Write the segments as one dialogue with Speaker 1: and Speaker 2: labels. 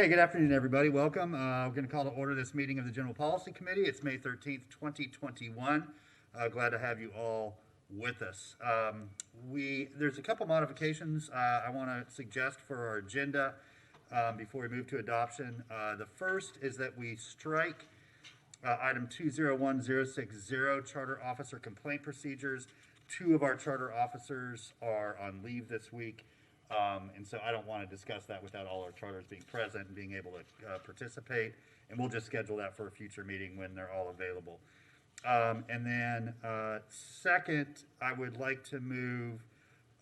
Speaker 1: Okay, good afternoon, everybody. Welcome. We're going to call to order this meeting of the General Policy Committee. It's May 13th, 2021. Glad to have you all with us. There's a couple modifications I want to suggest for our agenda before we move to adoption. The first is that we strike item 201060, Charter Officer Complaint Procedures. Two of our charter officers are on leave this week. And so I don't want to discuss that without all our charters being present and being able to participate. And we'll just schedule that for a future meeting when they're all available. And then second, I would like to move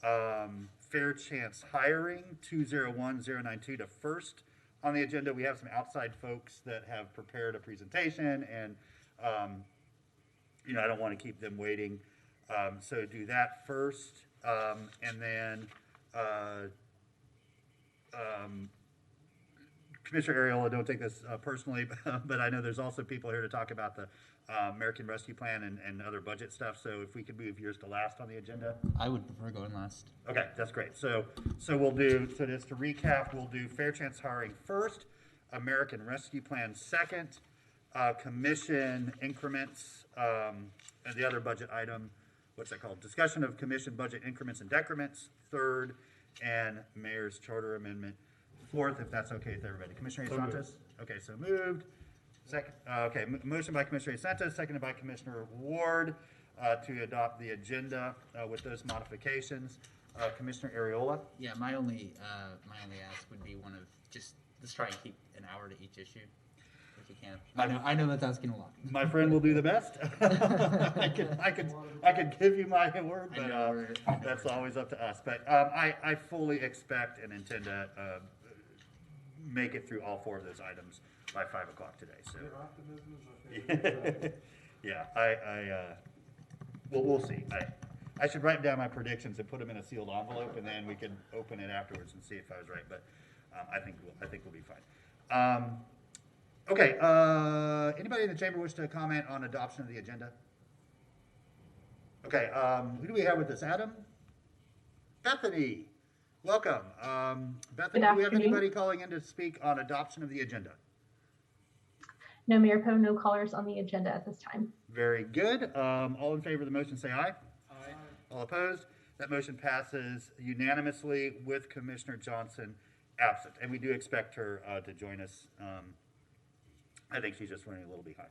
Speaker 1: Fair Chance Hiring 201092 to first on the agenda. We have some outside folks that have prepared a presentation, and I don't want to keep them waiting. So do that first, and then Commissioner Ariola, don't take this personally, but I know there's also people here to talk about the American Rescue Plan and other budget stuff. So if we could move yours to last on the agenda.
Speaker 2: I would prefer going last.
Speaker 1: Okay, that's great. So we'll do, so just to recap, we'll do Fair Chance Hiring first, American Rescue Plan second, commission increments, and the other budget item, what's that called? Discussion of commission budget increments and decrements, third, and mayor's charter amendment, fourth, if that's okay with everybody. Commissioner Santos? Okay, so moved. Second, motion by Commissioner Santos, seconded by Commissioner Ward to adopt the agenda with those modifications. Commissioner Ariola?
Speaker 2: Yeah, my only ask would be one of just let's try and keep an hour to each issue if you can. I know that's asking a lot.
Speaker 1: My friend will do the best. I could give you my word, but that's always up to us. But I fully expect and intend to make it through all four of those items by 5 o'clock today. So
Speaker 3: your optimism is okay.
Speaker 1: yeah, we'll see. I should write down my predictions and put them in a sealed envelope, and then we can open it afterwards and see if I was right. But I think we'll be fine. Okay. Anybody in the chamber wish to comment on adoption of the agenda? Okay. Who do we have with us? Adam? Bethany. Welcome. Bethany, do we have anybody calling in to speak on adoption of the agenda?
Speaker 4: No, Mayor Poe, no callers on the agenda at this time.
Speaker 1: Very good. All in favor of the motion say aye.
Speaker 3: Aye.
Speaker 1: All opposed? That motion passes unanimously with Commissioner Johnson absent. And we do expect her to join us. I think she's just running a little behind.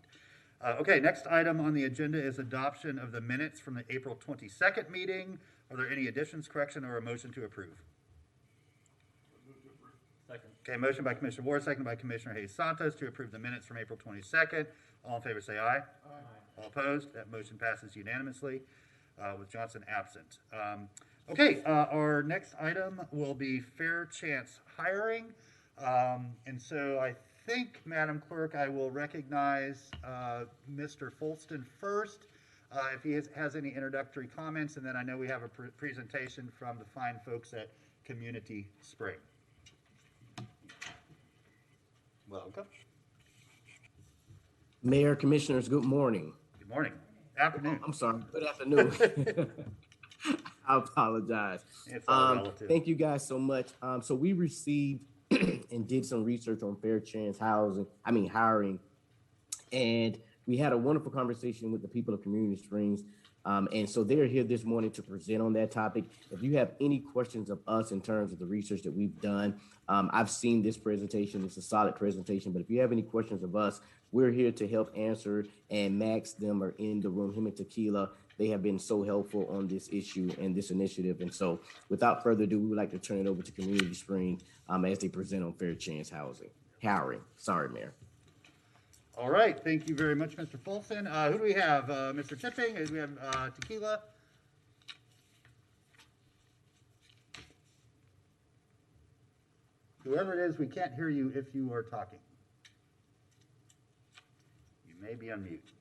Speaker 1: Okay, next item on the agenda is adoption of the minutes from the April 22nd meeting. Are there any additions, correction, or a motion to approve?
Speaker 3: Second.
Speaker 1: Okay, motion by Commissioner Ward, second by Commissioner Hayes Santos to approve the minutes from April 22nd. All in favor say aye.
Speaker 3: Aye.
Speaker 1: All opposed? That motion passes unanimously with Johnson absent. Okay, our next item will be Fair Chance Hiring. And so I think, Madam Clerk, I will recognize Mr. Folston first, if he has any introductory comments, and then I know we have a presentation from the fine folks at Community Spring. Welcome.
Speaker 5: Mayor, Commissioners, good morning.
Speaker 1: Good morning. Afternoon.
Speaker 5: I'm sorry, good afternoon. I apologize.
Speaker 1: It's all relative.
Speaker 5: Thank you guys so much. So we received and did some research on Fair Chance hiring, and we had a wonderful conversation with the people of Community Springs. And so they're here this morning to present on that topic. If you have any questions of us in terms of the research that we've done, I've seen this presentation. It's a solid presentation, but if you have any questions of us, we're here to help answer, and Max, them are in the room, him and Tequila. They have been so helpful on this issue and this initiative. And so without further ado, we would like to turn it over to Community Spring as they present on Fair Chance hiring. Sorry, Mayor.
Speaker 1: All right, thank you very much, Mr. Folson. Who do we have? Mr. Tipping? Do we have Tequila? Whoever it is, we can't hear you if you are talking. You may be on mute.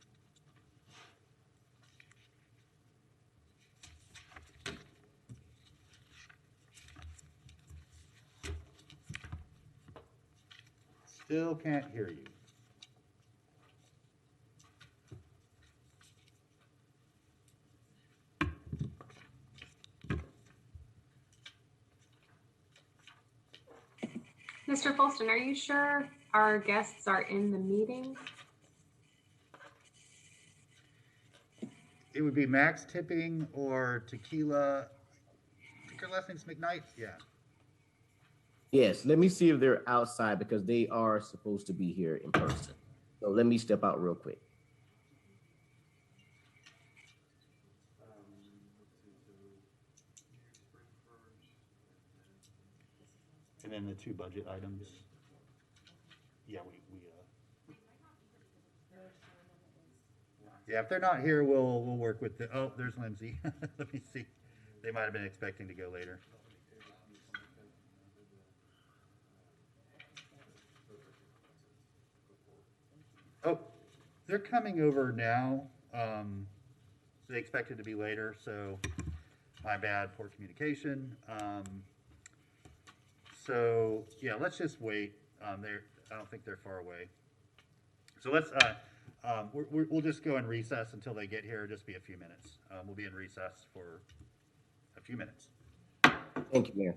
Speaker 1: Still can't hear you.
Speaker 6: Mr. Folston, are you sure our guests are in the meeting?
Speaker 1: It would be Max Tipping or Tequila. I think her last name's McKnight. Yeah.
Speaker 5: Yes, let me see if they're outside because they are supposed to be here in person. So let me step out real quick.
Speaker 1: And then the two budget items. Yeah, yeah, if they're not here, we'll work with the, oh, there's Lindsay. Let me see. They might have been expecting to go later. Oh, they're coming over now. They expected to be later, so my bad, poor communication. So yeah, let's just wait. I don't think they're far away. So let's, we'll just go in recess until they get here. Just be a few minutes. We'll be in recess for a few minutes.
Speaker 5: Thank you, Mayor.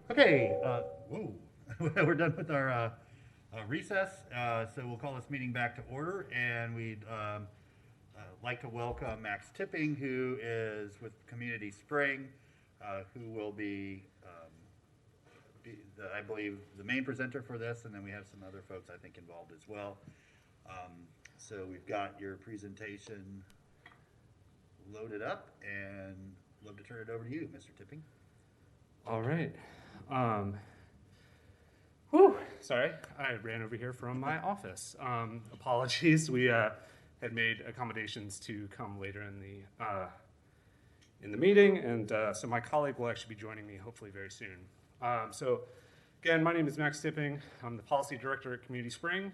Speaker 1: Okay, whoa, we're done with our recess, so we'll call this meeting back to order, and we'd like to welcome Max Tipping, who is with Community Spring, who will be, I believe, the main presenter for this, and then we have some other folks, I think, involved as well. So we've got your presentation loaded up, and love to turn it over to you, Mr. Tipping.
Speaker 3: All right. Whew, sorry, I ran over here from my office. Apologies, we had made accommodations to come later in the meeting, and so my colleague will actually be joining me hopefully very soon. So again, my name is Max Tipping. I'm the Policy Director at Community Spring.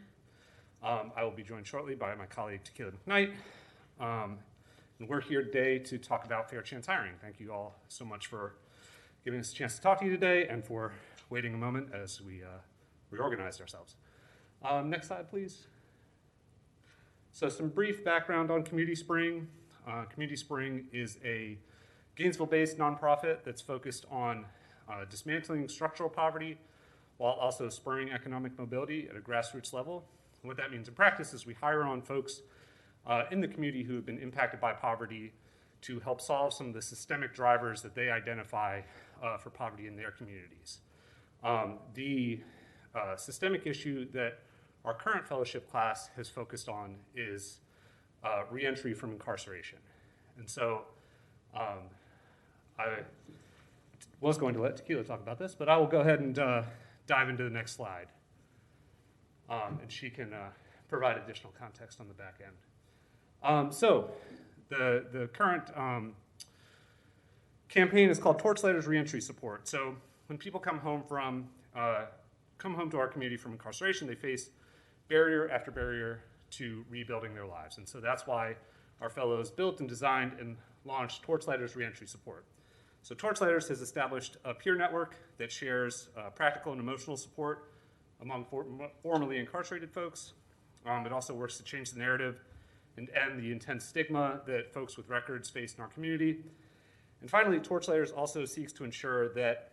Speaker 3: I will be joined shortly by my colleague Tequila McKnight. And we're here today to talk about fair chance hiring. Thank you all so much for giving us a chance to talk to you today and for waiting a moment as we reorganized ourselves. Next slide, please. So some brief background on Community Spring. Community Spring is a Gainesville-based nonprofit that's focused on dismantling structural poverty while also spurring economic mobility at a grassroots level. And what that means in practice is we hire on folks in the community who have been impacted by poverty to help solve some of the systemic drivers that they identify for poverty in their communities. The systemic issue that our current fellowship class has focused on is reentry from incarceration. And so I was going to let Tequila talk about this, but I will go ahead and dive into the next slide. And she can provide additional context on the back end. So the current campaign is called Torchlighters Reentry Support. So when people come home to our community from incarceration, they face barrier after barrier to rebuilding their lives. And so that's why our fellows built and designed and launched Torchlighters Reentry Support. So Torchlighters has established a peer network that shares practical and emotional support among formerly incarcerated folks. It also works to change the narrative and end the intense stigma that folks with records face in our community. And finally, Torchlighters also seeks to ensure that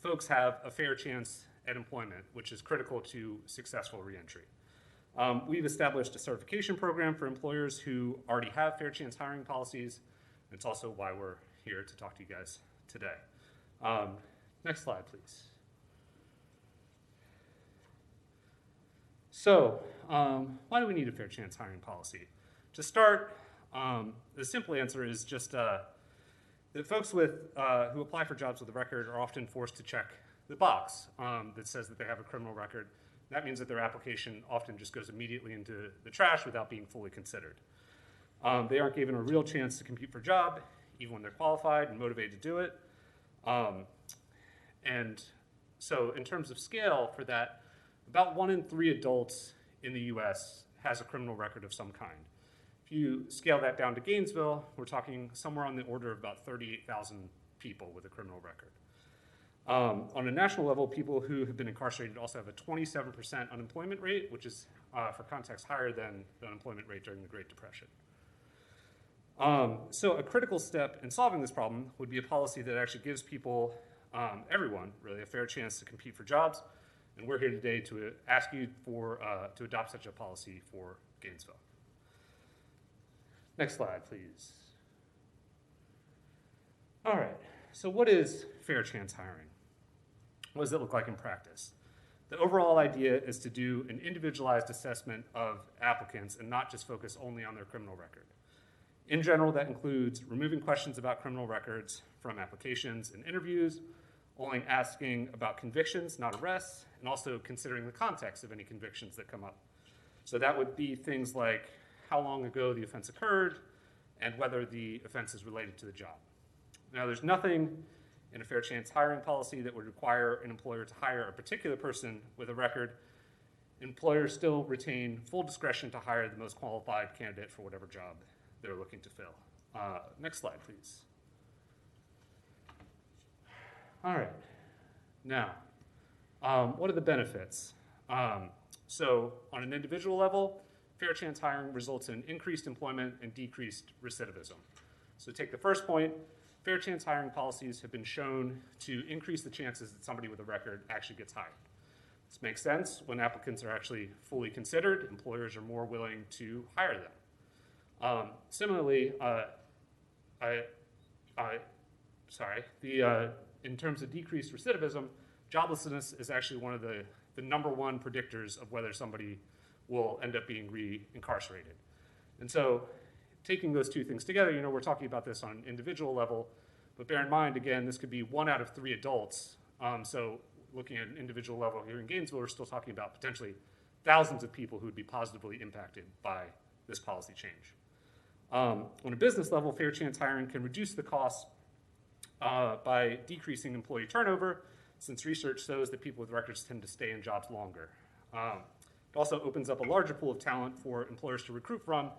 Speaker 3: folks have a fair chance at employment, which is critical to successful reentry. We've established a certification program for employers who already have fair chance hiring policies. It's also why we're here to talk to you guys today. Next slide, please. So, why do we need a fair chance hiring policy? To start, the simple answer is just that folks who apply for jobs with a record are often forced to check the box that says that they have a criminal record. That means that their application often just goes immediately into the trash without being fully considered. They aren't given a real chance to compete for a job, even when they're qualified and motivated to do it. And so in terms of scale for that, about 1 in 3 adults in the US has a criminal record of some kind. If you scale that down to Gainesville, we're talking somewhere on the order of about 38,000 people with a criminal record. On a national level, people who have been incarcerated also have a 27% unemployment rate, which is, for context, higher than the unemployment rate during the Great Depression. So a critical step in solving this problem would be a policy that actually gives people, everyone really, a fair chance to compete for jobs. And we're here today to ask you to adopt such a policy for Gainesville. Next slide, please. All right, so what is fair chance hiring? What does it look like in practice? The overall idea is to do an individualized assessment of applicants and not just focus only on their criminal record. In general, that includes removing questions about criminal records from applications and interviews, only asking about convictions, not arrests, and also considering the context of any convictions that come up. So that would be things like how long ago the offense occurred and whether the offense is related to the job. Now, there's nothing in a fair chance hiring policy that would require an employer to hire a particular person with a record. Employers still retain full discretion to hire the most qualified candidate for whatever job they're looking to fill. Next slide, please. All right, now, what are the benefits? So on an individual level, fair chance hiring results in increased employment and decreased recidivism. So take the first point, fair chance hiring policies have been shown to increase the chances that somebody with a record actually gets hired. This makes sense. When applicants are actually fully considered, employers are more willing to hire them. Similarly, in terms of decreased recidivism, joblessness is actually one of the number one predictors of whether somebody will end up being re-incarcerated. And so taking those two things together, you know, we're talking about this on an individual level, but bear in mind, again, this could be 1 out of 3 adults. So looking at an individual level here in Gainesville, we're still talking about potentially thousands of people who would be positively impacted by this policy change. On a business level, fair chance hiring can reduce the costs by decreasing employee turnover, since research shows that people with records tend to stay in jobs longer. It also opens up a larger pool of talent for employers to recruit from.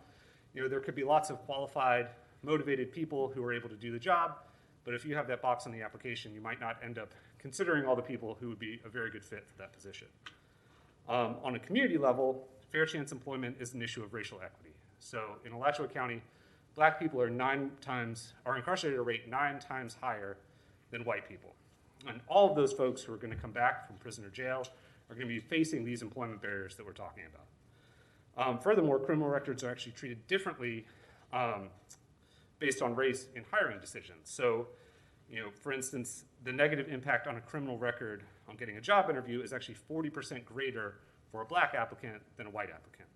Speaker 3: You know, there could be lots of qualified, motivated people who are able to do the job, but if you have that box on the application, you might not end up considering all the people who would be a very good fit for that position. On a community level, fair chance employment is an issue of racial equity. So in Alachua County, Black people are incarcerated at a rate 9 times higher than white people. And all of those folks who are going to come back from prison or jail are going to be facing these employment barriers that we're talking about. Furthermore, criminal records are actually treated differently based on race in hiring decisions. So, you know, for instance, the negative impact on a criminal record on getting a job interview is actually 40% greater for a Black applicant than a white applicant.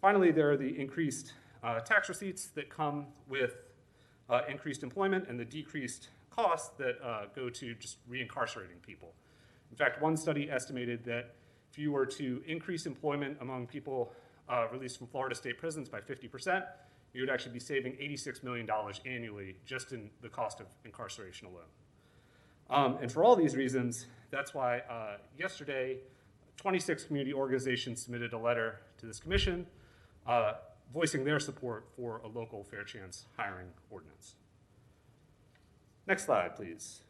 Speaker 3: Finally, there are the increased tax receipts that come with increased employment and the decreased costs that go to just reincarcerating people. In fact, one study estimated that if you were to increase employment among people released from Florida state prisons by 50%, you would actually be saving $86 million annually just in the cost of incarceration alone. And for all these reasons, that's why yesterday, 26 community organizations submitted a letter to this commission voicing their support for a local fair chance hiring ordinance. Next slide, please.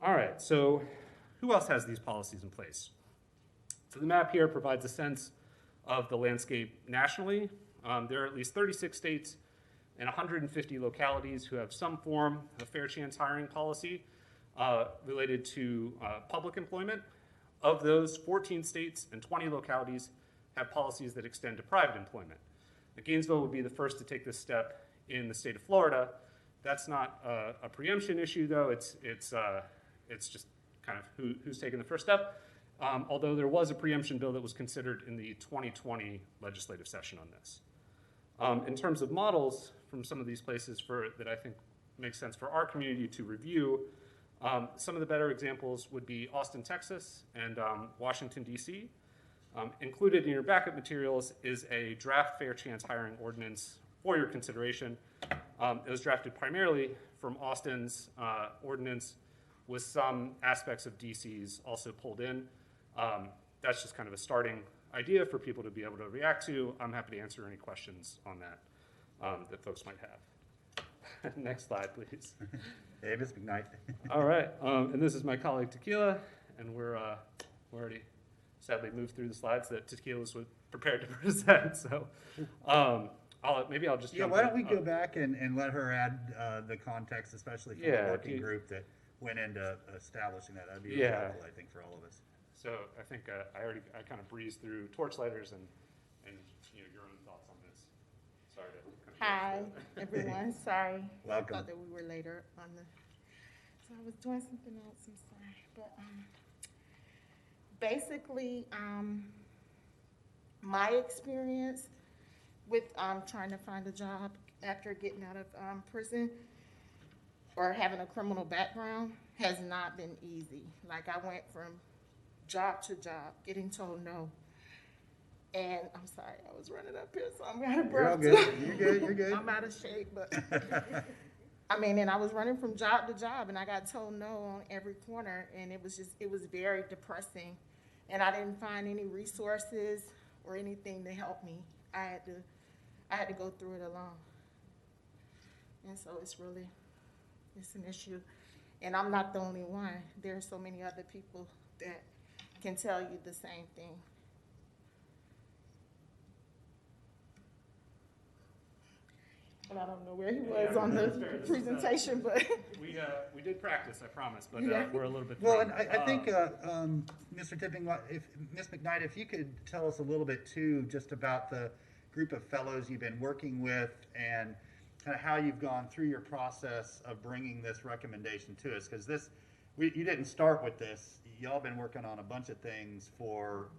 Speaker 3: All right, so who else has these policies in place? So the map here provides a sense of the landscape nationally. There are at least 36 states and 150 localities who have some form of fair chance hiring policy related to public employment. Of those, 14 states and 20 localities have policies that extend to private employment. Now, Gainesville would be the first to take this step in the state of Florida. That's not a preemption issue, though. It's just kind of who's taking the first step. Although there was a preemption bill that was considered in the 2020 legislative session on this. In terms of models from some of these places that I think makes sense for our community to review, some of the better examples would be Austin, Texas, and Washington, D.C. Included in your backup materials is a draft fair chance hiring ordinance for your consideration. It was drafted primarily from Austin's ordinance with some aspects of DC's also pulled in. That's just kind of a starting idea for people to be able to react to. I'm happy to answer any questions on that that folks might have. Next slide, please.
Speaker 1: Davis McKnight.
Speaker 3: All right, and this is my colleague Tequila, and we're already sadly moved through the slides that Tequila's prepared to present. So maybe I'll just
Speaker 1: Yeah,
Speaker 3: jump
Speaker 1: why
Speaker 3: in.
Speaker 1: don't we go back and let her add the context, especially from the working group that went into establishing that. That'd be really helpful, I think, for all of us.
Speaker 3: So I think I kind of breezed through torchlighters and your own thoughts on this. Sorry to
Speaker 7: Hi, everyone. Sorry.
Speaker 1: Welcome.
Speaker 7: I thought that we were later on the. So I was doing something else. I'm sorry, but basically, my experience with trying to find a job after getting out of prison or having a criminal background has not been easy. Like I went from job to job, getting told no. And I'm sorry, I was running up here, so I'm out of breath.
Speaker 1: You're all good. You're good. You're good.
Speaker 7: I'm out of shape, but I mean, and I was running from job to job, and I got told no on every corner, and it was very depressing. And I didn't find any resources or anything to help me. I had to go through it alone. And so it's an issue. And I'm not the only one. There are so many other people that can tell you the same thing. and I don't know where he was on the presentation, but.
Speaker 3: We did practice, I promise, but
Speaker 7: Yeah.
Speaker 3: we're a little bit.
Speaker 1: Well,
Speaker 3: thrown.
Speaker 1: and I think, Mr. Tipping, if, Ms. McKnight, if you could tell us a little bit too, just about the group of fellows you've been working with and kind of how you've gone through your process of bringing this recommendation to us, because you didn't start with this. Y'all been working on a bunch of things for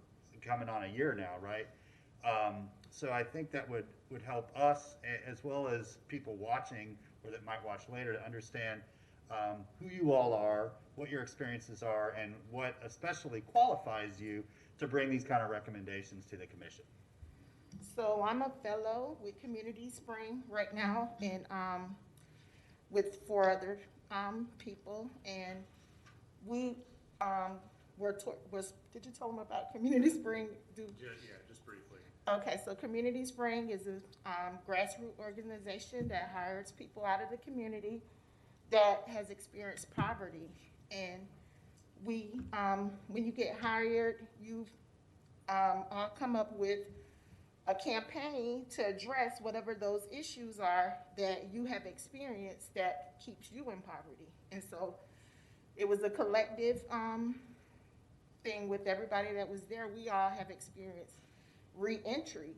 Speaker 1: coming on a year now, right? So I think that would help us as well as people watching or that might watch later to understand who you all are, what your experiences are, and what especially qualifies you to bring these kind of recommendations to the commission.
Speaker 7: So I'm a fellow with Community Spring right now, and with 4 other people, and we did you tell them about Community Spring?
Speaker 3: Yeah, just briefly.
Speaker 7: Okay, so Community Spring is a grassroots organization that hires people out of the community that has experienced poverty. And we, when you get hired, you all come up with a campaign to address whatever those issues are that you have experienced that keeps you in poverty. And so it was a collective thing with everybody that was there. We all have experienced reentry,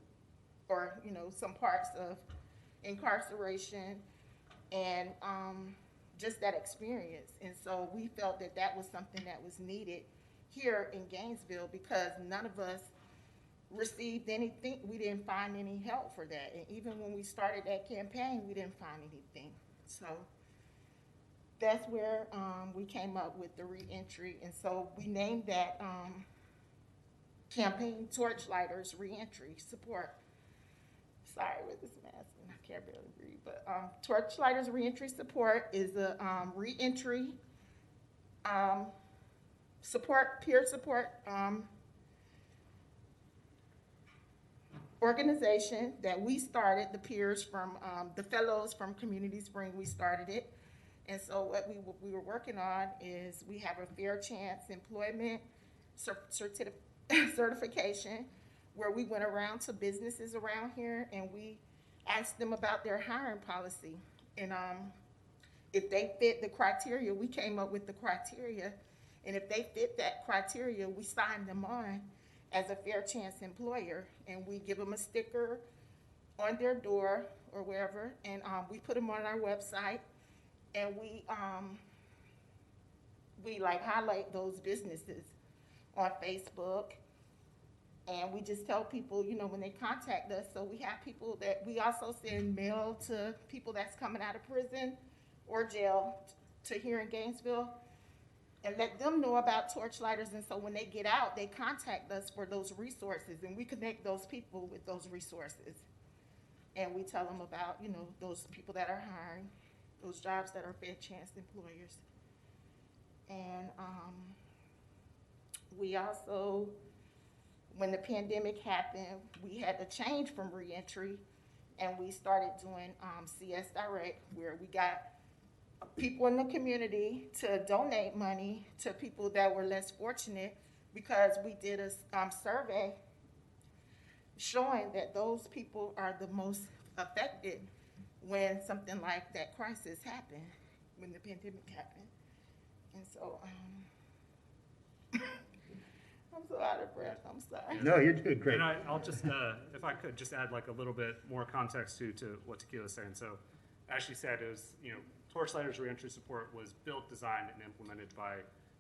Speaker 7: or some parts of incarceration, and just that experience. And so we felt that that was something that was needed here in Gainesville, because none of us received anything. We didn't find any help for that. And even when we started that campaign, we didn't find anything. So that's where we came up with the reentry. And so we named that campaign Torchlighters Reentry Support. Sorry with this mask, and I can't barely read, but Torchlighters Reentry Support is a reentry support, peer support organization that we started. The peers from the fellows from Community Spring, we started it. And so what we were working on is we have a fair chance employment certification, where we went around to businesses around here and we asked them about their hiring policy. And if they fit the criteria, we came up with the criteria. And if they fit that criteria, we signed them on as a fair chance employer. And we give them a sticker on their door or wherever. And we put them on our website. And we highlight those businesses on Facebook, and we just tell people, when they contact us. So we have people that we also send mail to people that's coming out of prison or jail to here in Gainesville, and let them know about Torchlighters. And so when they get out, they contact us for those resources, and we connect those people with those resources. And we tell them about, those people that are hiring, those jobs that are fair chance employers. And we also, when the pandemic happened, we had to change from reentry, and we started doing CS Direct, where we got people in the community to donate money to people that were less fortunate, because we did a survey showing that those people are the most affected when something like that crisis happened, when the pandemic happened. And so, I'm so out of breath, I'm sorry.
Speaker 1: No, you're doing great.
Speaker 3: And I'll just, if I could just add like a little bit more context to what Tequila was saying. So as she said, it was, Torchlighters Reentry Support was built, designed, and implemented by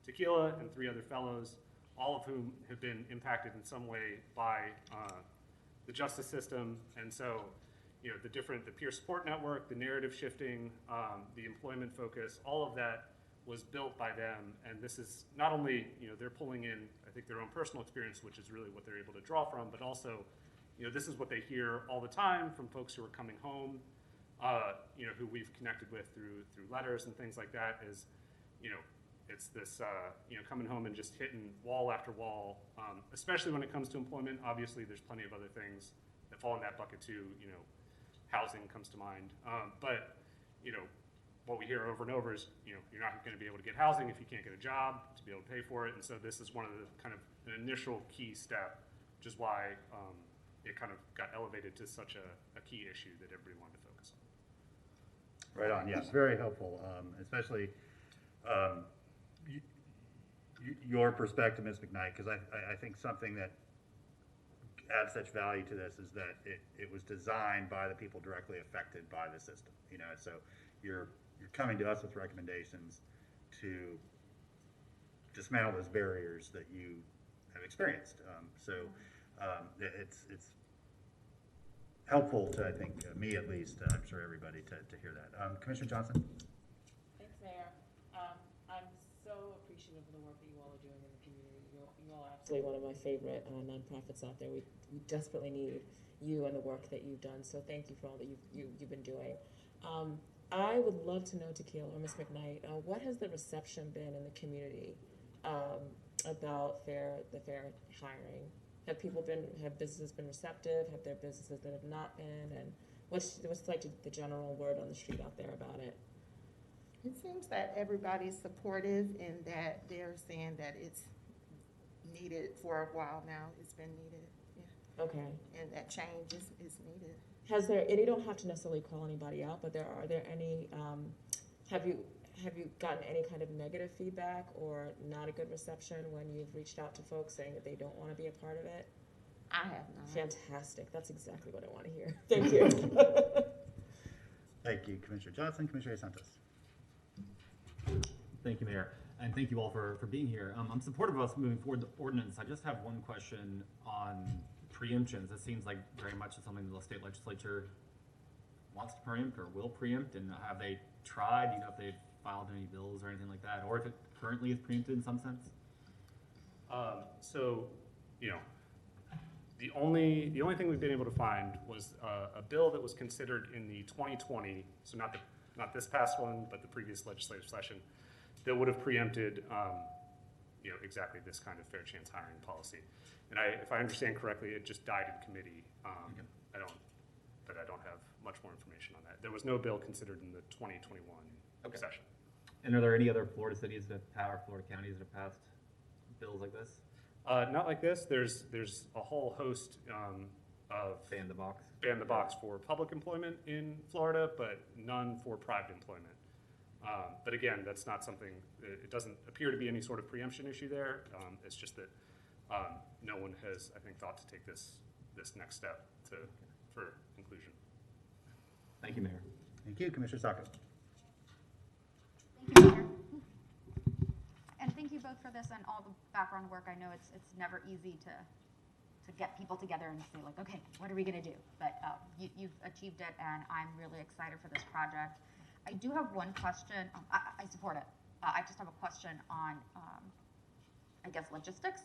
Speaker 3: Tequila and 3 other fellows, all of whom have been impacted in some way by the justice system. And so, the peer support network, the narrative shifting, the employment focus, all of that was built by them. And this is not only, they're pulling in, I think, their own personal experience, which is really what they're able to draw from, but also, this is what they hear all the time from folks who are coming home, who we've connected with through letters and things like that, is, it's this, coming home and just hitting wall after wall, especially when it comes to employment. Obviously, there's plenty of other things that fall in that bucket too. Housing comes to mind. But, what we hear over and over is, you're not going to be able to get housing if you can't get a job to be able to pay for it. And so this is one of the kind of an initial key step, which is why it kind of got elevated to such a key issue that everybody wanted to focus on.
Speaker 1: Right on, yes, very helpful, especially your perspective, Ms. McKnight, because I think something that adds such value to this is that it was designed by the people directly affected by the system, you know, so you're coming to us with recommendations to dismantle those barriers that you have experienced. It's helpful to, I think, me at least, I'm sure everybody, to hear that. Commissioner Johnson?
Speaker 8: Thanks, Mayor. I'm so appreciative of the work that you all are doing in the community. You all are absolutely one of my favorite nonprofits out there. We desperately need you and the work that you've done. So thank you for all that you've been doing. I would love to know, Tequila or Ms. McKnight, what has the reception been in the community about the fair hiring? Have businesses been receptive? Have there businesses that have not been? And what's like the general word on the street out there about it?
Speaker 7: It seems that everybody's supportive and that they're saying that it's needed for a while now. It's been needed, yeah.
Speaker 8: Okay.
Speaker 7: And that change is needed.
Speaker 8: Has there, and you don't have to necessarily call anybody out, but are there any, have you gotten any kind of negative feedback or not a good reception when you've reached out to folks saying that they don't want to be a part of it?
Speaker 7: I have not.
Speaker 8: Fantastic. That's exactly what I want to hear. Thank you.
Speaker 1: Thank you, Commissioner Johnson. Commissioner Santos?
Speaker 9: Thank you, Mayor, and thank you all for being here. I'm supportive of us moving forward the ordinance. I just have one question on preemptions. It seems like very much it's something the state legislature wants to preempt or will preempt, and have they tried? Do you know if they've filed any bills or anything like that, or if it currently is preempted in some sense?
Speaker 3: So, you know, the only thing we've been able to find was a bill that was considered in the 2020, so not this past one, but the previous legislative session, that would have preempted, you know, exactly this kind of fair chance hiring policy. And if I understand correctly, it just died in committee. I don't have much more information on that. There was no bill considered in the 2021 session.
Speaker 9: And are there any other Florida cities that have, or Florida counties that have passed bills like this?
Speaker 3: Not like this. There's a whole host of
Speaker 9: Ban the box.
Speaker 3: Ban the box for public employment in Florida, but none for private employment. But again, that's not something. It doesn't appear to be any sort of preemption issue there. It's just that no one has, I think, thought to take this next step for inclusion.
Speaker 9: Thank you, Mayor.
Speaker 1: Thank you, Commissioner Sacco.
Speaker 10: Thank you, Mayor. And thank you both for this and all the background work. I know it's never easy to get people together and say like, okay, what are we gonna do? But you've achieved it, and I'm really excited for this project. I do have one question. I support it. I just have a question on, I guess, logistics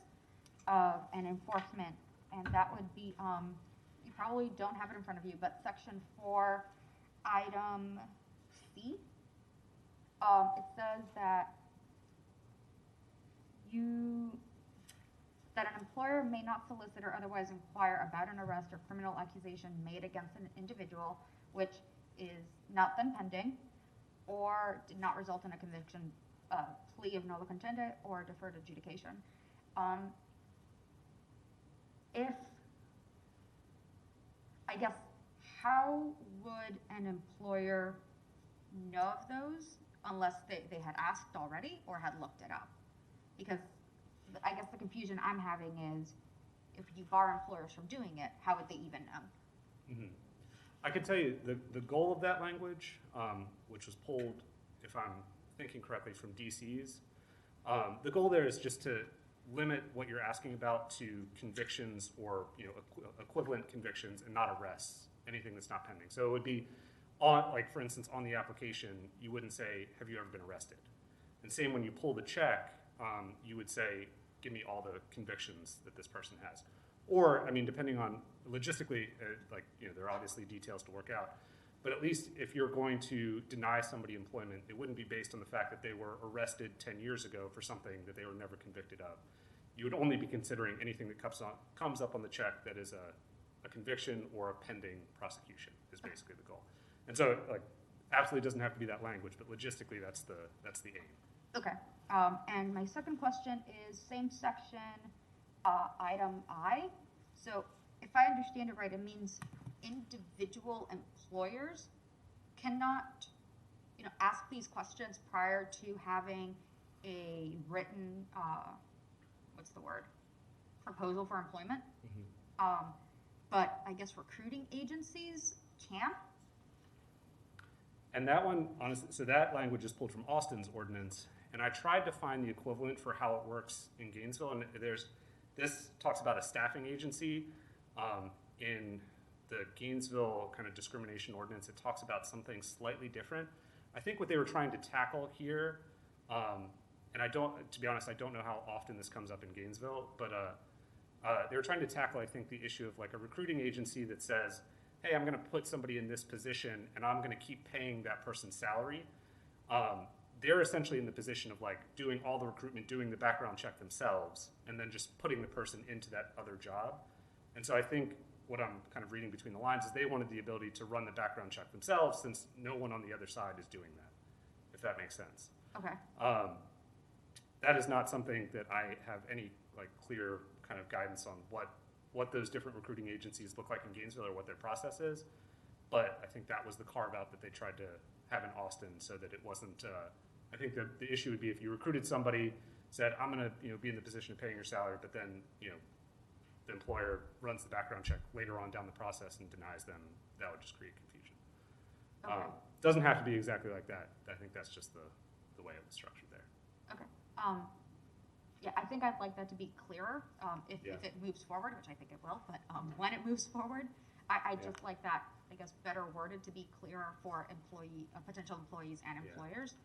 Speaker 10: and enforcement, and that would be, you probably don't have it in front of you, but Section 4, Item C. It says that an employer may not solicit or otherwise inquire about an arrest or criminal accusation made against an individual which is not then pending or did not result in a conviction, plea of novo contendere or deferred adjudication. I guess, how would an employer know of those unless they had asked already or had looked it up? Because I guess the confusion I'm having is if you bar employers from doing it, how would they even know?
Speaker 3: Mm-hmm. I can tell you the goal of that language, which was pulled, if I'm thinking correctly, from DC's, the goal there is just to limit what you're asking about to convictions or equivalent convictions and not arrests, anything that's not pending. So it would be like for instance, on the application, you wouldn't say, have you ever been arrested? And same when you pull the check, you would say, give me all the convictions that this person has. Or, I mean, depending on logistically, there are obviously details to work out, but at least if you're going to deny somebody employment, it wouldn't be based on the fact that they were arrested 10 years ago for something that they were never convicted of. You would only be considering anything that comes up on the check that is a conviction or a pending prosecution is basically the goal. And so, absolutely doesn't have to be that language, but logistically, that's the aim.
Speaker 10: Okay. And my second question is same section, item I. So if I understand it right, it means individual employers cannot ask these questions prior to having a written, what's the word? Proposal for employment. But I guess recruiting agencies can.
Speaker 3: And that one, honestly, so that language is pulled from Austin's ordinance, and I tried to find the equivalent for how it works in Gainesville, and this talks about a staffing agency. In the Gainesville kind of discrimination ordinance, it talks about something slightly different. I think what they were trying to tackle here, and to be honest, I don't know how often this comes up in Gainesville, but they were trying to tackle, I think, the issue of like a recruiting agency that says, hey, I'm going to put somebody in this position and I'm going to keep paying that person's salary. They're essentially in the position of like doing all the recruitment, doing the background check themselves, and then just putting the person into that other job. And so I think what I'm kind of reading between the lines is they wanted the ability to run the background check themselves, since no one on the other side is doing that, if that makes sense.
Speaker 10: Okay.
Speaker 3: That is not something that I have any like clear kind of guidance on what those different recruiting agencies look like in Gainesville or what their process is. But I think that was the carve out that they tried to have in Austin, so that it wasn't, I think that the issue would be if you recruited somebody, said, I'm gonna be in the position of paying your salary, but then the employer runs the background check later on down the process and denies them, that would just create confusion.
Speaker 10: Okay.
Speaker 3: Doesn't have to be exactly like that. I think that's just the way it was structured there.
Speaker 10: Okay. Yeah, I think I'd like that to be clearer if it moves forward, which I think it will, but when it moves forward, I just like that, I guess, better worded to be clearer for potential employees and employers,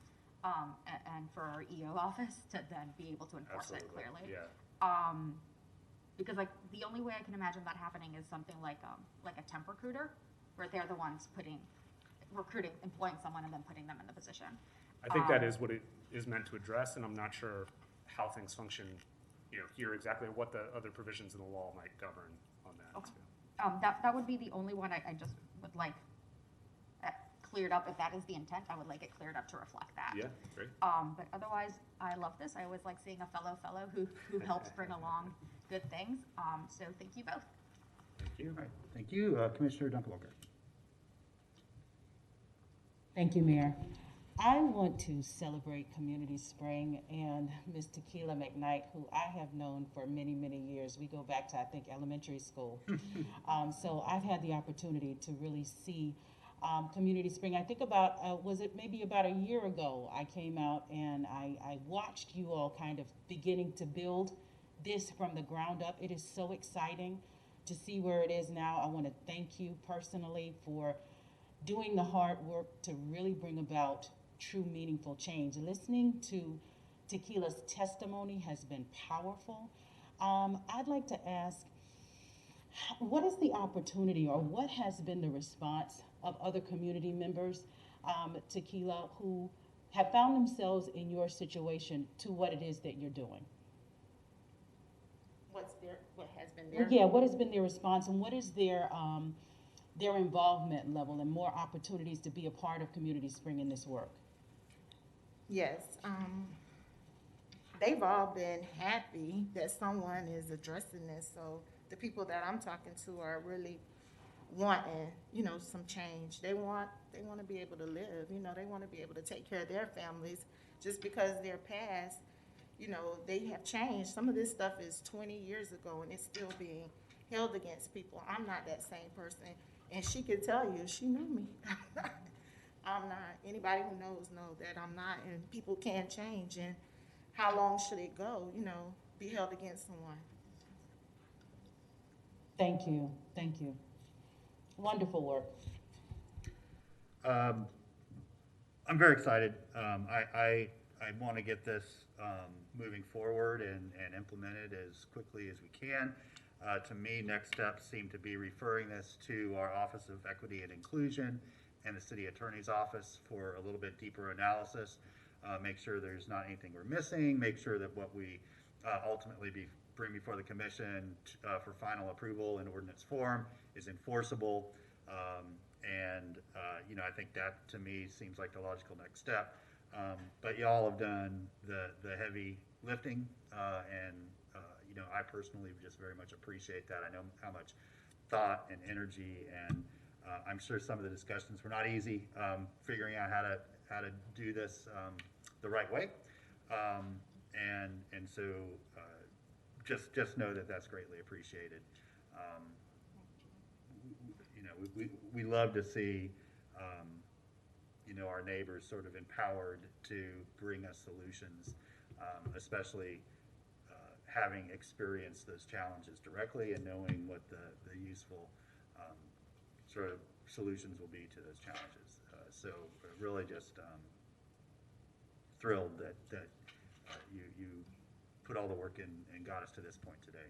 Speaker 10: and for our EO office to then be able to enforce it clearly.
Speaker 3: Yeah.
Speaker 10: Because like the only way I can imagine that happening is something like a temp recruiter, where they're the ones employing someone and then putting them in the position.
Speaker 3: I think that is what it is meant to address, and I'm not sure how things function, here exactly, what the other provisions in the law might govern on that.
Speaker 10: Okay. That would be the only one I just would like cleared up. If that is the intent, I would like it cleared up to reflect that.
Speaker 3: Yeah, great.
Speaker 10: But otherwise, I love this. I always like seeing a fellow who helps bring along good things. So thank you both.
Speaker 3: Thank you.
Speaker 1: All right, thank you. Commissioner Dunkelwalker.
Speaker 11: Thank you, Mayor. I want to celebrate Community Spring and Ms. Tequila McKnight, who I have known for many, many years. We go back to, I think, elementary school. So I've had the opportunity to really see Community Spring. I think was it maybe about a year ago, I came out and I watched you all kind of beginning to build this from the ground up. It is so exciting to see where it is now. I want to thank you personally for doing the hard work to really bring about true meaningful change. Listening to Tequila's testimony has been powerful. I'd like to ask, what is the opportunity, or what has been the response of other community members, Tequila, who have found themselves in your situation to what it is that you're doing?
Speaker 7: What has been there?
Speaker 11: Yeah, what has been their response, and what is their involvement level and more opportunities to be a part of Community Spring in this work?
Speaker 7: Yes, they've all been happy that someone is addressing this. So the people that I'm talking to are really wanting, some change. They want to be able to live. They want to be able to take care of their families. Just because their past, they have changed. Some of this stuff is 20 years ago, and it's still being held against people. I'm not that same person, and she could tell you she knew me. I'm not. Anybody who knows that I'm not, and people can change. And how long should it go? Be held against someone.
Speaker 11: Thank you. Thank you. Wonderful work.
Speaker 1: I'm very excited. I want to get this moving forward and implemented as quickly as we can. To me, next steps seem to be referring this to our Office of Equity and Inclusion and the City Attorney's Office for a little bit deeper analysis. Make sure there's not anything we're missing. Make sure that what we ultimately bring before the Commission for final approval in ordinance form is enforceable. I think that to me seems like the logical next step. But y'all have done the heavy lifting, and I personally just very much appreciate that. I know how much thought and energy, and I'm sure some of the discussions were not easy, figuring out to do this the right way. And so just know that that's greatly appreciated. You know, we love to see, you know, our neighbors sort of empowered to bring us solutions, especially having experienced those challenges directly and knowing what the useful sort of solutions will be to those challenges. So really just thrilled that you put all the work in and got us to this point today.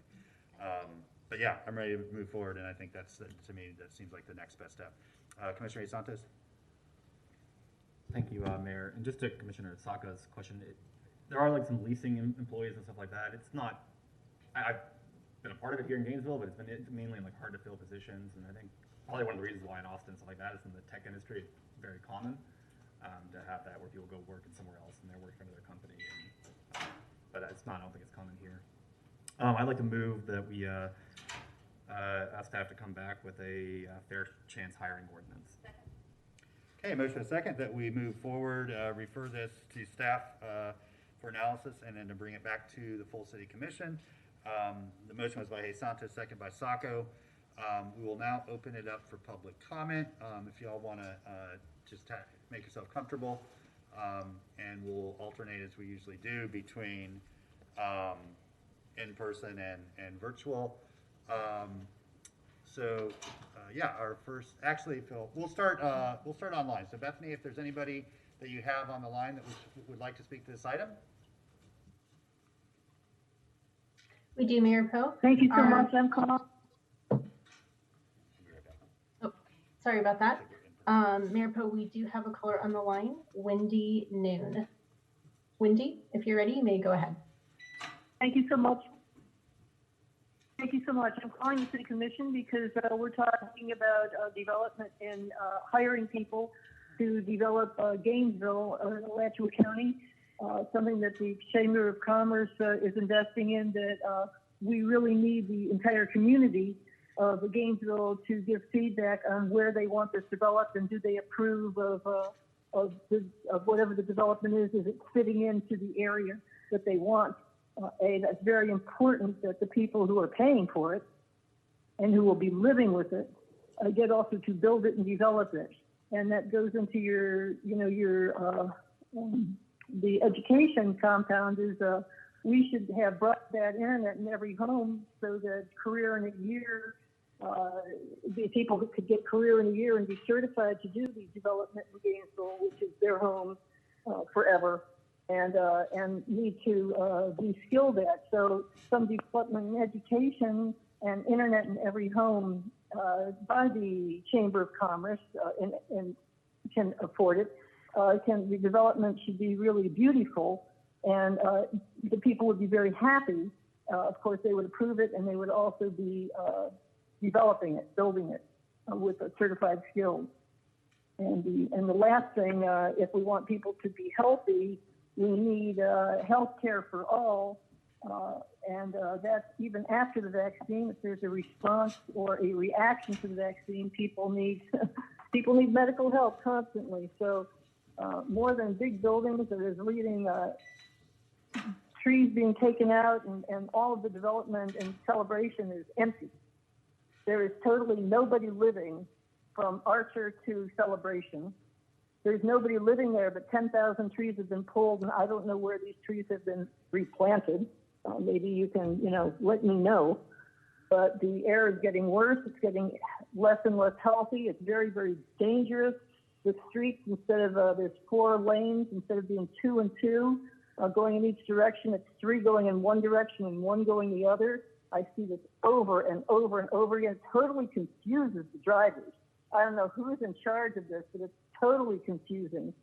Speaker 1: But yeah, I'm ready to move forward, and I think that's, to me, that seems like the next best step. Commissioner Santos?
Speaker 9: Thank you, Mayor. And just to Commissioner Saka's question, there are like some leasing employees and stuff like that. It's not, I've been a part of it here in Gainesville, but it's been mainly in like hard to fill positions. And I think probably one of the reasons why in Austin, stuff like that, is in the tech industry, it's very common to have that where people go work in somewhere else and they're working for their company. And, but it's not, I don't think it's common here. I'd like to move that we ask staff to come back with a fair chance hiring ordinance.
Speaker 1: Okay, motion and second that we move forward, refer this to staff for analysis, and then to bring it back to the full city commission. The motion was by Santos, second by Sacco. We will now open it up for public comment. If y'all want to just make yourself comfortable, and we'll alternate as we usually do between in person and virtual. So yeah, our first, actually, Phil, we'll start online. So Bethany, if there's anybody that you have on the line that would like to speak to this item.
Speaker 4: We do, Mayor Poe.
Speaker 12: Thank you so much. I'm calling.
Speaker 4: Oh, sorry about that. Mayor Poe, we do have a caller on the line, Wendy Noon. Wendy, if you're ready, you may go ahead.
Speaker 12: Thank you so much. Thank you so much. I'm calling the City Commission because we're talking about development and hiring people to develop Gainesville, Alachua County, something that the Chamber of Commerce is investing in, that we really need the entire community of Gainesville to give feedback on where they want this developed, and do they approve of whatever the development is it fitting into the area that they want. And it's very important that the people who are paying for it and who will be living with it get also to build it and develop it. And that goes into your, the education compound is, we should have brought that internet in every home so that career in a year, the people who could get career in a year and be certified to do the development in Gainesville, which is their home forever. And need to be skilled at. So some development in education and internet in every home by the Chamber of Commerce and can afford it. The development should be really beautiful, and the people would be very happy. Of course, they would approve it, and they would also be developing it, building it with a certified skills. And the last thing, if we want people to be healthy, we need health care for all, and that's even after the vaccine. If there's a response or a reaction to the vaccine, people need medical help constantly. So more than big buildings, that is leading trees being taken out, and all of the development and celebration is empty. There is totally nobody living from Archer to Celebration. There's nobody living there, but 10,000 trees have been pulled, and I don't know where these trees have been replanted. Maybe you can, let me know. But the air is getting worse. It's getting less and less healthy. It's very, very dangerous. The streets, instead of there's 4 lanes, instead of being 2 and 2 going in each direction, it's 3 going in one direction and 1 going the other. I see this over and over and over again. It totally confuses the drivers. I don't know who's in charge of this, but it's totally confusing.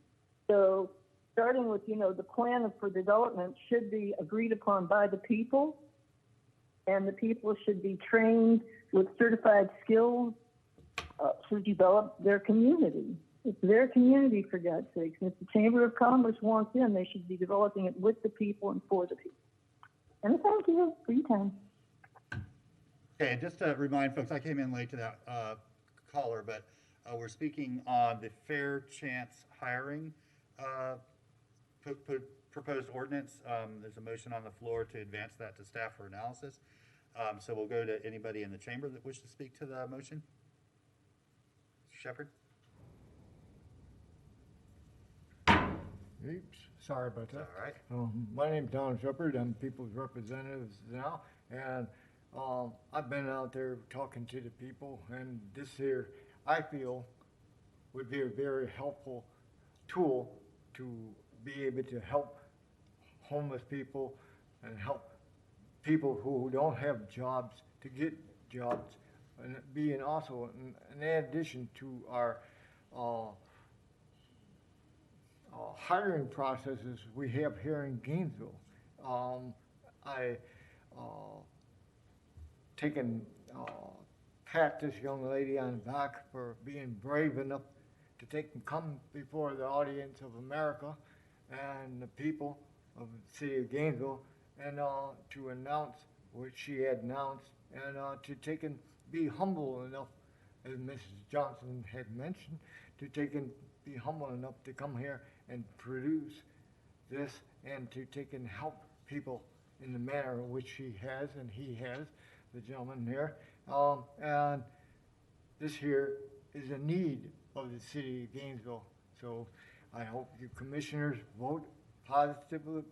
Speaker 12: So starting with, the plan for development should be agreed upon by the people, and the people should be trained with certified skills to develop their community. It's their community, for God's sakes. And if the Chamber of Commerce wants in, they should be developing it with the people and for the people. And thank you for your time.
Speaker 1: Okay, just to remind folks, I came in late to that caller, but we're speaking on the fair chance hiring proposed ordinance. There's a motion on the floor to advance that to staff for analysis. So we'll go to anybody in the chamber that wishes to speak to the motion. Shepherd?
Speaker 13: Oops, sorry about that.
Speaker 1: All right.
Speaker 13: My name's Don Shepard. I'm People's Representatives now, and I've been out there talking to the people, and this here, I feel, would be a very helpful tool to be able to help homeless people and help people who don't have jobs to get jobs, and being also in addition to our hiring processes we have here in Gainesville. I pat this young lady on the back for being brave enough to come before the audience of America and the people of the city of Gainesville and to announce what she had announced and to be humble enough, as Mrs. Johnson had mentioned, to be humble enough to come here and produce this and to help people in the manner in which she has and he has, the gentleman here. And this here is a need of the city of Gainesville. So I hope you commissioners vote positively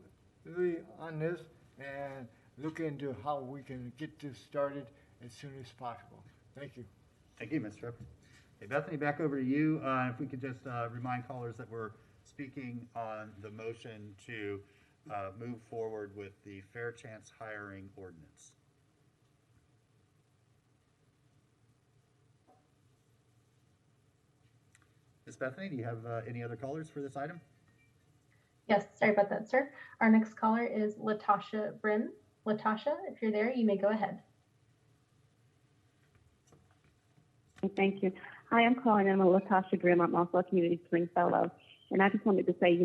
Speaker 13: on this and look into how we can get this started as soon as possible. Thank you.
Speaker 1: Thank you, Mr. Shepard. Hey, Bethany, back over to you. If we could just remind callers that we're speaking on the motion to move forward with the Fair Chance Hiring Ordinance. Ms. Bethany, do you have any other callers for this item?
Speaker 4: Yes, sorry about that, sir. Our next caller is Latasha Brim. Latasha, if you're there, you may go ahead.
Speaker 14: Thank you. Hi, I'm calling. I'm Latasha Grimm. I'm also a Community Spring Fellow. And I just wanted to say,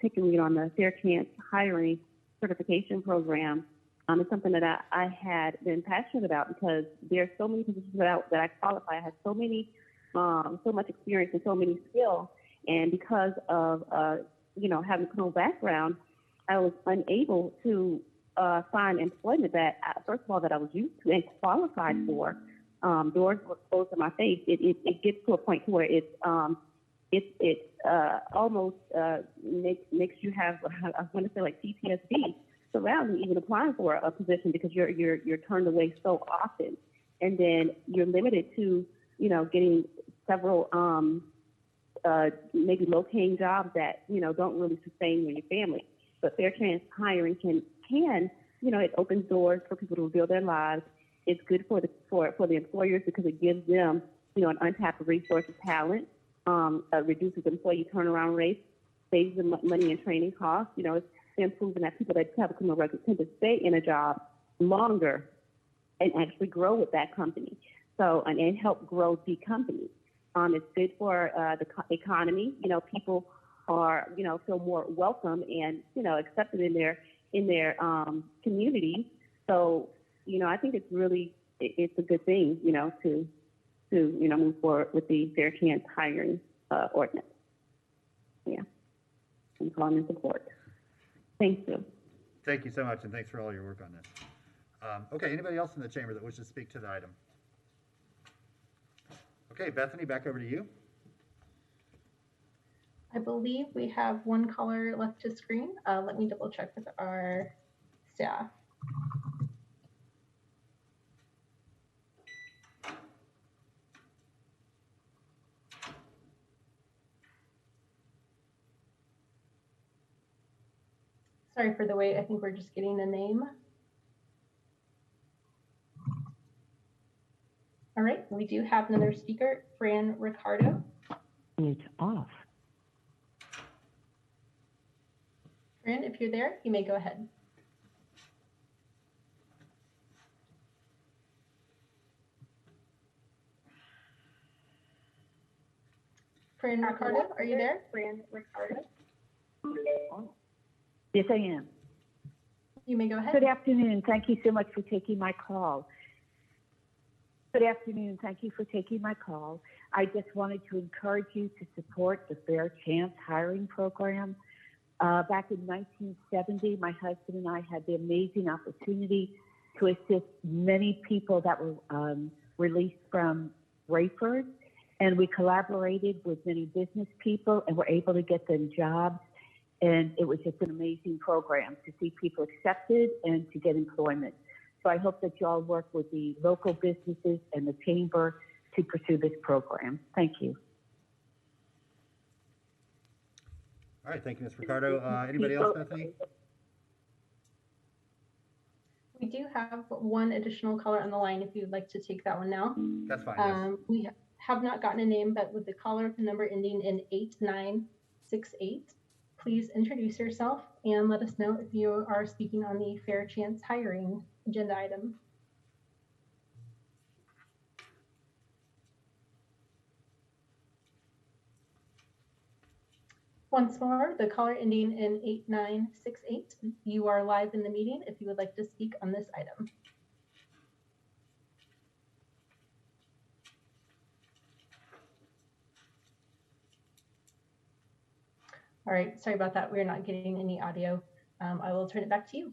Speaker 14: taking lead on the Fair Chance Hiring Certification Program is something that I had been passionate about because there are so many positions that I qualify. I have so much experience and so many skills. And because of, having a criminal background, I was unable to find employment that, first of all, that I was used to and qualified for. Doors were closed in my face. It gets to a point where it almost makes you have, I want to say, like PTSD surrounding even applying for a position because you're turned away so often, and then you're limited to getting several maybe low-paying jobs that don't really sustain you and your family. But Fair Chance Hiring can it opens doors for people to rebuild their lives. It's good for the employers because it gives them, an untapped resource of talent, reduces employee turnaround rates, saves them money and training costs. It's been proven that people that have a criminal record tend to stay in a job longer and actually grow with that company. So, and help grow the company. It's good for the economy. People are, feel more welcome and, accepted in their communities. So, I think it's a good thing, to move forward with the Fair Chance Hiring Ordinance. Yeah, I'm calling in support. Thank you.
Speaker 1: Thank you so much, and thanks for all your work on this. Okay, anybody else in the chamber that wishes to speak to the item? Okay, Bethany, back over to you.
Speaker 4: I believe we have one caller left to screen. Let me double check with our staff. Sorry for the wait. I think we're just getting a name. All right, we do have another speaker, Fran Ricardo.
Speaker 15: Mute off.
Speaker 4: Fran, if you're there, you may go ahead. Fran Ricardo, are you there? Fran Ricardo.
Speaker 15: Yes, I am.
Speaker 4: You may go ahead.
Speaker 15: Good afternoon. Thank you so much for taking my call. Good afternoon. Thank you for taking my call. I just wanted to encourage you to support the Fair Chance hiring program. Back in 1970, my husband and I had the amazing opportunity to assist many people that were released from Rayford, and we collaborated with many business people and were able to get them jobs. And it was just an amazing program to see people accepted and to get employment. So I hope that you all work with the local businesses and the chamber to pursue this program. Thank you.
Speaker 1: All right, thank you, Ms. Ricardo. Anybody else, Bethany?
Speaker 4: We do have one additional caller on the line if you'd like to take that one now.
Speaker 1: That's fine, yes.
Speaker 4: We have not gotten a name, but with the caller number ending in 8968, please introduce yourself and let us know if you are speaking on the Fair Chance hiring agenda item. Once more, the caller ending in 8968, you are live in the meeting if you would like to speak on this item. All right, sorry about that. We're not getting any audio. I will turn it back to you.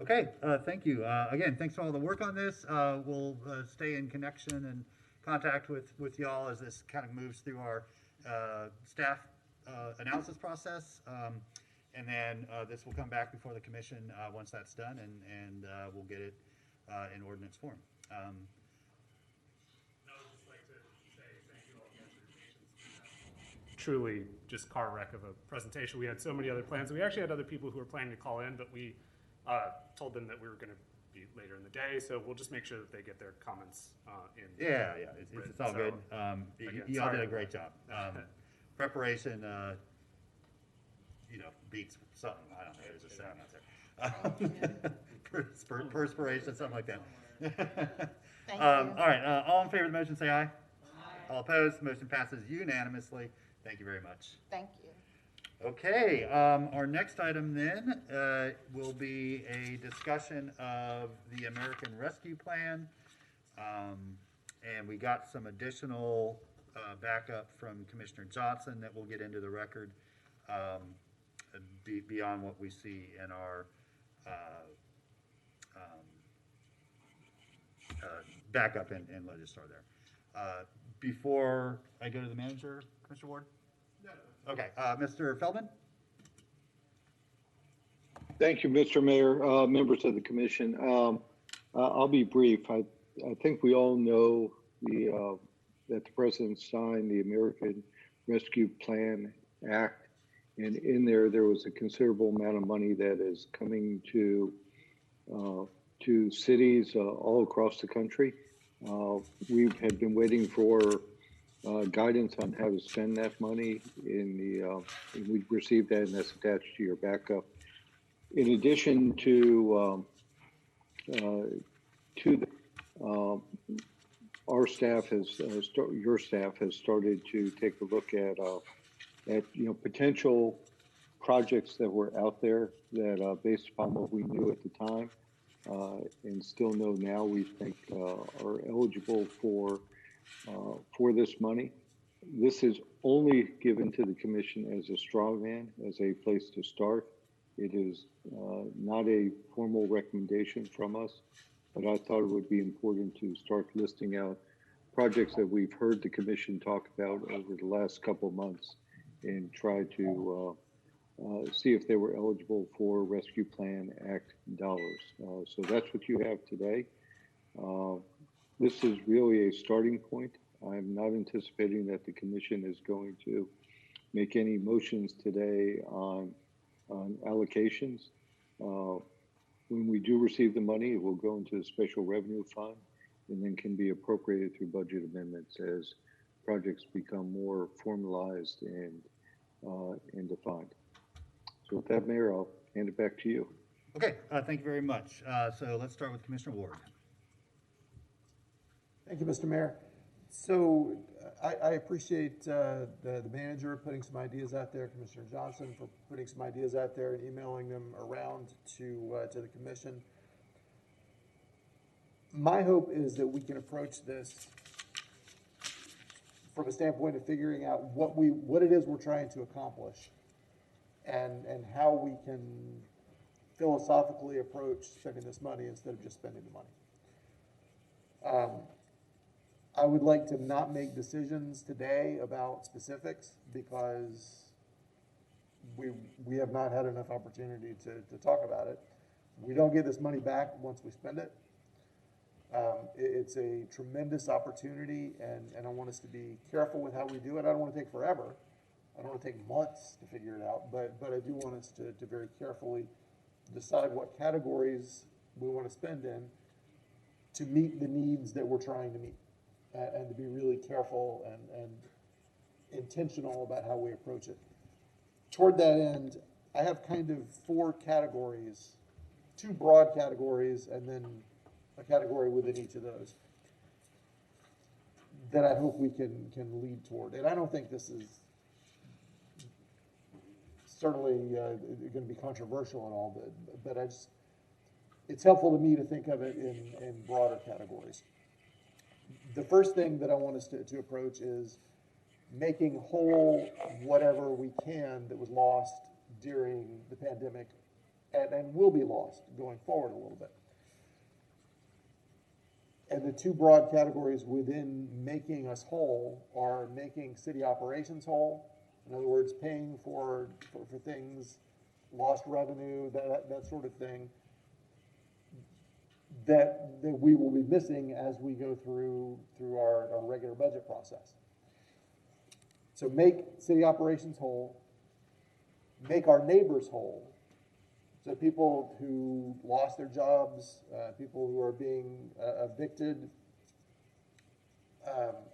Speaker 1: Okay, thank you. Again, thanks for all the work on this. We'll stay in connection and contact with y'all as this kind of moves through our staff analysis process. And then this will come back before the commission once that's done, and we'll get it in ordinance form.
Speaker 3: Truly just car wreck of a presentation. We had so many other plans. We actually had other people who were planning to call in, but we told them that we were going to be later in the day, so we'll just make sure that they get their comments in.
Speaker 1: Yeah, it's all good. You all did a great job. Preparation, beats something. I don't know. There's a sound out there. Perspiration, something like that.
Speaker 7: Thank you.
Speaker 1: All right. All in favor of the motion, say aye. Aye. All opposed, the motion passes unanimously. Thank you very much.
Speaker 7: Thank you.
Speaker 1: Okay, our next item then will be a discussion of the American Rescue Plan. And we got some additional backup from Commissioner Johnson that we'll get into the record beyond what we see in our backup and legislature there. Before I go to the manager, Commissioner Ward? No. Okay, Mr. Feldman?
Speaker 16: Thank you, Mr. Mayor, members of the commission. I'll be brief. I think we all know that the president signed the American Rescue Plan Act, and in there was a considerable amount of money that is coming to cities all across the country. We had been waiting for guidance on how to spend that money and we received that, and that's attached to your backup. In addition to our staff your staff has started to take a look at potential projects that were out there that based upon what we knew at the time and still know now, we think are eligible for this money. This is only given to the commission as a straw man, as a place to start. It is not a formal recommendation from us, but I thought it would be important to start listing out projects that we've heard the commission talk about over the last couple of months and try to see if they were eligible for Rescue Plan Act dollars. So that's what you have today. This is really a starting point. I'm not anticipating that the commission is going to make any motions today on allocations. When we do receive the money, it will go into a special revenue fund and then can be appropriated through budget amendments as projects become more formalized and defined. So with that, Mayor, I'll hand it back to you.
Speaker 1: Okay, thank you very much. So let's start with Commissioner Ward.
Speaker 17: Thank you, Mr. Mayor. So I appreciate the manager putting some ideas out there, Commissioner Johnson for putting some ideas out there and emailing them around to the commission. my hope is that we can approach this from a standpoint of figuring out what it is we're trying to accomplish, and how we can philosophically approach spending this money instead of just spending the money. I would like to not make decisions today about specifics because we have not had enough opportunity to talk about it. We don't get this money back once we spend it. It's a tremendous opportunity, and I want us to be careful with how we do it. I don't want to take forever. I don't want to take months to figure it out, but I do want us to very carefully decide what categories we want to spend in to meet the needs that we're trying to meet, and to be really careful and intentional about how we approach it. Toward that end, I have kind of 4 categories, 2 broad categories, and then a category within each of those that I hope we can lead toward. And I don't think this is certainly going to be controversial at all, but it's helpful to me to think of it in broader categories. The first thing that I want us to approach is making whole whatever we can that was lost during the pandemic and will be lost going forward a little bit. And the 2 broad categories within making us whole are making city operations whole. In other words, paying for things, lost revenue, that sort of thing, that we will be missing as we go through our regular budget process. So make city operations whole, make our neighbors whole. So people who lost their jobs, people who are being evicted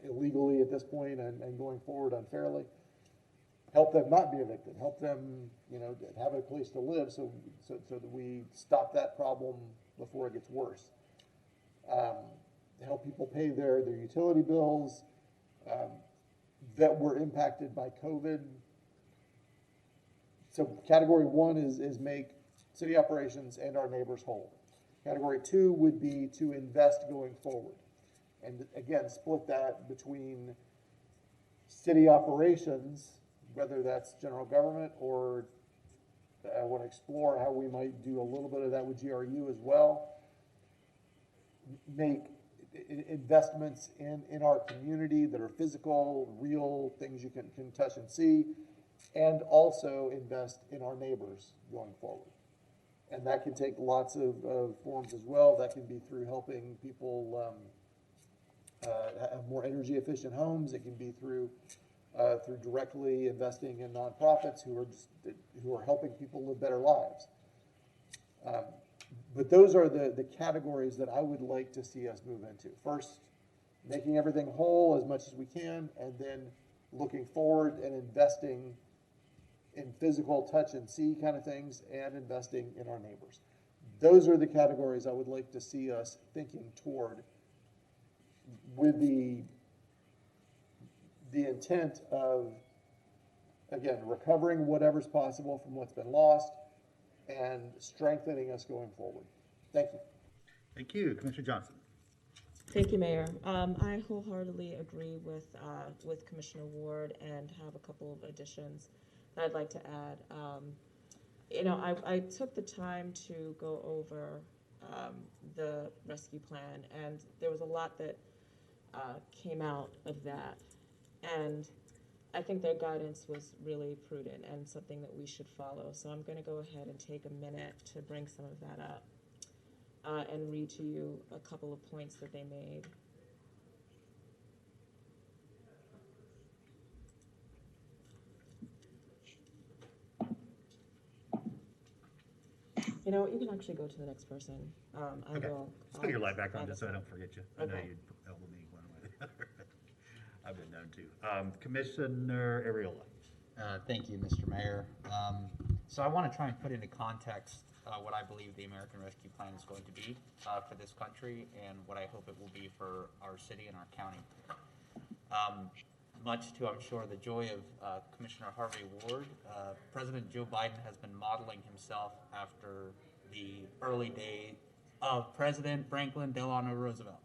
Speaker 17: illegally at this point and going forward unfairly, help them not be evicted, help them, have a place to live so that we stop that problem before it gets worse. Help people pay their utility bills that were impacted by COVID. So category 1 is make city operations and our neighbors whole. Category 2 would be to invest going forward. And again, split that between city operations, whether that's general government, or I want to explore how we might do a little bit of that with GRU as well. Make investments in our community that are physical, real, things you can touch and see, and also invest in our neighbors going forward. And that can take lots of forms as well. That can be through helping people have more energy efficient homes. It can be through directly investing in nonprofits who are helping people live better lives. But those are the categories that I would like to see us move into. First, making everything whole as much as we can, and then looking forward and investing in physical touch and see kind of things, and investing in our neighbors. Those are the categories I would like to see us thinking toward, with the intent of, again, recovering whatever's possible from what's been lost and strengthening us going forward. Thank you.
Speaker 1: Thank you. Commissioner Johnson.
Speaker 8: Thank you, Mayor. I wholeheartedly agree with Commissioner Ward and have a couple of additions that I'd like to add. I took the time to go over the rescue plan, and there was a lot that came out of that. And I think their guidance was really prudent and something that we should follow. So I'm going to go ahead and take a minute to bring some of that up and read to you a couple of points that they made. You know what, you can actually go to the next person.
Speaker 1: Okay. Just put your light back on just so I don't forget you. I know you'd help me one way or the other. I've been known to. Commissioner Ariola.
Speaker 2: Thank you, Mr. Mayor. So I want to try and put into context what I believe the American Rescue Plan is going to be for this country, and what I hope it will be for our city and our county. Much to, I'm sure, the joy of Commissioner Harvey Ward, President Joe Biden has been modeling himself after the early day of President Franklin Delano Roosevelt.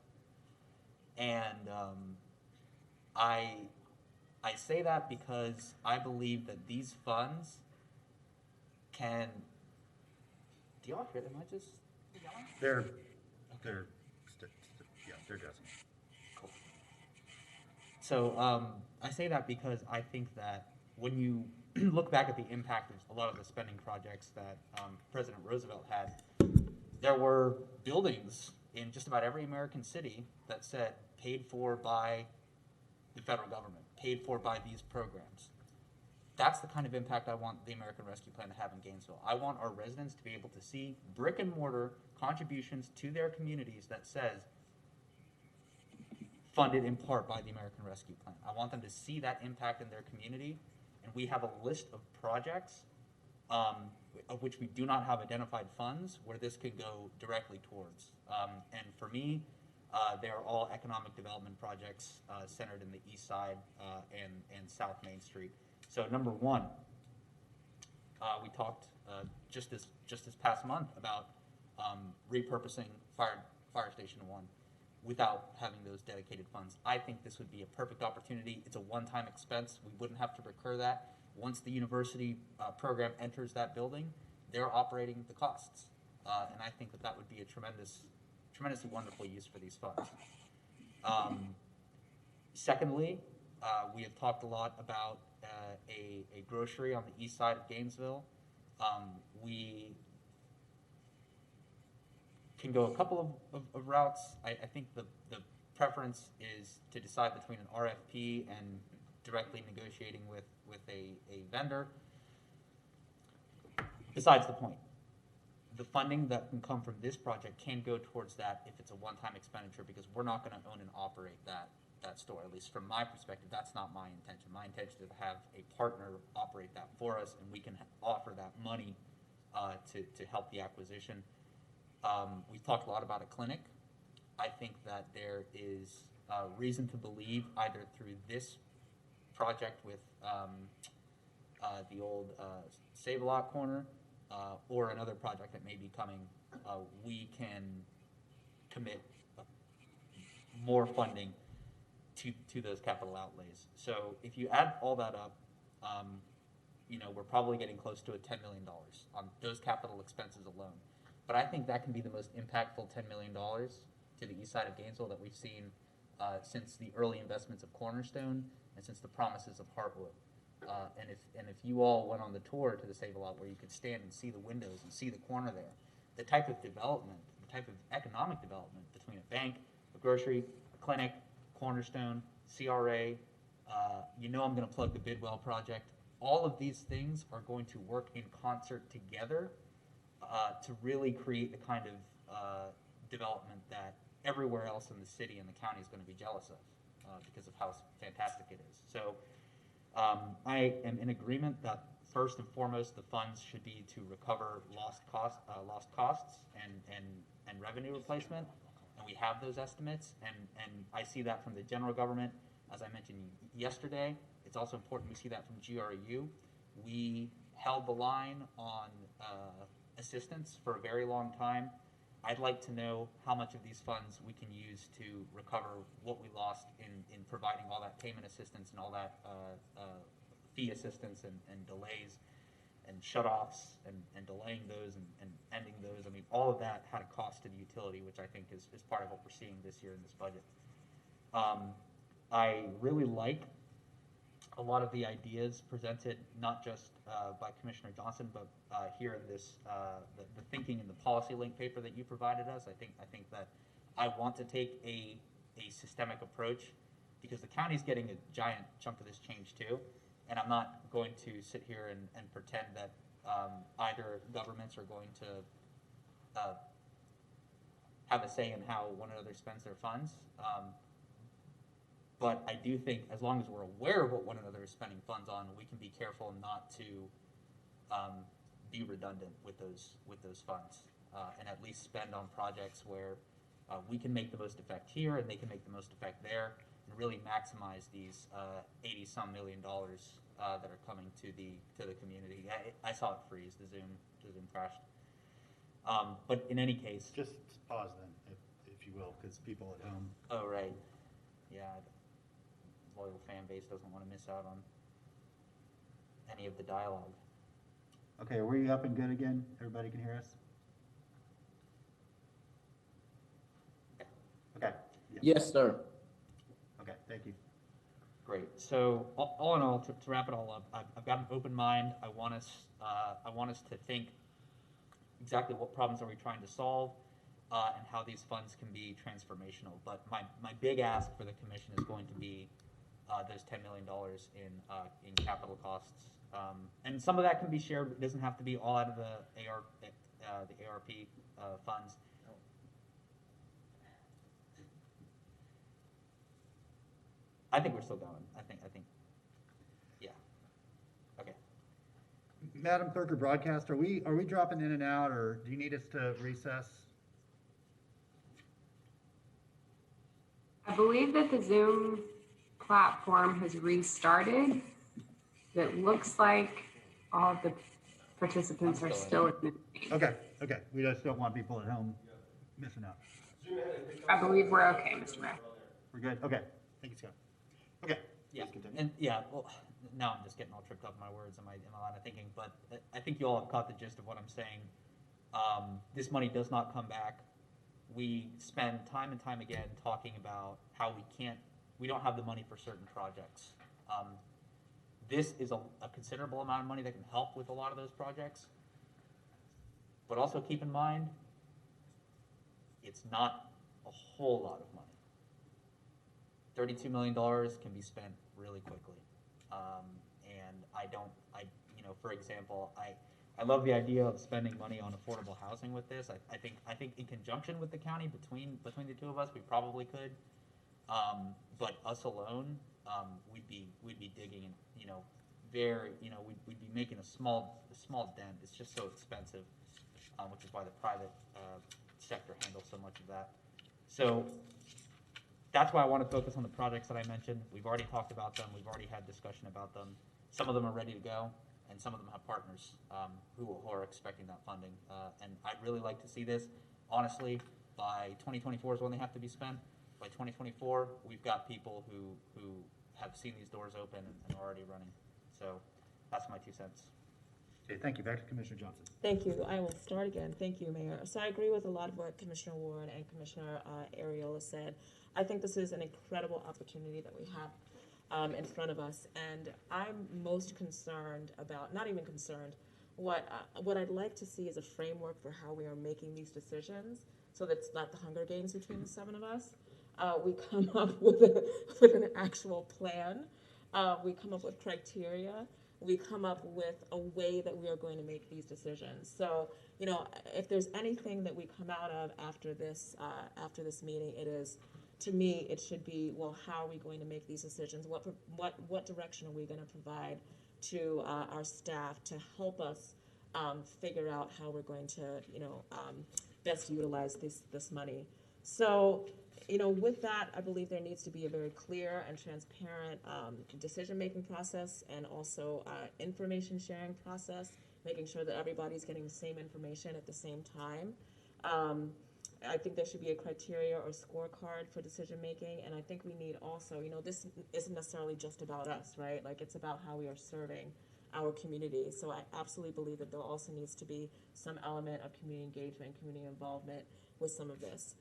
Speaker 2: And I say that because I believe that these funds can. Do y'all hear them? Am I just yelling?
Speaker 1: They're addressing.
Speaker 2: Cool. So I say that because I think that when you look back at the impact of a lot of the spending projects that President Roosevelt had, there were buildings in just about every American city that said paid for by the federal government, paid for by these programs. That's the kind of impact I want the American Rescue Plan to have in Gainesville. I want our residents to be able to see brick and mortar contributions to their communities that says funded in part by the American Rescue Plan. I want them to see that impact in their community, and we have a list of projects of which we do not have identified funds where this could go directly towards. And for me, they're all economic development projects centered in the east side and South Main Street. So number one, we talked just this past month about repurposing Fire Station 1 without having those dedicated funds. I think this would be a perfect opportunity. It's a one-time expense. We wouldn't have to recur that. Once the university program enters that building, they're operating the costs. And I think that would be a tremendously wonderful use for these funds. Secondly, we have talked a lot about a grocery on the east side of Gainesville. We can go a couple of routes. I think the preference is to decide between an RFP and directly negotiating with a vendor. Besides the point, the funding that can come from this project can go towards that if it's a one-time expenditure, because we're not going to own and operate that store. At least from my perspective, that's not my intention. My intention is to have a partner operate that for us, and we can offer that money to help the acquisition. We've talked a lot about a clinic. I think that there is reason to believe, either through this project with the old Save-A-Lot corner or another project that may be coming, we can commit more funding to those capital outlays. So if you add all that up, we're probably getting close to $10 million on those capital expenses alone. But I think that can be the most impactful $10 million to the east side of Gainesville that we've seen since the early investments of Cornerstone and since the promises of Heartwood. And if you all went on the tour to the Save-A-Lot, where you could stand and see the windows and see the corner there, the type of development, the type of economic development between a bank, a grocery, a clinic, Cornerstone, CRA, I'm going to plug the Bidwell project. All of these things are going to work in concert together to really create the kind of development that everywhere else in the city and the county is going to be jealous of because of how fantastic it is. So I am in agreement that first and foremost the funds should be to recover lost costs and revenue replacement, and we have those estimates, and I see that from the general government. As I mentioned yesterday, it's also important we see that from GRU. We held the line on assistance for a very long time. I'd like to know how much of these funds we can use to recover what we lost in providing all that payment assistance and all that fee assistance and delays and shutoffs and delaying those and ending those. I mean, all of that had a cost to the utility, which I think is part of what we're seeing this year in this budget. I really like a lot of the ideas presented, not just by Commissioner Johnson, but here in this the thinking in the policy link paper that you provided us. I think that I want to take a systemic approach, because the county's getting a giant chunk of this change too, and I'm not going to sit here and pretend that either governments are going to have a say in how one another spends their funds. But I do think as long as we're aware of what one another is spending funds on, we can be careful not to be redundant with those funds, and at least spend on projects where we can make the most effect here and they can make the most effect there, and really maximize these $80-some million that are coming to the community. I saw it freeze. The Zoom crashed. But in any case.
Speaker 1: Just pause then, if you will, because people at home.
Speaker 2: Oh, right. Yeah, loyal fan base doesn't want to miss out on any of the dialogue.
Speaker 1: Okay, are we up and good again? Everybody can hear us? Okay. Yeah.
Speaker 5: Yes, sir.
Speaker 1: Okay, thank you.
Speaker 2: Great. So all in all, to wrap it all up, I've got an open mind. I want us to think exactly what problems are we trying to solve, and how these funds can be transformational. But my big ask for the commission is going to be those $10 million in capital costs, and some of that can be shared. It doesn't have to be all out of the ARP funds. I think we're still going. I think, yeah. Okay.
Speaker 1: Madam Clerk or Broadcast, are we dropping in and out, or do you need us to recess?
Speaker 6: I believe that the Zoom platform has restarted. It looks like all of the participants are still in the meeting.
Speaker 1: Okay. We just don't want people at home missing out.
Speaker 6: I believe we're okay, Mr. Mayor.
Speaker 1: We're good? Okay. Thank you, Scott. Okay.
Speaker 2: Yeah,
Speaker 1: Please continue.
Speaker 2: and yeah, well, now I'm just getting all tripped up in my words and my line of thinking, but I think you all have caught the gist of what I'm saying. This money does not come back. We spend time and time again talking about how we don't have the money for certain projects. This is a considerable amount of money that can help with a lot of those projects. But also keep in mind, it's not a whole lot of money. $32 million can be spent really quickly. And for example, I love the idea of spending money on affordable housing with this. I think in conjunction with the county, between the two of us, we probably could. But us alone, we'd be digging, we'd be making a small dent. It's just so expensive, which is why the private sector handles so much of that. So that's why I want to focus on the projects that I mentioned. We've already talked about them. We've already had discussion about them. Some of them are ready to go, and some of them have partners who are expecting that funding. And I'd really like to see this. Honestly, by 2024 is when they have to be spent. By 2024, we've got people who have seen these doors open and are already running. So that's my 2 cents.
Speaker 1: Okay, thank you. Back to Commissioner Johnson.
Speaker 8: Thank you. I will start again. Thank you, Mayor. So I agree with a lot of what Commissioner Ward and Commissioner Ariola said. I think this is an incredible opportunity that we have in front of us, and I'm most concerned about, not even concerned, what I'd like to see is a framework for how we are making these decisions, so that it's not the Hunger Games between the 7 of us. We come up with an actual plan. We come up with criteria. We come up with a way that we are going to make these decisions. So, if there's anything that we come out of after this meeting, it is, to me, it should be, well, how are we going to make these decisions? What direction are we going to provide to our staff to help us figure out how we're going to, best utilize this money? So, with that, I believe there needs to be a very clear and transparent decision-making process, and also information sharing process, making sure that everybody's getting the same information at the same time. I think there should be a criteria or scorecard for decision-making, and I think we need also, this isn't necessarily just about us, right? Like, it's about how we are serving our community. So I absolutely believe that there also needs to be some element of community engagement, community involvement with some of this.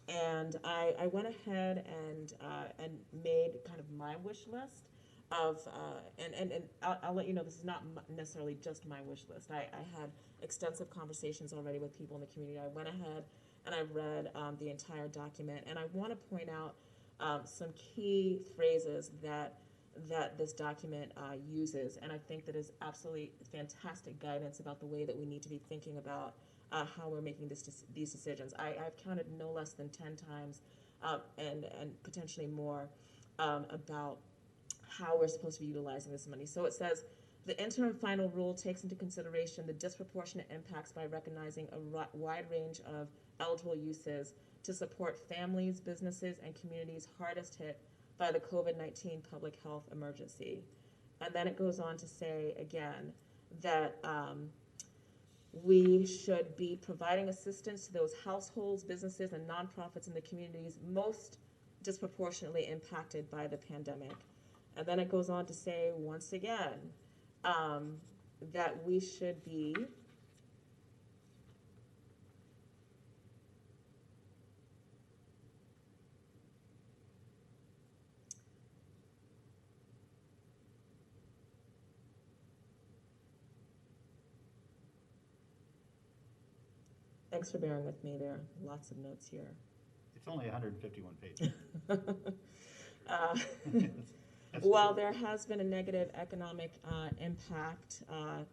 Speaker 8: And I went ahead and made kind of my wish list of, and I'll let you know, this is not necessarily just my wish list. I had extensive conversations already with people in the community. I went ahead and I read the entire document, and I want to point out some key phrases that this document uses, and I think that is absolutely fantastic guidance about the way that we need to be thinking about how we're making these decisions. I've counted no less than 10 times and potentially more about how we're supposed to be utilizing this money. So it says, the interim final rule takes into consideration the disproportionate impacts by recognizing a wide range of eligible uses to support families, businesses, and communities hardest hit by the COVID-19 public health emergency. And then it goes on to say again that we should be providing assistance to those households, businesses, and nonprofits in the communities most disproportionately impacted by the pandemic. And then it goes on to say, once again, that we should be thanks for bearing with me there. Lots of notes here.
Speaker 1: It's only 151 pages.
Speaker 8: While there has been a negative economic impact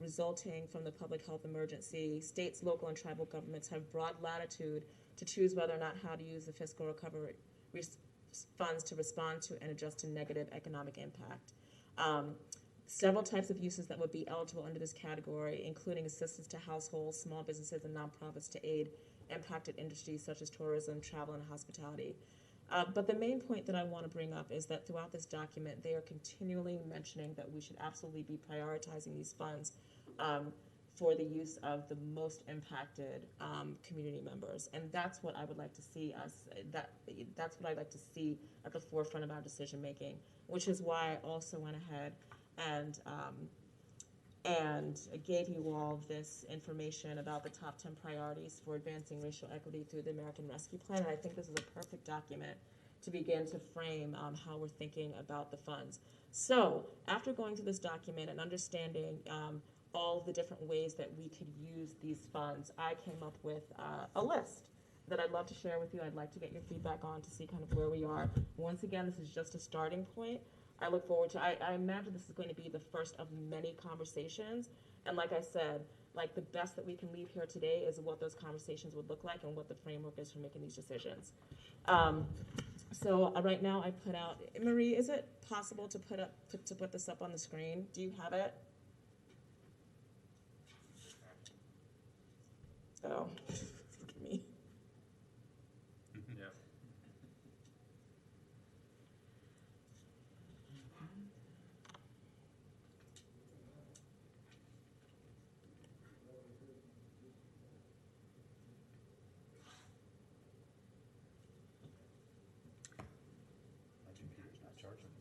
Speaker 8: resulting from the public health emergency, states, local, and tribal governments have broad latitude to choose whether or not how to use the fiscal recovery funds to respond to and adjust to negative economic impact. Several types of uses that would be eligible under this category, including assistance to households, small businesses, and nonprofits to aid impacted industries such as tourism, travel, and hospitality. But the main point that I want to bring up is that throughout this document, they are continually mentioning that we should absolutely be prioritizing these funds for the use of the most impacted community members. And that's what I would like to see that's what I'd like to see at the forefront of our decision making, which is why I also went ahead and gave you all this information about the top 10 priorities for advancing racial equity through the American Rescue Plan. And I think this is a perfect document to begin to frame how we're thinking about the funds. So after going through this document and understanding all the different ways that we could use these funds, I came up with a list that I'd love to share with you. I'd like to get your feedback on to see kind of where we are. Once again, this is just a starting point. I look forward to, I imagine this is going to be the first of many conversations. And like I said, like the best that we can leave here today is what those conversations would look like and what the framework is for making these decisions. So right now I put out, Marie, is it possible to put this up on the screen? Do you have it? Oh, look at me.
Speaker 3: Yeah.
Speaker 1: My computer's not charging.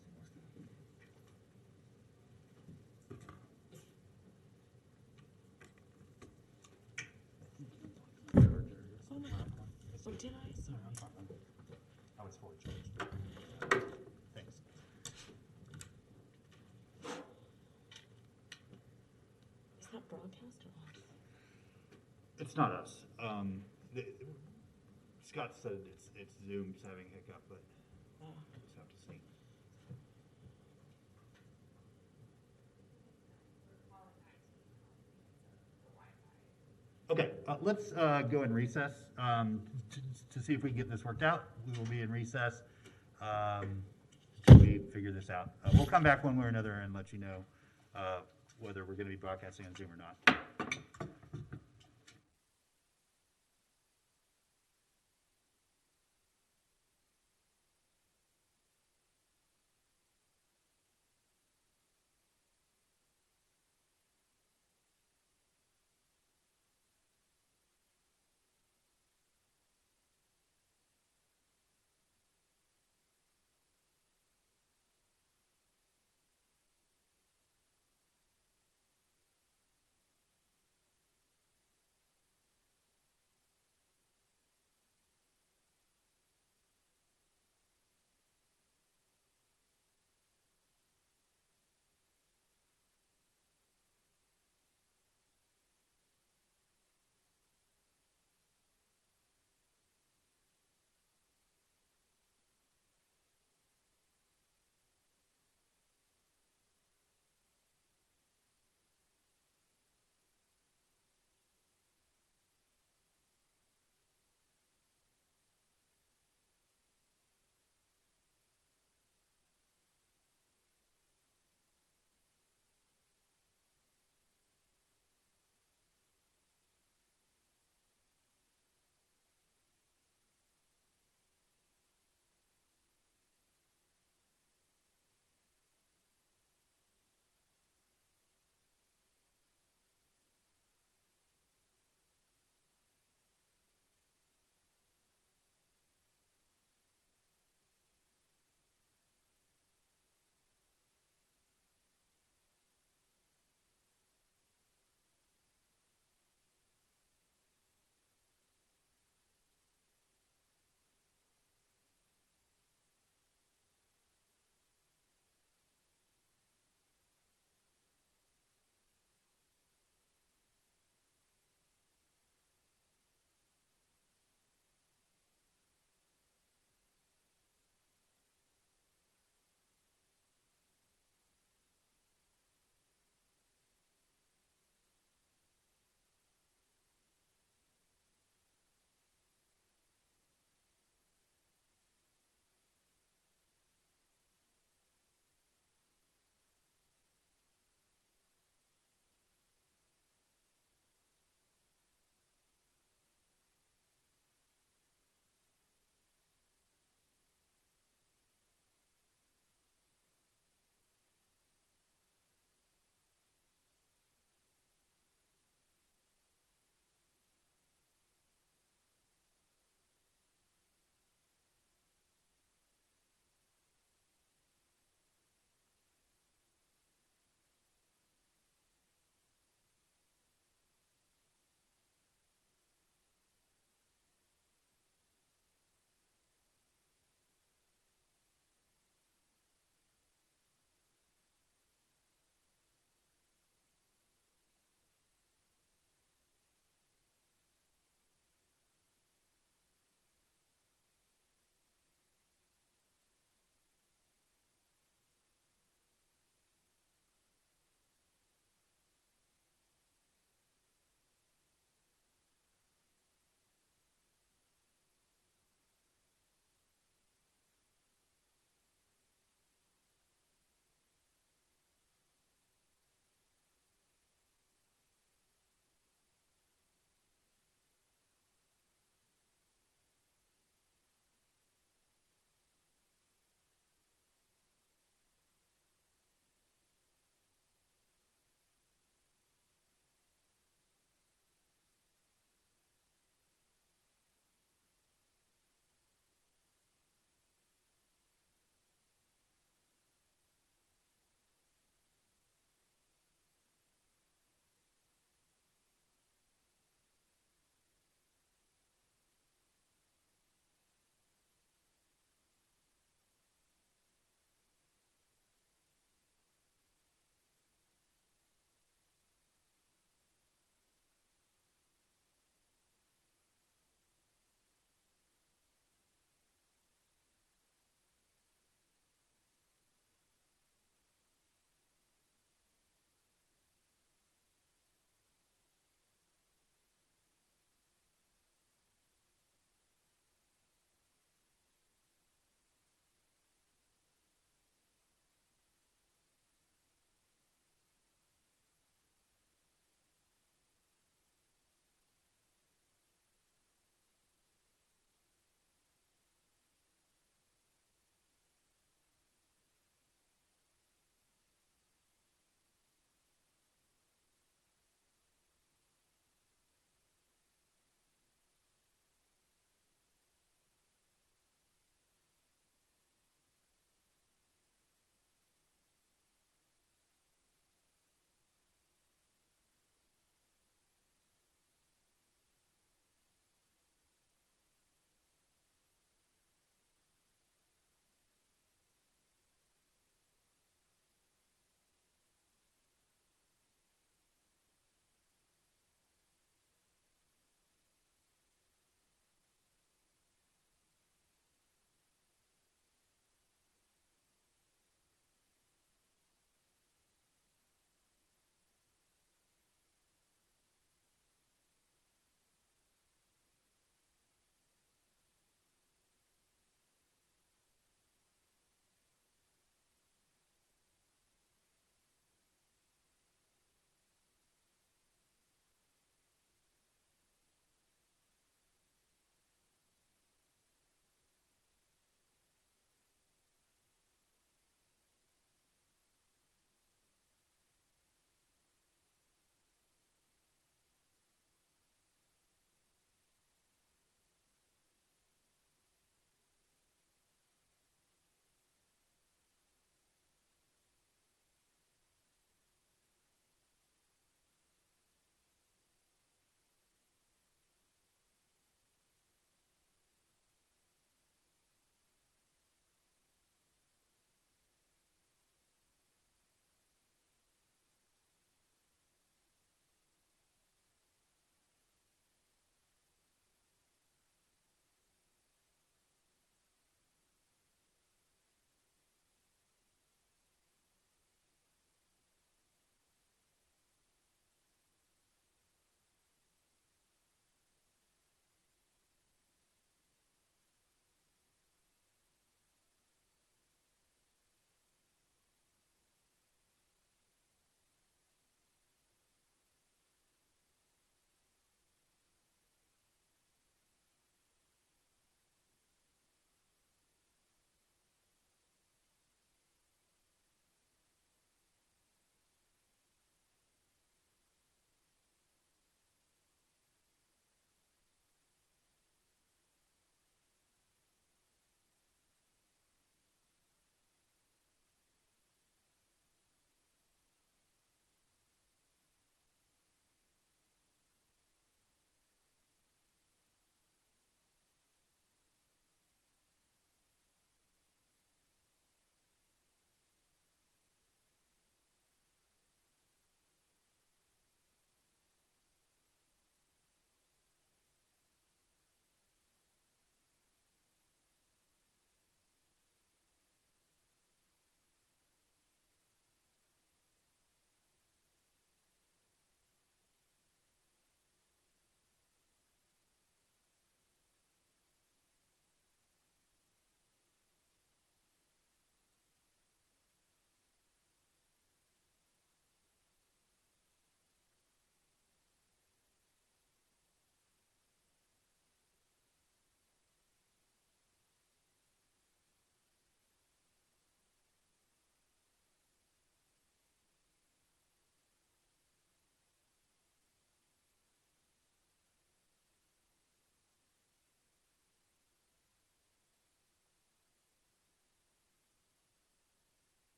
Speaker 8: Oh, did I? Sorry.
Speaker 3: I was forward charged.
Speaker 1: Thanks.
Speaker 8: Is that broadcast or off?
Speaker 1: It's not us. Scott said it's Zoom's having hiccup, but we'll just have to see. Okay, let's go in recess to see if we can get this worked out. We will be in recess until we figure this out. We'll come back one way or another and let you know whether we're going to be broadcasting on Zoom or not.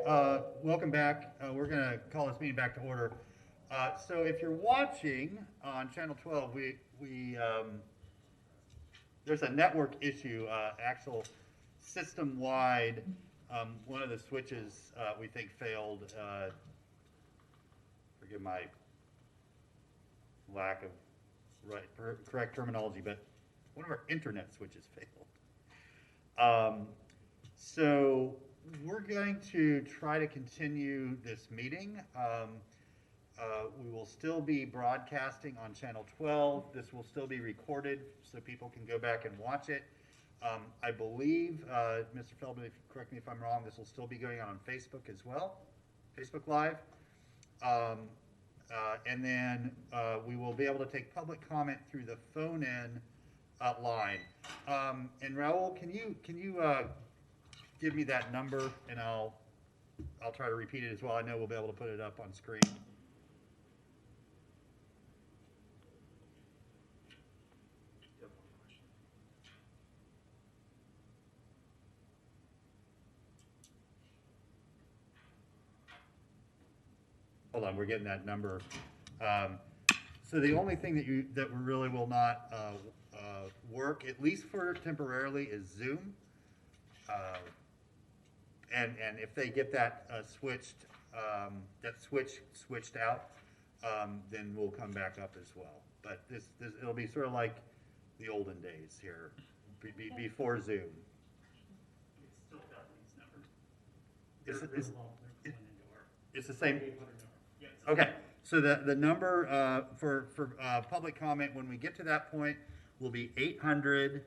Speaker 1: welcome back. We're going to call this meeting back to order. So if you're watching on Channel 12, there's a network issue, actual system-wide. One of the switches we think failed. Forgive my lack of correct terminology, but one of our internet switches failed. So we're going to try to continue this meeting. We will still be broadcasting on Channel 12. This will still be recorded so people can go back and watch it. I believe, Mr. Feldman, correct me if I'm wrong, this will still be going on Facebook as well, Facebook Live. And then we will be able to take public comment through the phone-in line. And Raul, can you give me that number, and I'll try to repeat it as well. I know we'll be able to put it up on screen. Hold on, we're getting that number. So the only thing that really will not work, at least for temporarily, is Zoom. And if they get that switched out, then we'll come back up as well. But it'll be sort of like the olden days here, before Zoom.
Speaker 3: It's still got these numbers.
Speaker 1: It's the same. Okay, so the number for public comment when we get to that point will be 800-876-7516.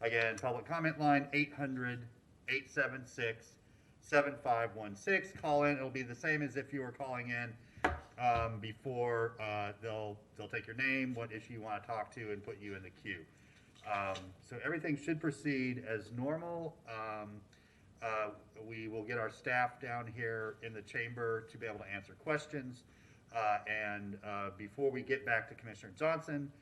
Speaker 1: Again, public comment line 800-876-7516. Call in. It'll be the same as if you were calling in before. They'll take your name, what issue you want to talk to, and put you in the queue. So everything should proceed as normal. We will get our staff down here in the chamber to be able to answer questions. And before we get back to Commissioner Johnson,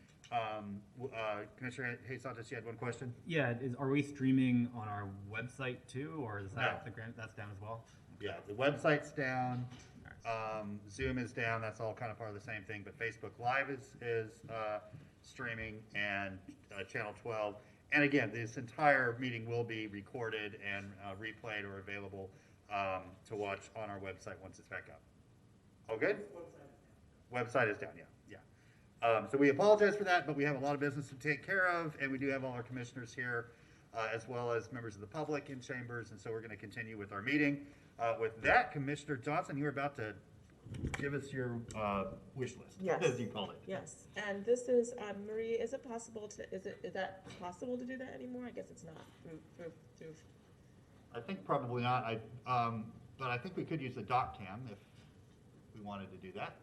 Speaker 1: Commissioner Hayes-Santos, you had one question?
Speaker 9: Yeah, are we streaming on our website too, or is that that's down as well?
Speaker 1: Yeah, the website's down. Zoom is down. That's all kind of part of the same thing. But Facebook Live is streaming, and Channel 12. And again, this entire meeting will be recorded and replayed or available to watch on our website once it's back up. All good? Website is down, yeah. So we apologize for that, but we have a lot of business to take care of, and we do have all our commissioners here, as well as members of the public in chambers, and so we're going to continue with our meeting. With that, Commissioner Johnson, you were about to give us your wish list,
Speaker 8: Yes.
Speaker 1: as you called it.
Speaker 8: Yes, and this is, Marie, is that possible to do that anymore? I guess it's not through.
Speaker 1: I think probably not. But I think we could use the doc cam if we wanted to do that.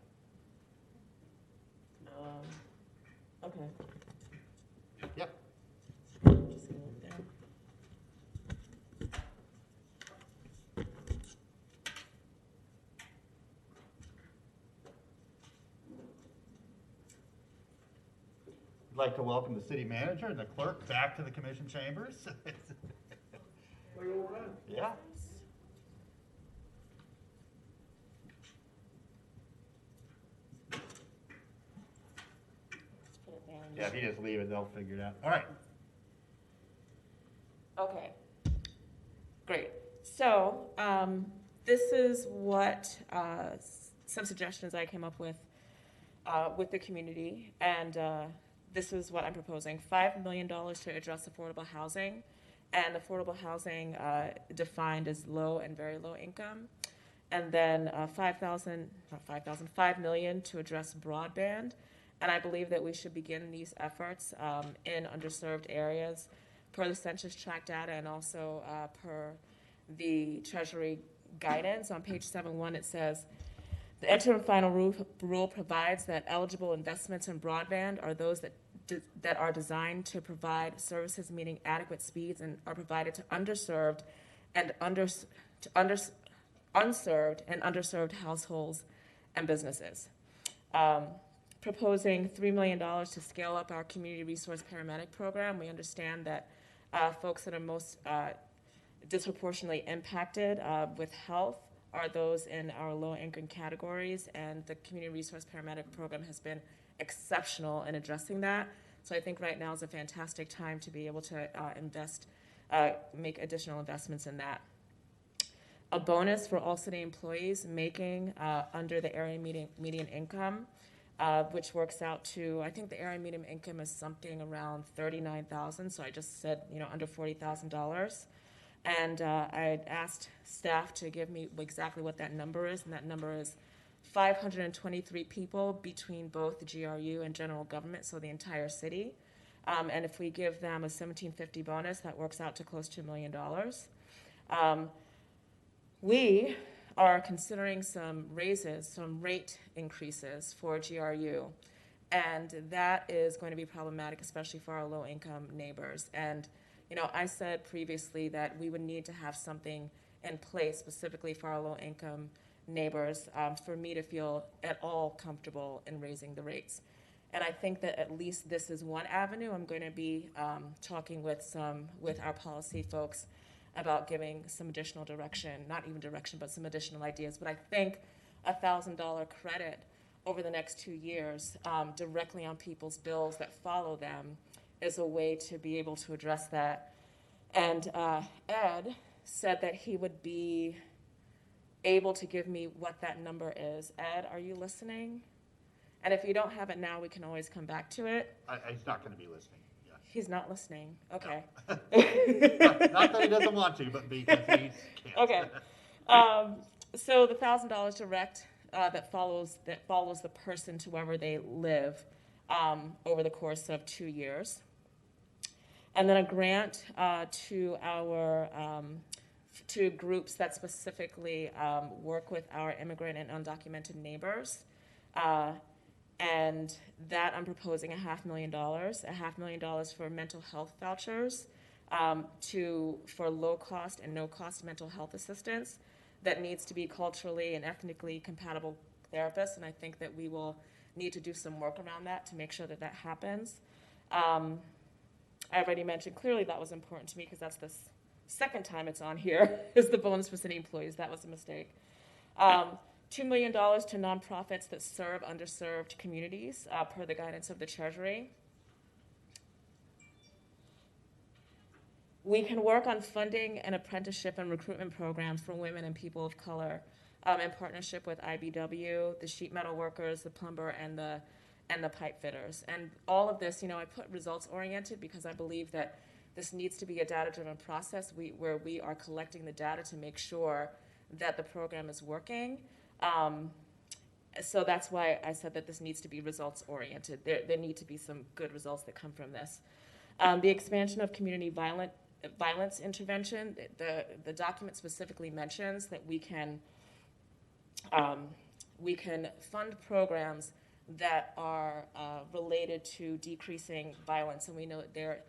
Speaker 8: Okay.
Speaker 1: Yep.
Speaker 8: Just go over there.
Speaker 1: I'd like to welcome the city manager and the clerk back to the commission chambers. Yeah. Yeah, if you just leave it, they'll figure it out. All right.
Speaker 8: Okay, great. So this is what some suggestions I came up with the community, and this is what I'm proposing: $5 million to address affordable housing, and affordable housing defined as low and very low income, and then $5 million to address broadband. And I believe that we should begin these efforts in underserved areas per the census tract data, and also per the Treasury guidance. On page 7.1, it says, the interim final rule provides that eligible investments in broadband are those that are designed to provide services meeting adequate speeds and are provided to unserved and underserved households and businesses. proposing $3 million to scale up our community resource paramedic program. We understand that folks that are most disproportionately impacted with health are those in our low-income categories, and the community resource paramedic program has been exceptional in addressing that. So I think right now is a fantastic time to be able to make additional investments in that. A bonus for all city employees making under the area median income, which works out to, I think the area median income is something around $39,000. So I just said, under $40,000. And I had asked staff to give me exactly what that number is, and that number is 523 people between both the GRU and general government, so the entire city. And if we give them a $1,750 bonus, that works out to close to $1 million. We are considering some raises, some rate increases for GRU, and that is going to be problematic, especially for our low-income neighbors. And I said previously that we would need to have something in place specifically for our low-income neighbors for me to feel at all comfortable in raising the rates. And I think that at least this is one avenue. I'm going to be talking with our policy folks about giving some additional direction, not even direction, but some additional ideas. But I think $1,000 credit over the next 2 years directly on people's bills that follow them is a way to be able to address that. And Ed said that he would be able to give me what that number is. Ed, are you listening? And if you don't have it now, we can always come back to it.
Speaker 1: He's not going to be listening. Yeah.
Speaker 8: He's not listening. Okay.
Speaker 1: No. Not that he doesn't want to, but because he can't.
Speaker 8: Okay. So the $1,000 direct that follows the person to wherever they live over the course of 2 years. And then a grant to groups that specifically work with our immigrant and undocumented neighbors. And that I'm proposing $500,000 for mental health vouchers for low cost and no cost mental health assistance that needs to be culturally and ethnically compatible therapists. And I think that we will need to do some work around that to make sure that that happens. I already mentioned clearly that was important to me because that's the second time it's on here is the bonus for city employees. That was a mistake. $2 million to nonprofits that serve underserved communities per the guidance of the Treasury. We can work on funding an apprenticeship and recruitment programs for women and people of color in partnership with IBW, the sheet metal workers, the plumber, and the pipe fitters. And all of this, I put results oriented because I believe that this needs to be a data-driven process where we are collecting the data to make sure that the program is working. So that's why I said that this needs to be results oriented. There need to be some good results that come from this. The expansion of community violence intervention, the document specifically mentions that we can fund programs that are related to decreasing violence, and we know that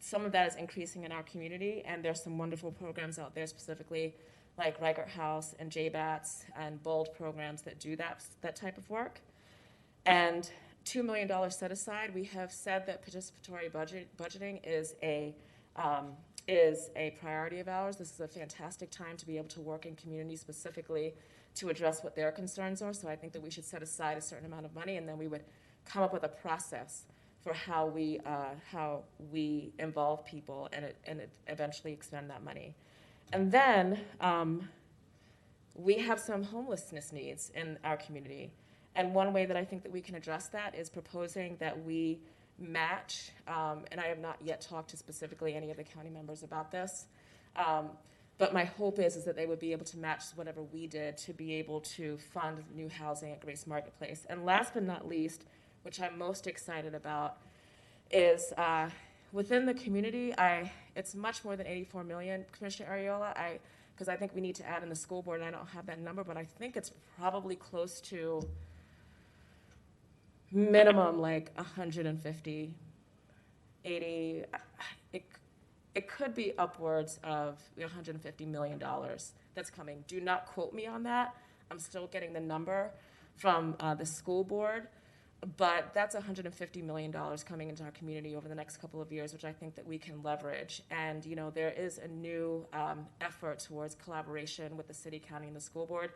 Speaker 8: some of that is increasing in our community, and there's some wonderful programs out there specifically like Reichert House and JBATS and BOLD programs that do that type of work. And $2 million set aside. We have said that participatory budgeting is a priority of ours. This is a fantastic time to be able to work in communities specifically to address what their concerns are. So I think that we should set aside a certain amount of money, and then we would come up with a process for how we involve people and eventually expend that money. And then we have some homelessness needs in our community. And one way that I think that we can address that is proposing that we match, and I have not yet talked to specifically any of the county members about this, but my hope is that they would be able to match whatever we did to be able to fund new housing at Grace Marketplace. And last but not least, which I'm most excited about, is within the community, it's much more than $84 million, Commissioner Ariola, because I think we need to add in the school board, and I don't have that number, but I think it's probably close to minimum like 150, 80, it could be upwards of $150 million that's coming. Do not quote me on that. I'm still getting the number from the school board. But that's $150 million coming into our community over the next couple of years, which I think that we can leverage. And, you know, there is a new effort towards collaboration with the city, county, and the school board.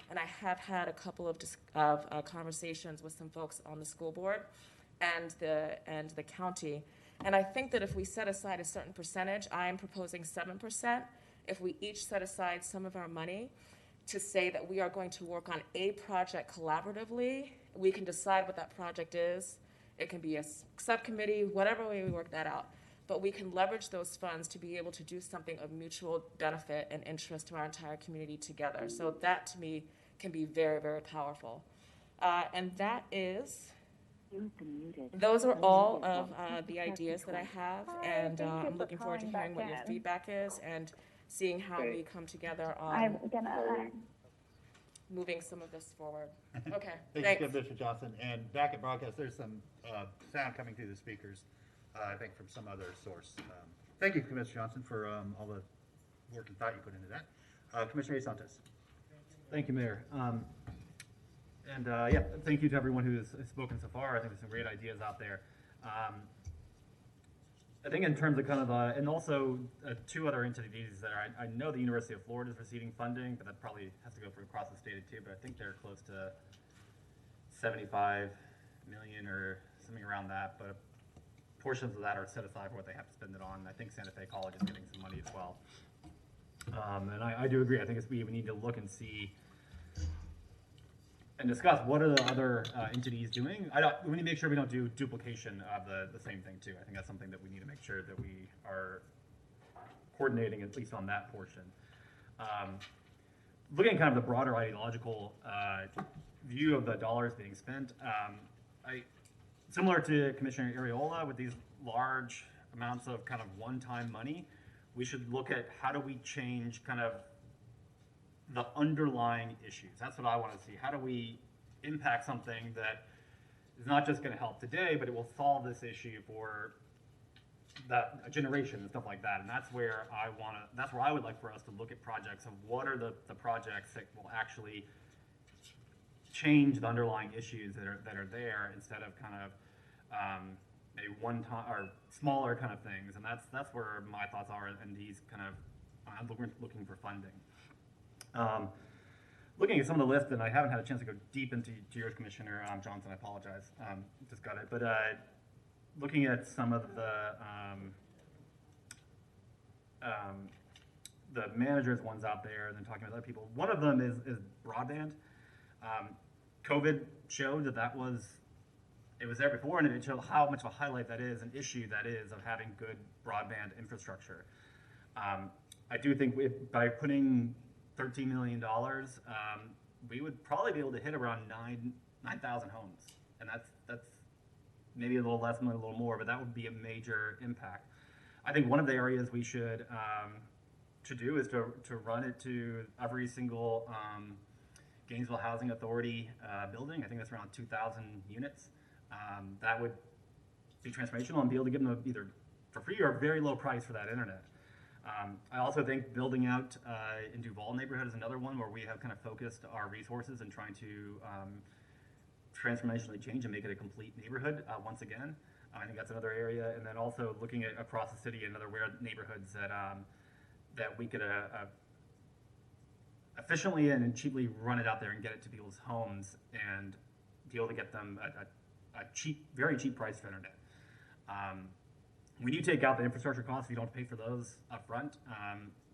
Speaker 8: And I have had a couple of conversations with some folks on the school board and the county. And I think that if we set aside a certain percentage, I am proposing 7%, if we each set aside some of our money to say that we are going to work on a project collaboratively. We can decide what that project is. It can be a subcommittee, whatever way we work that out. But we can leverage those funds to be able to do something of mutual benefit and interest to our entire community together. So that, to me, can be very, very powerful. And that is, those are all of the ideas that I have. And I'm looking forward to hearing what your feedback is and seeing how we come together on moving some of this forward. Okay,
Speaker 1: Thank you, Mr. Johnson. And back at broadcast, there's some sound coming through the speakers, I think from some other source. Thank you, Commissioner Johnson, for all the work and thought you put into that. Commissioner Santos.
Speaker 9: Thank you, Mayor. Yeah, thank you to everyone who has spoken so far. I think there's some great ideas out there. I think in terms of kind of, and also two other entities that are, I know the University of Florida is receiving funding, but that probably has to go for across the state too, but I think they're close to 75 million or something around that, but portions of that are set aside for what they have to spend it on. I think Santa Fe College is getting some money as well. And I do agree. I think we need to look and see and discuss what are the other entities doing. We need to make sure we don't do duplication of the same thing too. I think that's something that we need to make sure that we are coordinating at least on that portion. Looking at kind of the broader ideological view of the dollars being spent, similar to Commissioner Ariola with these large amounts of kind of one-time money, we should look at how do we change kind of the underlying issues. That's what I want to see. How do we impact something that is not just going to help today, but it will solve this issue for a generation and stuff like that. And that's where that's where I would like for us to look at projects of what are the projects that will actually change the underlying issues that are there instead of kind of a one-time or smaller kind of things. And that's where my thoughts are in these kind of, I'm looking for funding. Looking at some of the list, and I haven't had a chance to go deep into yours, Commissioner Johnson, I apologize, just got it. But looking at some of the managers ones out there and then talking with other people, one of them is broadband. COVID showed that it was there before, and it showed how much of a highlight that is, an issue that is of having good broadband infrastructure. I do think by putting $13 million, we would probably be able to hit around 9,000 homes. And that's maybe a little less and a little more, but that would be a major impact. I think one of the areas we should to do is to run it to every single Gainesville Housing Authority building. I think that's around 2,000 units. That would be transformational and be able to give them either for free or a very low price for that internet. I also think building out in Duval neighborhood is another one where we have kind of focused our resources and trying to transformationally change and make it a complete neighborhood once again. I think that's another area. And then also looking at across the city and other neighborhoods that we could efficiently and cheaply run it out there and get it to people's homes and be able to get them a cheap, very cheap price for internet. When you take out the infrastructure costs, you don't pay for those up front,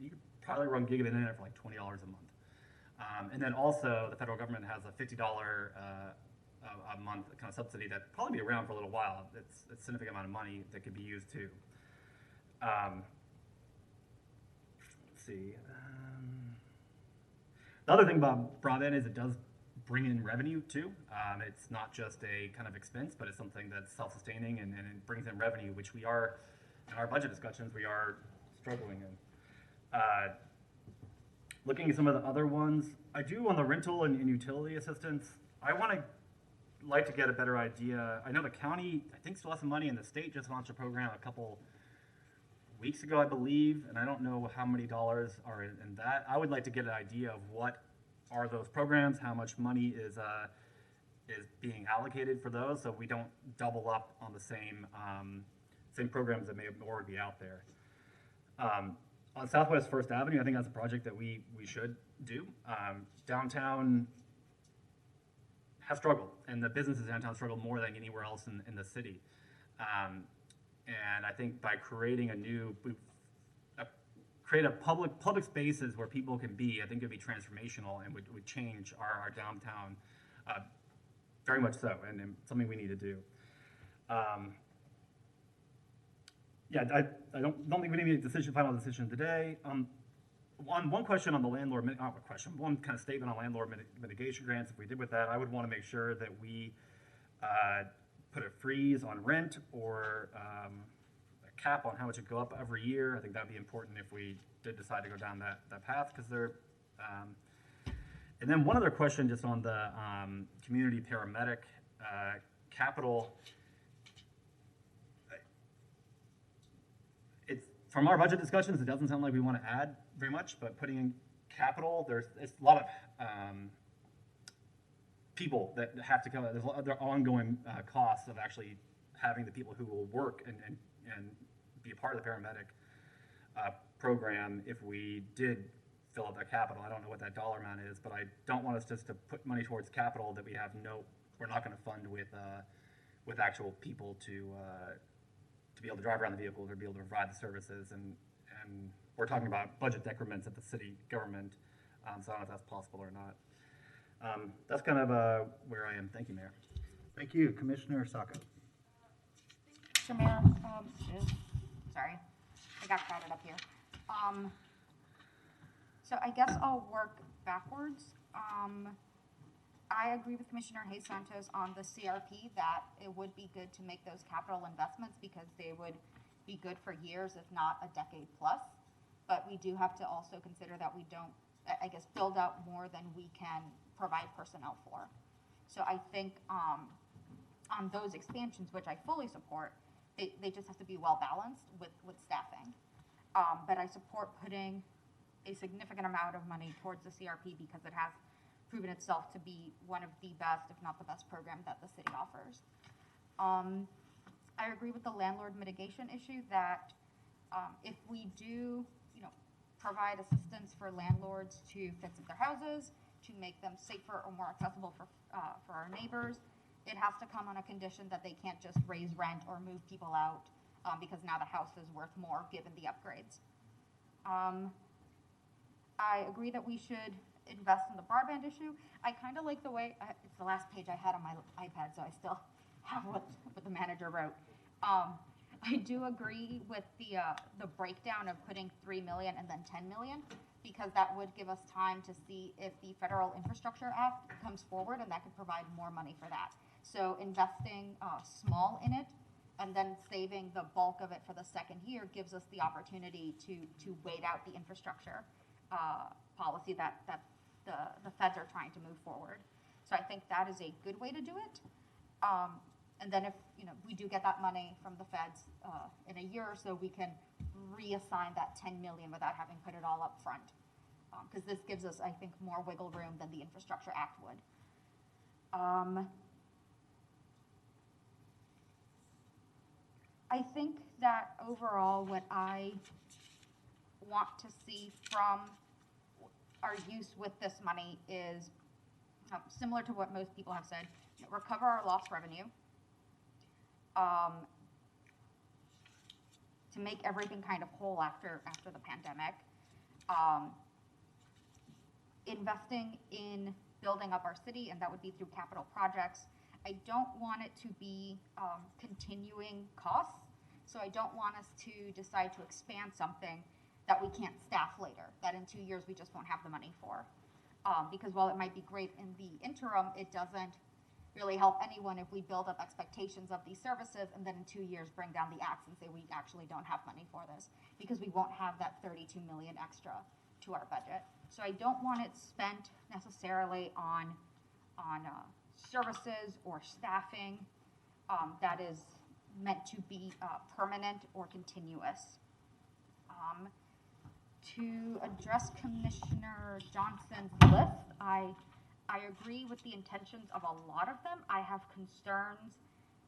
Speaker 9: you could probably run gigabit internet for like $20 a month. And then also the federal government has a $50 a month kind of subsidy that probably be around for a little while. It's a significant amount of money that could be used too. Let's see. The other thing about broadband is it does bring in revenue too. It's not just a kind of expense, but it's something that's self-sustaining and it brings in revenue, which we are, in our budget discussions, we are struggling in. Looking at some of the other ones, I do on the rental and utility assistance, I like to get a better idea. I know the county, I think, still has some money, and the state just launched a program a couple weeks ago, I believe, and I don't know how many dollars are in that. I would like to get an idea of what are those programs, how much money is being allocated for those, so we don't double up on the same programs that may already be out there. On Southwest First Avenue, I think that's a project that we should do. Downtown has struggled, and the businesses downtown struggle more than anywhere else in the city. And I think by creating create a public spaces where people can be, I think it would be transformational and would change our downtown very much so, and something we need to do. Yeah, I don't think we need to make a final decision today. One question on the landlord, not a question, one kind of statement on landlord mitigation grants. If we did with that, I would want to make sure that we put a freeze on rent or a cap on how much it go up every year. I think that'd be important if we did decide to go down that path, because they're. And then one other question just on the community paramedic capital. From our budget discussions, it doesn't sound like we want to add very much, but putting in capital, there's a lot of people that have to come. There's other ongoing costs of actually having the people who will work and be a part of the paramedic program if we did fill up that capital. I don't know what that dollar amount is, but I don't want us just to put money towards capital that we're not going to fund with actual people to be able to drive around the vehicles or be able to provide the services, and we're talking about budget decrements at the city government, so I don't know if that's possible or not. That's kind of where I am. Thank you, Mayor.
Speaker 1: Thank you, Commissioner Sacco.
Speaker 10: Mr. Mayor, sorry, I got crowded up here. So I guess I'll work backwards. I agree with Commissioner Hayes Santos on the CRP that it would be good to make those capital investments because they would be good for years, if not a decade plus. But we do have to also consider that we don't, I guess, build out more than we can provide personnel for. So I think on those expansions, which I fully support, they just have to be well balanced with staffing. But I support putting a significant amount of money towards the CRP because it has proven itself to be one of the best, if not the best program that the city offers. I agree with the landlord mitigation issue that if we do, provide assistance for landlords to fix up their houses, to make them safer or more accessible for our neighbors, it has to come on a condition that they can't just raise rent or move people out because now the house is worth more given the upgrades. I agree that we should invest in the broadband issue. I kind of like the way, it's the last page I had on my iPad, so I still have what the manager wrote. I do agree with the breakdown of putting 3 million and then 10 million, because that would give us time to see if the Federal Infrastructure Act comes forward, and that could provide more money for that. So investing small in it and then saving the bulk of it for the second year gives us the opportunity to wait out the infrastructure policy that the feds are trying to move forward. So I think that is a good way to do it. And then if we do get that money from the feds in a year or so, we can reassign that 10 million without having put it all up front. Because this gives us, I think, more wiggle room than the Infrastructure Act would. I think that overall what I want to see from our use with this money is similar to what most people have said: recover our lost revenue, to make everything kind of whole after the pandemic, investing in building up our city, and that would be through capital projects. I don't want it to be continuing costs, so I don't want us to decide to expand something that we can't staff later, that in 2 years we just won't have the money for. Because while it might be great in the interim, it doesn't really help anyone if we build up expectations of these services and then in 2 years bring down the axe and say we actually don't have money for this, because we won't have that 32 million extra to our budget. So I don't want it spent necessarily on services or staffing that is meant to be permanent or continuous. To address Commissioner Johnson's list, I I agree with the intentions of a lot of them. I have concerns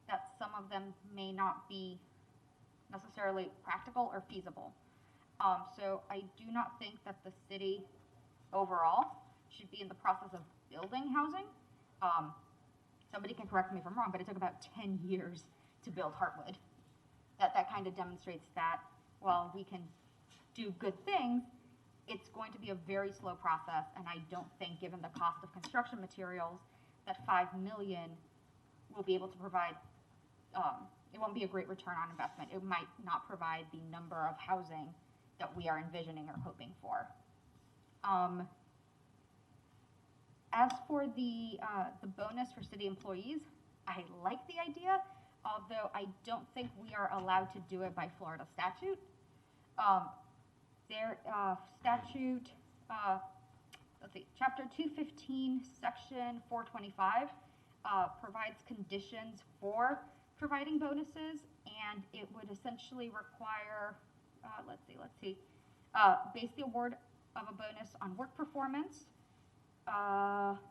Speaker 10: that some of them may not be necessarily practical or feasible. So I do not think that the city overall should be in the process of building housing. Somebody can correct me if I'm wrong, but it took about 10 years to build Heartwood. That kind of demonstrates that while we can do good things, it's going to be a very slow process, and I don't think, given the cost of construction materials, that $5 million will be able to provide. It won't be a great return on investment. It might not provide the number of housing that we are envisioning or hoping for. As for the bonus for city employees, I like the idea, although I don't think we are allowed to do it by Florida statute. Their statute, let's see, Chapter 215, Section 425 provides conditions for providing bonuses, and it would essentially require, let's see, base the award of a bonus on work performance,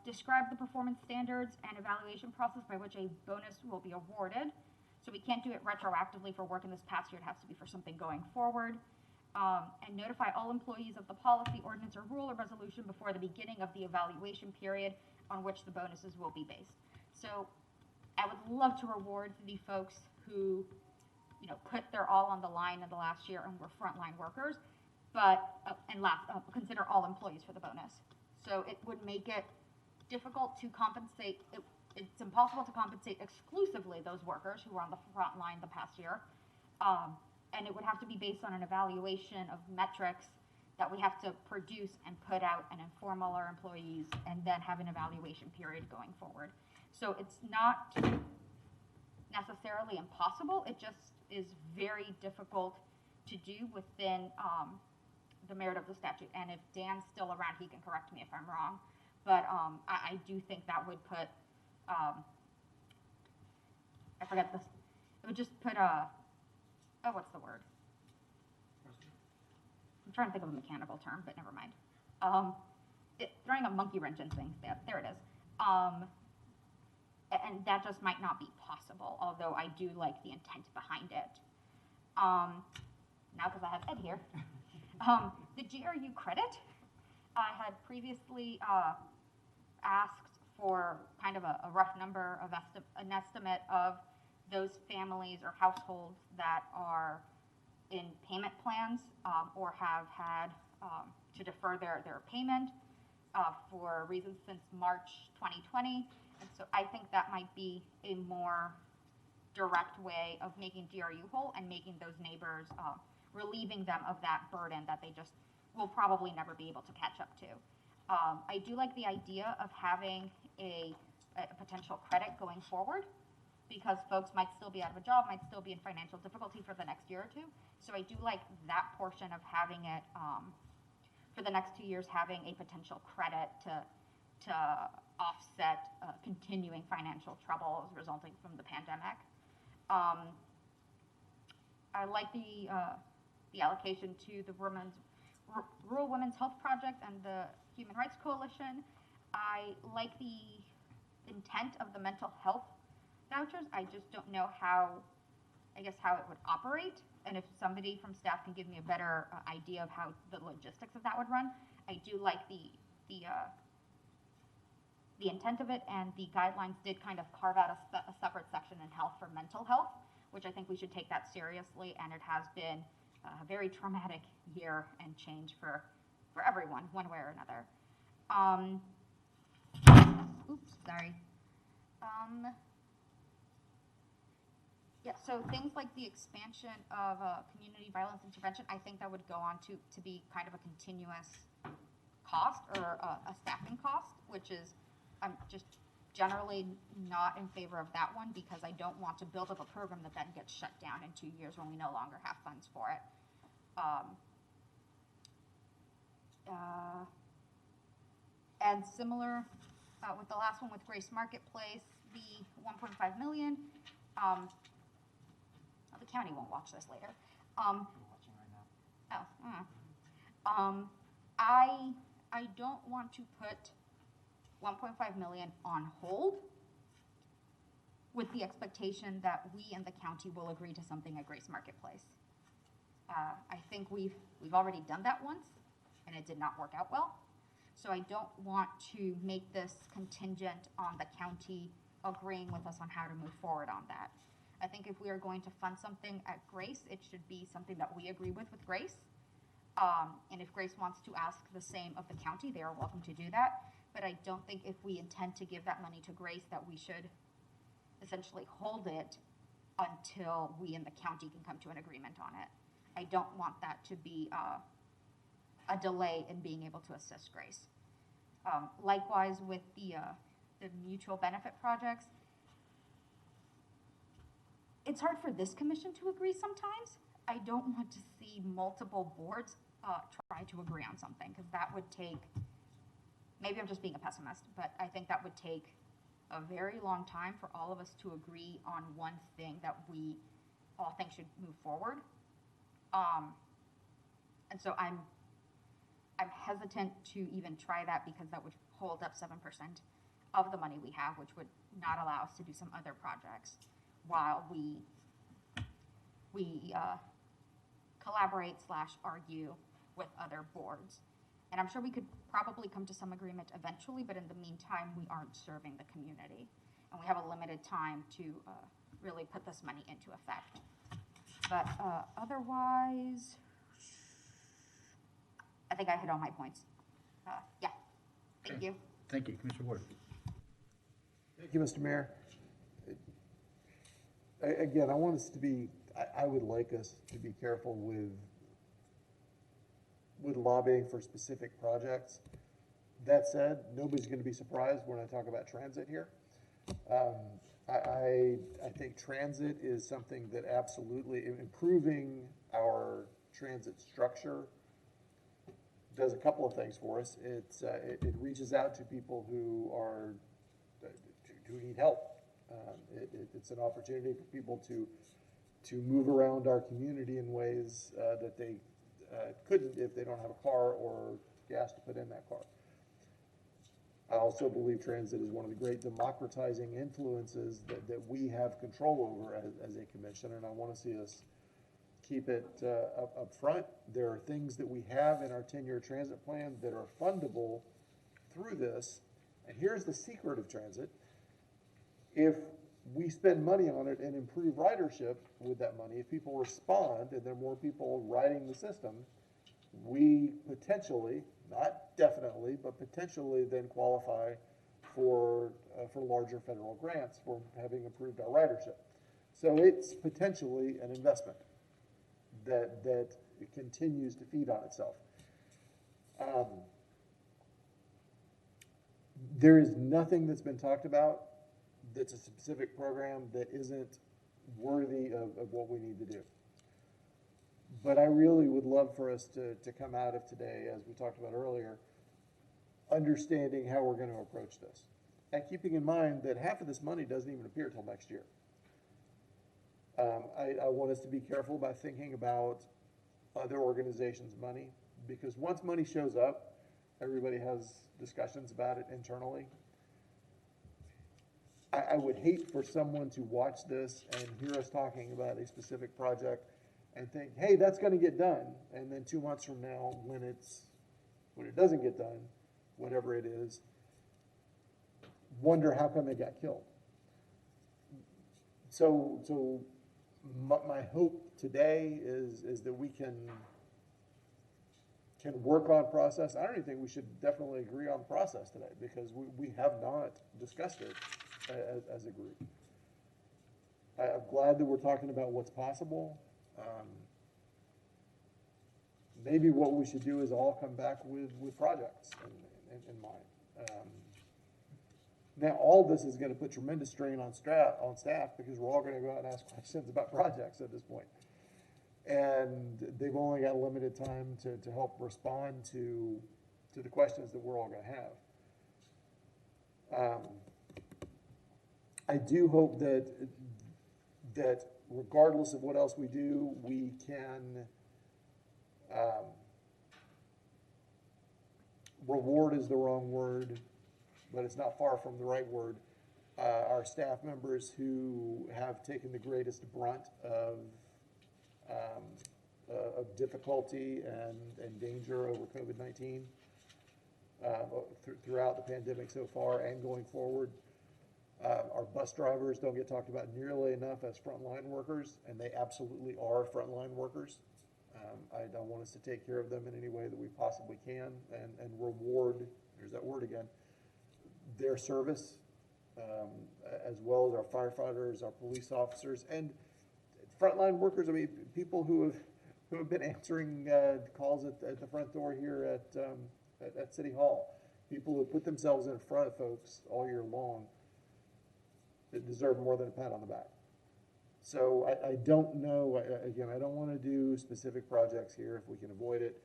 Speaker 10: describe the performance standards and evaluation process by which a bonus will be awarded. So we can't do it retroactively for work in this past year. It has to be for something going forward. And notify all employees of the policy, ordinance, or rule or resolution before the beginning of the evaluation period on which the bonuses will be based. So I would love to reward the folks who, put their all on the line in the last year and were frontline workers, but consider all employees for the bonus. So it would make it difficult to compensate. It's impossible to compensate exclusively those workers who were on the front line the past year. And it would have to be based on an evaluation of metrics that we have to produce and put out and inform all our employees, and then have an evaluation period going forward. So it's not necessarily impossible. It just is very difficult to do within the merit of the statute. And if Dan's still around, he can correct me if I'm wrong. But I do think that would put, I forget this, it would just put what's the word? I'm trying to think of a mechanical term, but never mind. Throwing a monkey wrench in things, there it is. And that just might not be possible, although I do like the intent behind it. Now, because I have Ed here, the GRU credit, I had previously asked for kind of a rough number of an estimate of those families or households that are in payment plans or have had to defer their payment for reasons since March 2020. And so I think that might be a more direct way of making GRU whole and making those neighbors, relieving them of that burden that they just will probably never be able to catch up to. I do like the idea of having a potential credit going forward, because folks might still be out of a job, might still be in financial difficulty for the next year or two. So I do like that portion of having it, for the next 2 years, having a potential credit to offset continuing financial troubles resulting from the pandemic. I like the allocation to the Rural Women's Health Project and the Human Rights Coalition. I like the intent of the mental health vouchers. I just don't know how it would operate, and if somebody from staff can give me a better idea of how the logistics of that would run. I do like the intent of it, and the guidelines did kind of carve out a separate section in health for mental health, which I think we should take that seriously, and it has been a very traumatic year and change for everyone, one way or another. Oops, sorry. Yeah, so things like the expansion of community violence intervention, I think that would go on to be kind of a continuous cost or a staffing cost, which is, I'm just generally not in favor of that one, because I don't want to build up a program that then gets shut down in 2 years when we no longer have funds for it. And similar with the last one with Grace Marketplace, the 1.5 million. The county won't watch this later.
Speaker 2: We're watching right now.
Speaker 10: I don't want to put 1.5 million on hold with the expectation that we and the county will agree to something at Grace Marketplace. I think we've already done that once and it did not work out well. So I don't want to make this contingent on the county agreeing with us on how to move forward on that. I think if we are going to fund something at Grace, it should be something that we agree with Grace. And if Grace wants to ask the same of the county, they are welcome to do that. But I don't think if we intend to give that money to Grace that we should essentially hold it until we and the county can come to an agreement on it. I don't want that to be a delay in being able to assist Grace. Likewise with the mutual benefit projects, it's hard for this commission to agree sometimes. I don't want to see multiple boards try to agree on something, because that would take, maybe I'm just being a pessimist, but I think that would take a very long time for all of us to agree on one thing that we all think should move forward. And so I'm hesitant to even try that, because that would hold up 7% of the money we have, which would not allow us to do some other projects while we collaborate / argue with other boards. And I'm sure we could probably come to some agreement eventually, but in the meantime, we aren't serving the community. And we have a limited time to really put this money into effect. But otherwise, I think I hit all my points. Yeah, thank you.
Speaker 1: Thank you, Commissioner Ward.
Speaker 17: Thank you, Mr. Mayor. Again, I want us to be, I would like us to be careful with lobbying for specific projects. That said, nobody's going to be surprised when I talk about transit here. I think transit is something that absolutely, improving our transit structure does a couple of things for us. It reaches out to people who need help. It's an opportunity for people to move around our community in ways that they couldn't if they don't have a car or gas to put in that car. I also believe transit is one of the great democratizing influences that we have control over as a commission, and I want to see us keep it up front. There are things that we have in our 10-year transit plan that are fundable through this, and here's the secret of transit. If we spend money on it and improve ridership with that money, if people respond and there are more people riding the system, we potentially, not definitely, but potentially then qualify for larger federal grants for having improved our ridership. So it's potentially an investment that it continues to feed on itself. There is nothing that's been talked about that's a specific program that isn't worthy of what we need to do. But I really would love for us to come out of today, as we talked about earlier, understanding how we're going to approach this. And keeping in mind that half of this money doesn't even appear till next year. I want us to be careful by thinking about other organizations' money, because once money shows up, everybody has discussions about it internally. I would hate for someone to watch this and hear us talking about a specific project and think, hey, that's going to get done. And then 2 months from now, when it doesn't get done, whatever it is, wonder how come it got killed. So my hope today is that we can work on process. I don't even think we should definitely agree on process today, because we have not discussed it as a group. I'm glad that we're talking about what's possible. Maybe what we should do is all come back with projects in mind. Now, all this is going to put tremendous strain on staff, because we're all going to go out and ask questions about projects at this point. And they've only got limited time to help respond to the questions that we're all going to have. I do hope that regardless of what else we do, we can reward is the wrong word, but it's not far from the right word. Our staff members who have taken the greatest brunt of difficulty and danger over COVID-19 throughout the pandemic so far and going forward. Our bus drivers don't get talked about nearly enough as frontline workers, and they absolutely are frontline workers. I want us to take care of them in any way that we possibly can and reward, there's that word again, their service, as well as our firefighters, our police officers, and frontline workers. I mean, people who have been answering calls at the front door here at City Hall, people who put themselves in front of folks all year long that deserve more than a pat on the back. So I don't know, again, I don't want to do specific projects here if we can avoid it,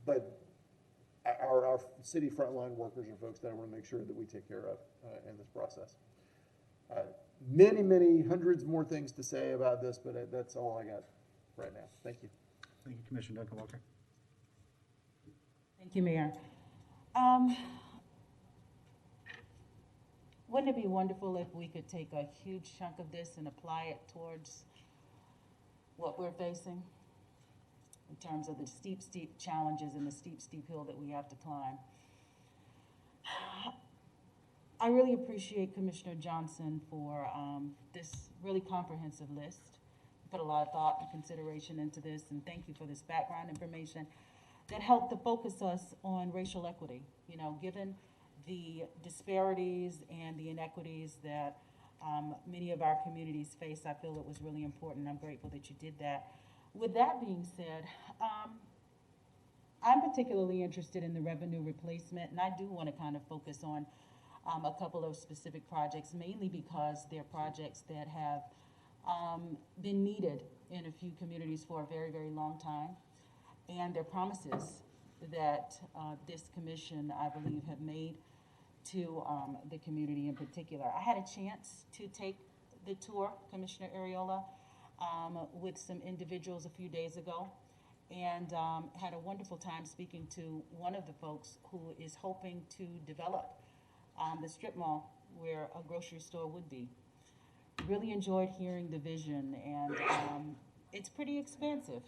Speaker 17: but our city frontline workers are folks that I want to make sure that we take care of in this process. Many hundreds more things to say about this, but that's all I got right now. Thank you.
Speaker 1: Thank you, Commissioner Duncan Walker.
Speaker 11: Thank you, Mayor. Wouldn't it be wonderful if we could take a huge chunk of this and apply it towards what we're facing in terms of the steep challenges and the steep hill that we have to climb? I really appreciate Commissioner Johnson for this really comprehensive list. You put a lot of thought and consideration into this, and thank you for this background information that helped to focus us on racial equity. You know, given the disparities and the inequities that many of our communities face, I feel it was really important. I'm grateful that you did that. With that being said, I'm particularly interested in the revenue replacement, and I do want to kind of focus on a couple of specific projects, mainly because they're projects that have been needed in a few communities for a very long time, and they're promises that this commission, I believe, have made to the community in particular. I had a chance to take the tour, Commissioner Ariola, with some individuals a few days ago, and had a wonderful time speaking to one of the folks who is hoping to develop the strip mall where a grocery store would be. Really enjoyed hearing the vision, and it's pretty expansive,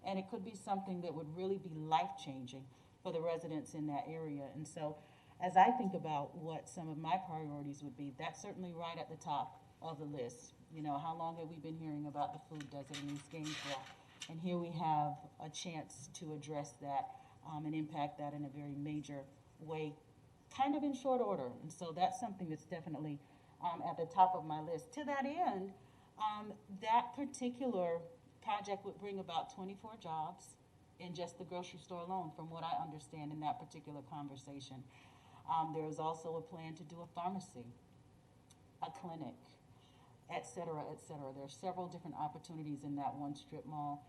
Speaker 11: and it could be something that would really be life-changing for the residents in that area. And so as I think about what some of my priorities would be, that's certainly right at the top of the list. You know, how long have we been hearing about the food desert in East Gainesville? And here we have a chance to address that and impact that in a very major way, kind of in short order. And so that's something that's definitely at the top of my list. To that end, that particular project would bring about 24 jobs in just the grocery store alone, from what I understand in that particular conversation. There is also a plan to do a pharmacy, a clinic, et cetera, et cetera. There are several different opportunities in that one strip mall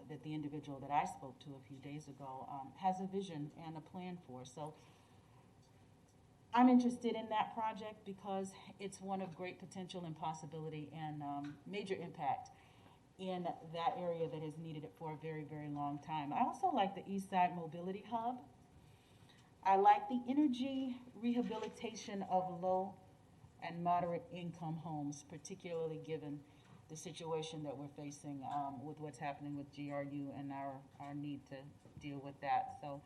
Speaker 11: that the individual that I spoke to a few days ago has a vision and a plan for. So I'm interested in that project because it's one of great potential and possibility and major impact in that area that has needed it for a very long time. I also like the East Side Mobility Hub. I like the energy rehabilitation of low and moderate income homes, particularly given the situation that we're facing with what's happening with GRU and our need to deal with that. So,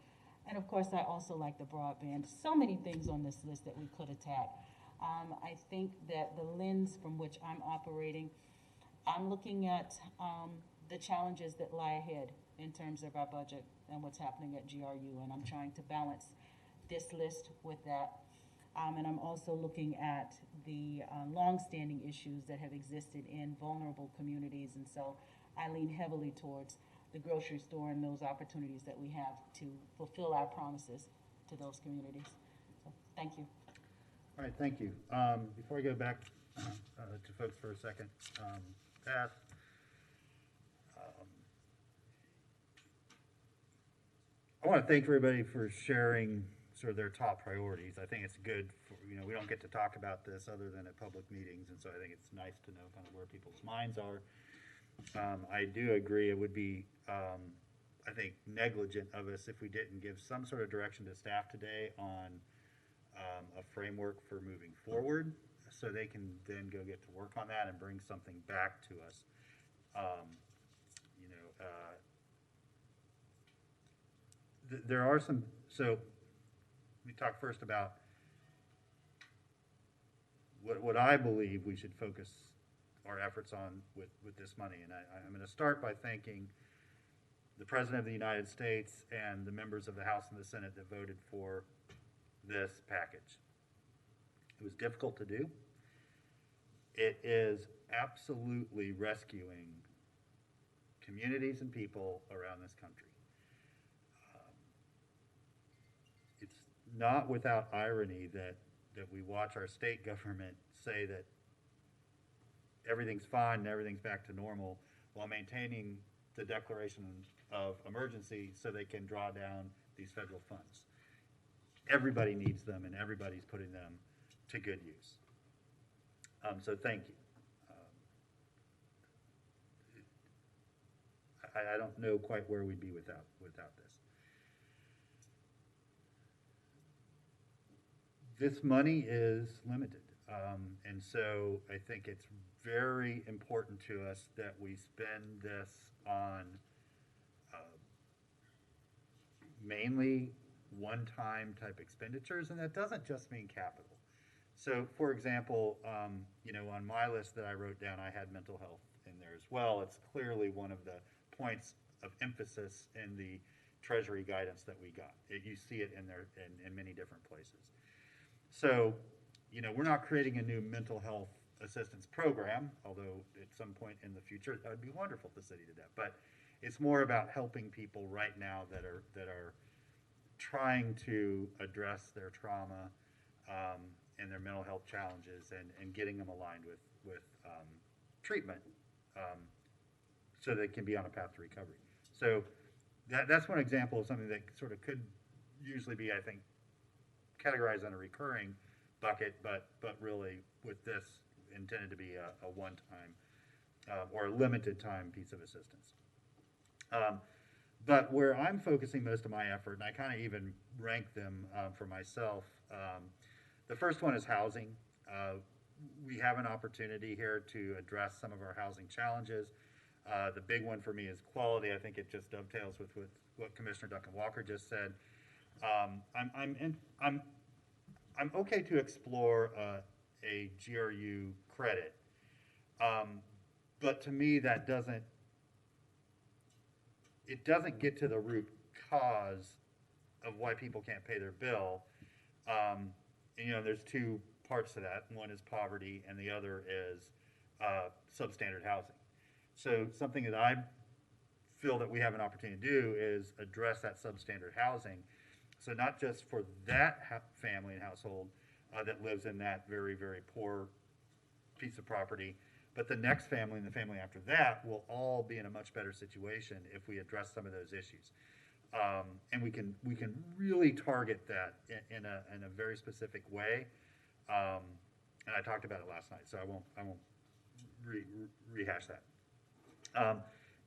Speaker 11: and of course, I also like the broadband. So many things on this list that we could attack. I think that the lens from which I'm operating, I'm looking at the challenges that lie ahead in terms of our budget and what's happening at GRU, and I'm trying to balance this list with that. And I'm also looking at the long-standing issues that have existed in vulnerable communities, and so I lean heavily towards the grocery store and those opportunities that we have to fulfill our promises to those communities. So, thank you.
Speaker 1: All right, thank you. Before I go back to folks for a second, Pat, I want to thank everybody for sharing sort of their top priorities. I think it's good for, you know, we don't get to talk about this other than at public meetings, and so I think it's nice to know kind of where people's minds are. I do agree it would be, I think, negligent of us if we didn't give some sort of direction to staff today on a framework for moving forward, so they can then go get to work on that and bring something back to us. You know, there are some, so we talk first about what I believe we should focus our efforts on with this money. And I'm going to start by thanking the President of the United States and the members of the House and the Senate that voted for this package. It was difficult to do. It is absolutely rescuing communities and people around this country. It's not without irony that we watch our state government say that everything's fine and everything's back to normal while maintaining the declaration of emergency so they can draw down these federal funds. Everybody needs them, and everybody's putting them to good use. So thank you. I don't know quite where we'd be without this. This money is limited, and so I think it's very important to us that we spend this on mainly one-time type expenditures, and that doesn't just mean capital. So, for example, you know, on my list that I wrote down, I had mental health in there as well. It's clearly one of the points of emphasis in the Treasury guidance that we got. You see it in there in many different places. So, you know, we're not creating a new mental health assistance program, although at some point in the future that would be wonderful to city to death. But it's more about helping people right now that are trying to address their trauma and their mental health challenges, and getting them aligned with treatment so they can be on a path to recovery. So that's one example of something that sort of could usually be, I think, categorized in a recurring bucket, but really with this intended to be a one-time or a limited time piece of assistance. But where I'm focusing most of my effort, and I kind of even rank them for myself, the first one is housing. We have an opportunity here to address some of our housing challenges. The big one for me is quality. I think it just dovetails with what Commissioner Duncan Walker just said. I'm okay to explore a GRU credit, but to me that doesn't get to the root cause of why people can't pay their bill. And, you know, there's two parts to that. One is poverty, and the other is substandard housing. So something that I feel that we have an opportunity to do is address that substandard housing. So not just for that family and household that lives in that very, very poor piece of property, but the next family and the family after that will all be in a much better situation if we address some of those issues. And we can really target that in a very specific way. And I talked about it last night, so I won't rehash that.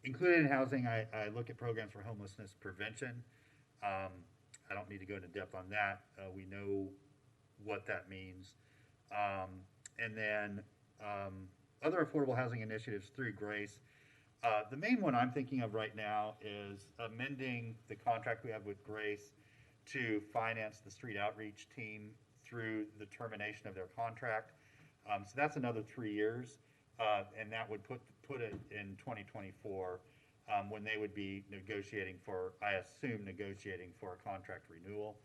Speaker 1: Included in housing, I look at programs for homelessness prevention. I don't need to go into depth on that. We know what that means. And then other affordable housing initiatives through GRACE. The main one I'm thinking of right now is amending the contract we have with GRACE to finance the street outreach team through the termination of their contract. So that's another 3 years, and that would put it in 2024 when they would be negotiating for, I assume, negotiating for a contract renewal.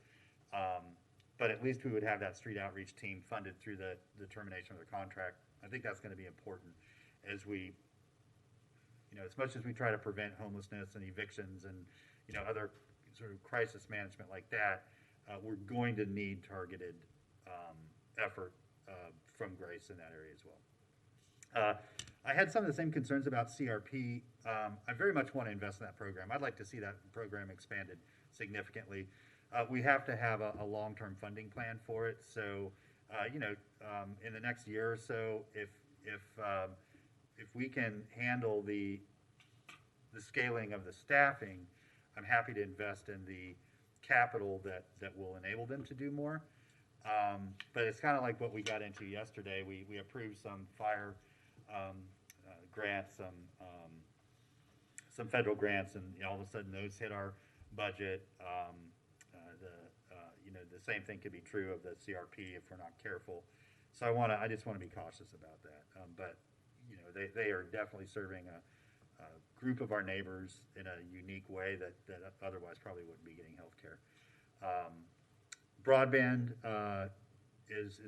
Speaker 1: But at least we would have that street outreach team funded through the termination of their contract. I think that's going to be important as we, you know, as much as we try to prevent homelessness and evictions and, you know, other sort of crisis management like that, we're going to need targeted effort from GRACE in that area as well. I had some of the same concerns about CRP. I very much want to invest in that program. I'd like to see that program expanded significantly. We have to have a long-term funding plan for it. So, you know, in the next year or so, if we can handle the scaling of the staffing, I'm happy to invest in the capital that will enable them to do more. But it's kind of like what we got into yesterday. We approved some fire grants, some federal grants, and all of a sudden those hit our budget. The same thing could be true of the CRP if we're not careful. So I just want to be cautious about that. But they are definitely serving a group of our neighbors in a unique way that otherwise probably wouldn't be getting health care. Broadband is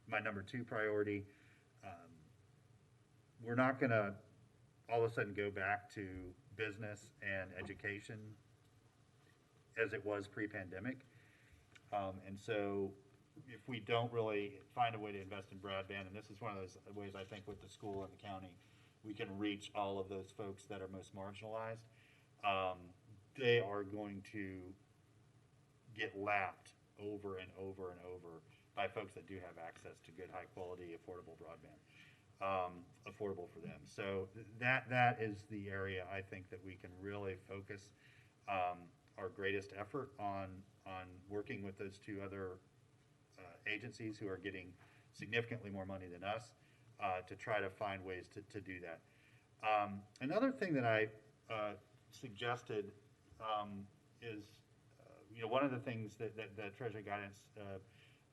Speaker 1: my number 2 priority. We're not going to all of a sudden go back to business and education as it was pre-pandemic. And so if we don't really find a way to invest in broadband, and this is one of those ways I think with the school and the county, we can reach all of those folks that are most marginalized, they are going to get lapped over and over and over by folks that do have access to good, high quality, affordable broadband, affordable for them. So that is the area I think that we can really focus our greatest effort on working with those 2 other agencies who are getting significantly more money than us to try to find ways to do that. Another thing that I suggested is, one of the things that the Treasury guidance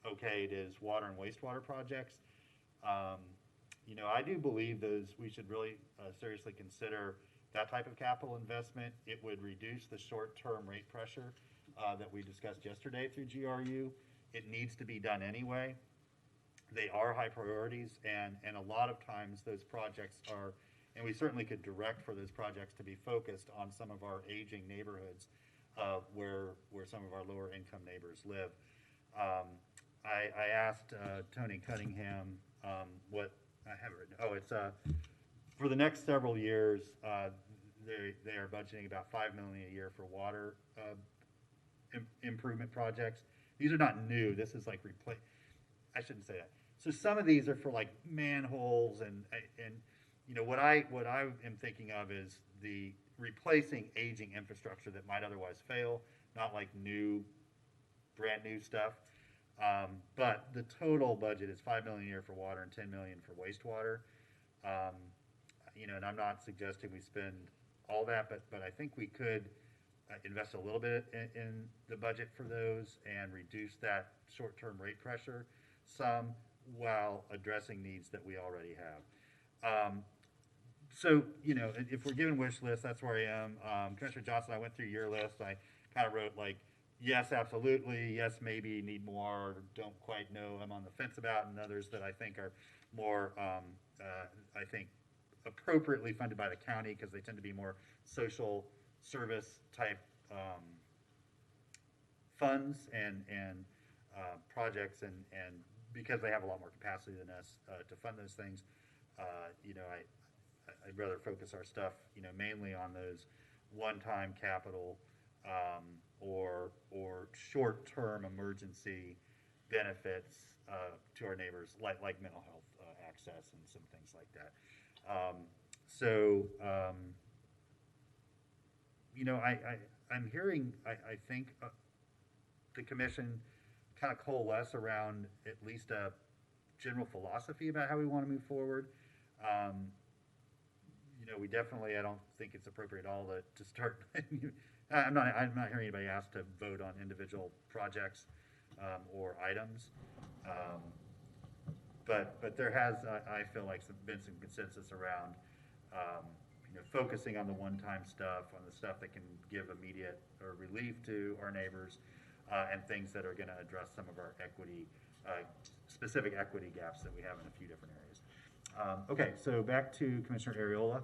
Speaker 1: okayed is water and wastewater projects. I do believe we should really seriously consider that type of capital investment. It would reduce the short-term rate pressure that we discussed yesterday through GRU. It needs to be done anyway. They are high priorities, and a lot of times those projects are, and we certainly could direct for those projects to be focused on some of our aging neighborhoods where some of our lower income neighbors live. I asked Tony Cunningham what I have written. Oh, it's for the next several years, they are budgeting about $5 million a year for water improvement projects. These are not new. This is like I shouldn't say that. So some of these are for like manholes and what I am thinking of is the replacing aging infrastructure that might otherwise fail, not like brand new stuff. But the total budget is $5 million a year for water and $10 million for wastewater. And I'm not suggesting we spend all that, but I think we could invest a little bit in the budget for those and reduce that short-term rate pressure some while addressing needs that we already have. So, if we're giving wish lists, that's where I am. Commissioner Johnson, I went through your list. I kind of wrote like, yes, absolutely, yes, maybe, need more, don't quite know, I'm on the fence about, and others that I think are more, I think, appropriately funded by the county because they tend to be more social service type funds and projects, and because they have a lot more capacity than us to fund those things, I'd rather focus our stuff, mainly on those one-time capital or short-term emergency benefits to our neighbors, like mental health access and some things like that. I'm hearing, I think, the commission kind of coalesce around at least a general philosophy about how we want to move forward. We definitely, I don't think it's appropriate at all to start. I'm not hearing anybody ask to vote on individual projects or items. But there has, I feel like, been some consensus around focusing on the one-time stuff, on the stuff that can give immediate or relief to our neighbors, and things that are going to address some of our specific equity gaps that we have in a few different areas. Okay, so back to Commissioner Ariola.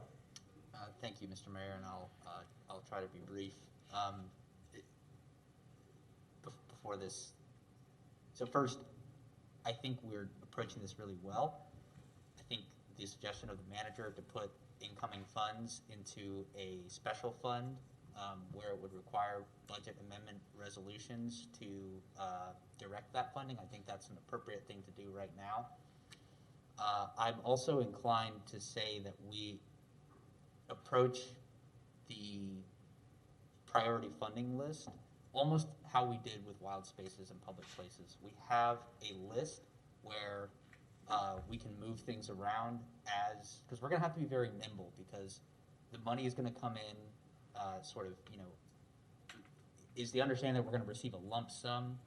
Speaker 2: Thank you, Mr. Mayor, and I'll try to be brief. Before this, so first, I think we're approaching this really well. I think the suggestion of the manager to put incoming funds into a special fund where it would require budget amendment resolutions to direct that funding, I think that's an appropriate thing to do right now. I'm also inclined to say that we approach the priority funding list almost how we did with wild spaces and public places. We have a list where we can move things around because we're gonna have to be very nimble because the money is gonna come in is the understanding that we're gonna receive a lump sum.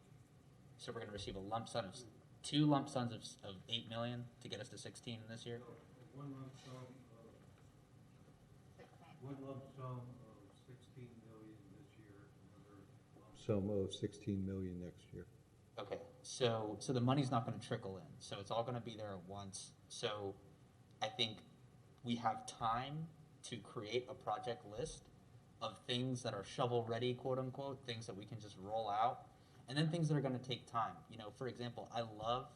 Speaker 2: So we're gonna receive a lump sum of 2 lump sums of 8 million to get us to 16 this year.
Speaker 18: One lump sum of 16 million this year, another lump sum of 16 million next year.
Speaker 2: Okay, so the money's not gonna trickle in, so it's all gonna be there at once. So I think we have time to create a project list of things that are shovel-ready, quote-unquote, things that we can just roll out, and then things that are gonna take time. You know, for example, I love,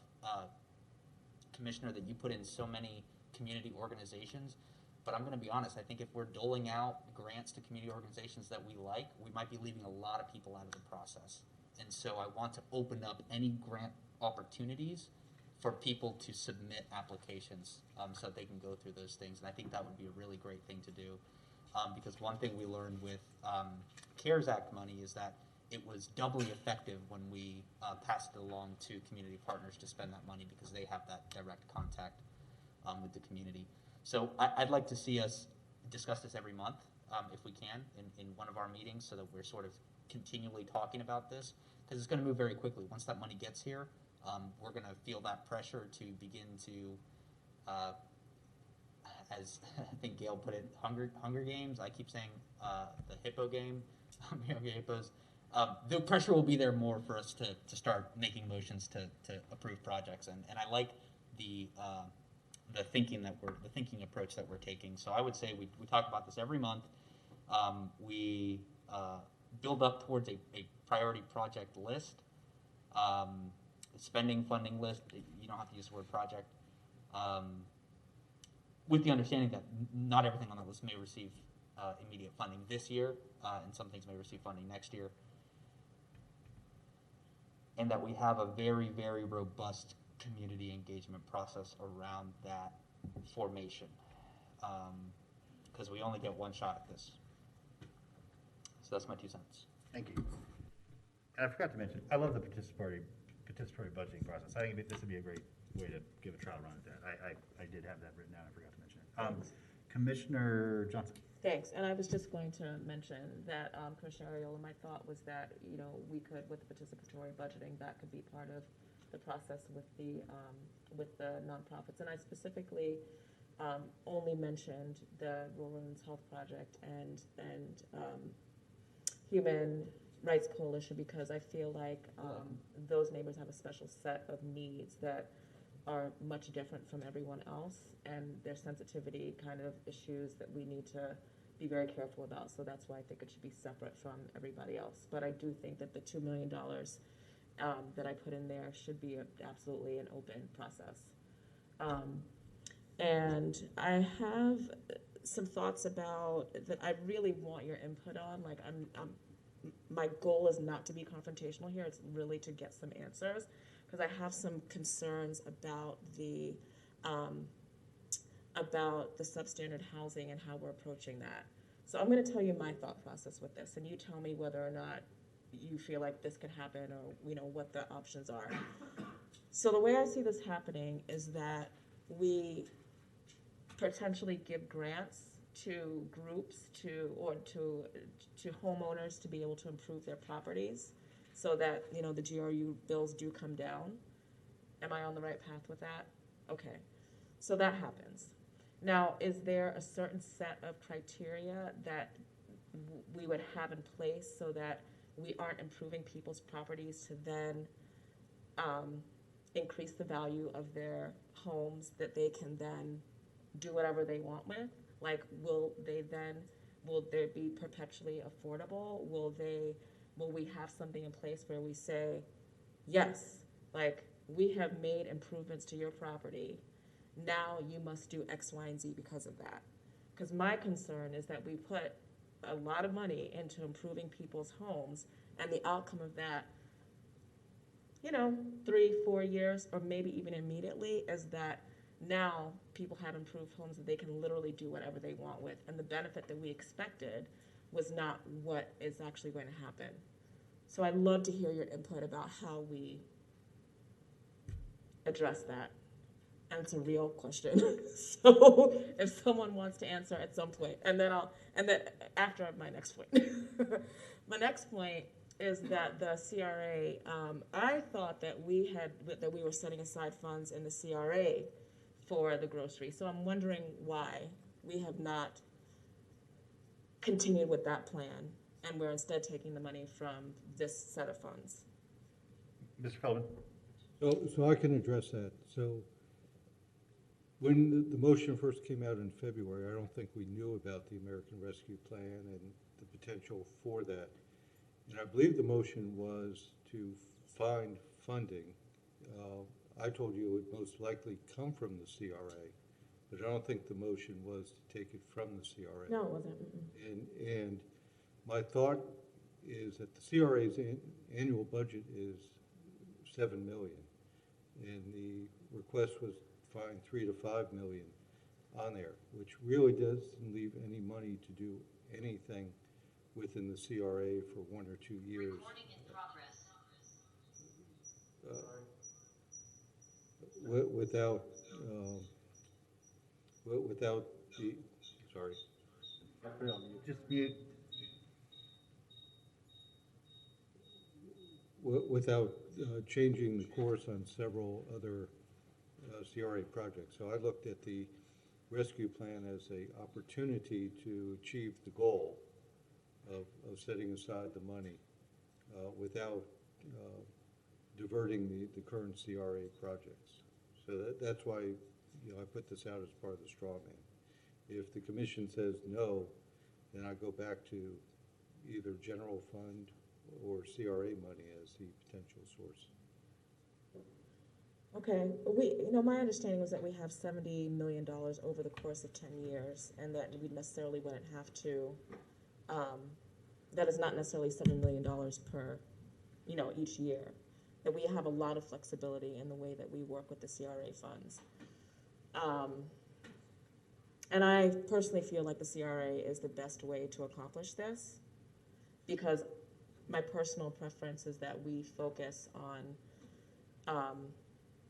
Speaker 2: Commissioner, that you put in so many community organizations, but I'm gonna be honest, I think if we're doling out grants to community organizations that we like, we might be leaving a lot of people out of the process. And so I want to open up any grant opportunities for people to submit applications so that they can go through those things. And I think that would be a really great thing to do. Because one thing we learned with CARES Act money is that it was doubly effective when we passed it along to community partners to spend that money because they have that direct contact with the community. So I'd like to see us discuss this every month if we can in one of our meetings so that we're sort of continually talking about this because it's going to move very quickly. Once that money gets here, we're going to feel that pressure to begin to as I think Gail put it, Hunger Games. I keep saying the hippo game, hippos. The pressure will be there more for us to start making motions to approve projects, and I like the thinking approach that we're taking. So I would say we talk about this every month. We build up towards a priority project list, spending funding list. You don't have to use the word project. With the understanding that not everything on that list may receive immediate funding this year, and some things may receive funding next year. And that we have a very, very robust community engagement process around that formation. Because we only get one shot at this. So that's my 2 cents.
Speaker 1: Thank you. And I forgot to mention, I love the participatory budgeting process. I think this would be a great way to give a trial run at that. I did have that written down. I forgot to mention it. Commissioner Johnson.
Speaker 8: Thanks, and I was just going to mention that, Commissioner Ariola, my thought was that, we could, with the participatory budgeting, that could be part of the process with the nonprofits. And I specifically only mentioned the Rural Women's Health Project and Human Rights Coalition because I feel like those neighbors have a special set of needs that are much different from everyone else, and their sensitivity kind of issues that we need to be very careful about. So that's why I think it should be separate from everybody else. But I do think that the $2 million that I put in there should be absolutely an open process. And I have some thoughts about that I really want your input on. Like my goal is not to be confrontational here. It's really to get some answers because I have some concerns about the substandard housing and how we're approaching that. So I'm going to tell you my thought process with this, and you tell me whether or not you feel like this could happen or what the options are. So the way I see this happening is that we potentially give grants to groups to homeowners to be able to improve their properties so that the GRU bills do come down. Am I on the right path with that? Okay, so that happens. Now, is there a certain set of criteria that we would have in place so that we aren't improving people's properties to then increase the value of their homes that they can then do whatever they want with? Like, will there be perpetually affordable? Will we have something in place where we say, yes, like we have made improvements to your property. Now you must do X, Y, and Z because of that. Because my concern is that we put a lot of money into improving people's homes, and the outcome of that, 3-4 years, or maybe even immediately, is that now people have improved homes that they can literally do whatever they want with, and the benefit that we expected was not what is actually going to happen. So I'd love to hear your input about how we address that. And it's a real question. So if someone wants to answer at some point, and then after my next point. My next point is that the CRA, I thought that we were setting aside funds in the CRA for the grocery. So I'm wondering why we have not continued with that plan, and we're instead taking the money from this set of funds.
Speaker 1: Mr. Feldman?
Speaker 18: So I can address that. So when the motion first came out in February, I don't think we knew about the American Rescue Plan and the potential for that. And I believe the motion was to find funding. I told you it would most likely come from the CRA, but I don't think the motion was to take it from the CRA.
Speaker 8: No, it wasn't.
Speaker 18: And my thought is that the CRA's annual budget is $7 million, and the request was to find $3 to $5 million on there, which really doesn't leave any money to do anything within the CRA for 1 or 2 years.
Speaker 19: Recording in progress.
Speaker 18: Without the, sorry.
Speaker 1: Just mute.
Speaker 18: Without changing the course on several other CRA projects. So I looked at the rescue plan as an opportunity to achieve the goal of setting aside the money without diverting the current CRA projects. So that's why I put this out as part of the straw man. If the commission says no, then I go back to either general fund or CRA money as the potential source.
Speaker 8: Okay, my understanding was that we have $70 million over the course of 10 years, and that we necessarily wouldn't have to, that is not necessarily $7 million per, each year. That we have a lot of flexibility in the way that we work with the CRA funds. And I personally feel like the CRA is the best way to accomplish this, because my personal preference is that we focus on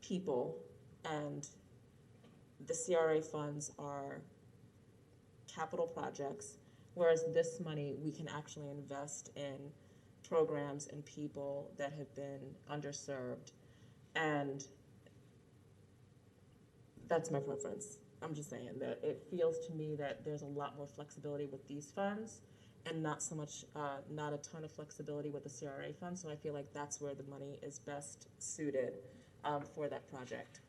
Speaker 8: people, and the CRA funds are capital projects, whereas this money we can actually invest in programs and people that have been underserved. And that's my preference. I'm just saying that it feels to me that there's a lot more flexibility with these funds and not so much, not a ton of flexibility with the CRA funds. So I feel like that's where the money is best suited for that project.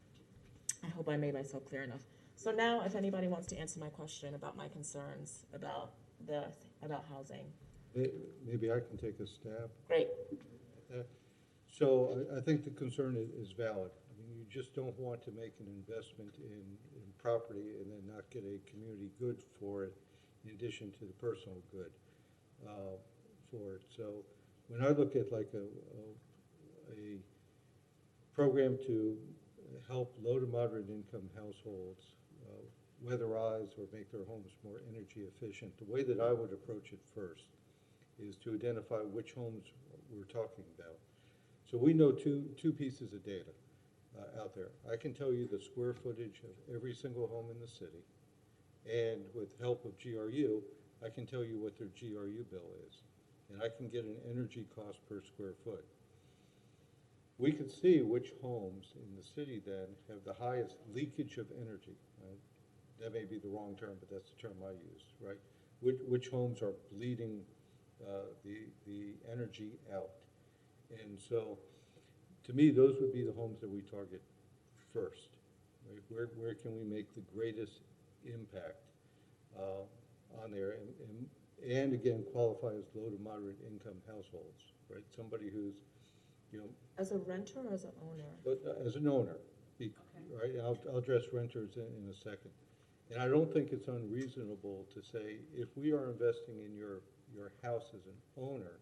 Speaker 8: I hope I made myself clear enough. So now if anybody wants to answer my question about my concerns about housing.
Speaker 18: Maybe I can take a stab.
Speaker 8: Great.
Speaker 18: So I think the concern is valid. I mean, you just don't want to make an investment in property and then not get a community good for it in addition to the personal good for it. So when I look at like a program to help low to moderate income households weatherize or make their homes more energy efficient, the way that I would approach it first is to identify which homes we're talking about. So we know two pieces of data out there. I can tell you the square footage of every single home in the city, and with help of GRU, I can tell you what their GRU bill is, and I can get an energy cost per square foot. We can see which homes in the city then have the highest leakage of energy. That may be the wrong term, but that's the term I use, right? Which homes are bleeding the energy out. And so, to me, those would be the homes that we target first. Right? Where can we make the greatest impact on there? And again, qualify as low to moderate income households, right? Somebody who's,
Speaker 8: As a renter or as an owner?
Speaker 18: But as an owner, right? I'll address renters in a second. And I don't think it's unreasonable to say, if we are investing in your house as an owner,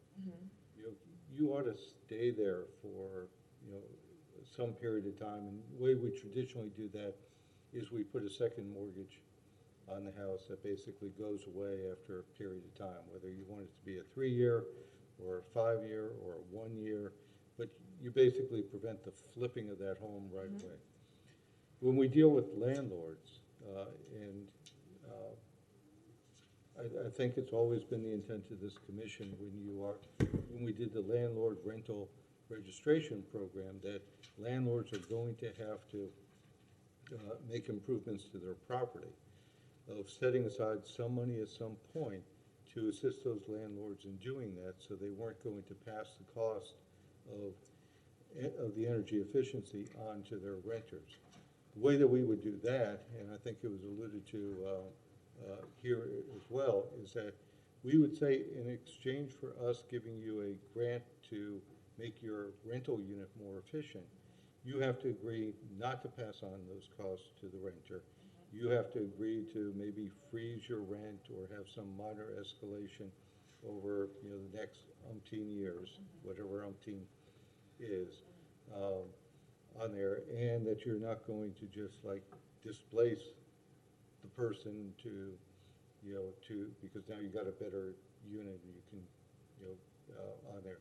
Speaker 18: you ought to stay there for some period of time. And the way we traditionally do that is we put a second mortgage on the house that basically goes away after a period of time, whether you want it to be a 3-year or a 5-year, or a 1 year, but you basically prevent the flipping of that home right away. When we deal with landlords, and I think it's always been the intent of this commission when we did the landlord rental registration program, that landlords are going to have to make improvements to their property, of setting aside some money at some point to assist those landlords in doing that, so they weren't going to pass the cost of the energy efficiency on to their renters. The way that we would do that, and I think it was alluded to here as well, is that we would say, in exchange for us giving you a grant to make your rental unit more efficient, you have to agree not to pass on those costs to the renter. You have to agree to maybe freeze your rent or have some minor escalation over the next umpteen years, whatever umpteen is on there, and that you're not going to just like displace the person to because now you got a better unit and you can on there.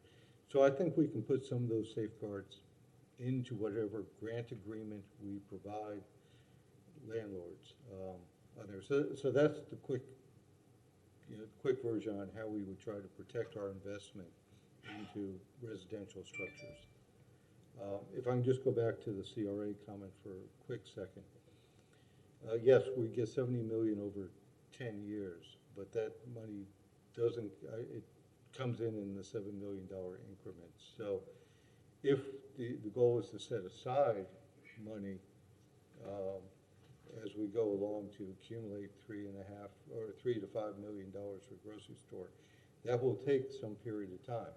Speaker 18: So I think we can put some of those safeguards into whatever grant agreement we provide landlords on there. So that's the quick version on how we would try to protect our investment into residential structures. If I can just go back to the CRA comment for a quick second. Yes, we get $70 million over 10 years, but that money doesn't, it comes in the $7 million increments. So if the goal is to set aside money as we go along to accumulate $3 to $5 million for a grocery store, that will take some period of time.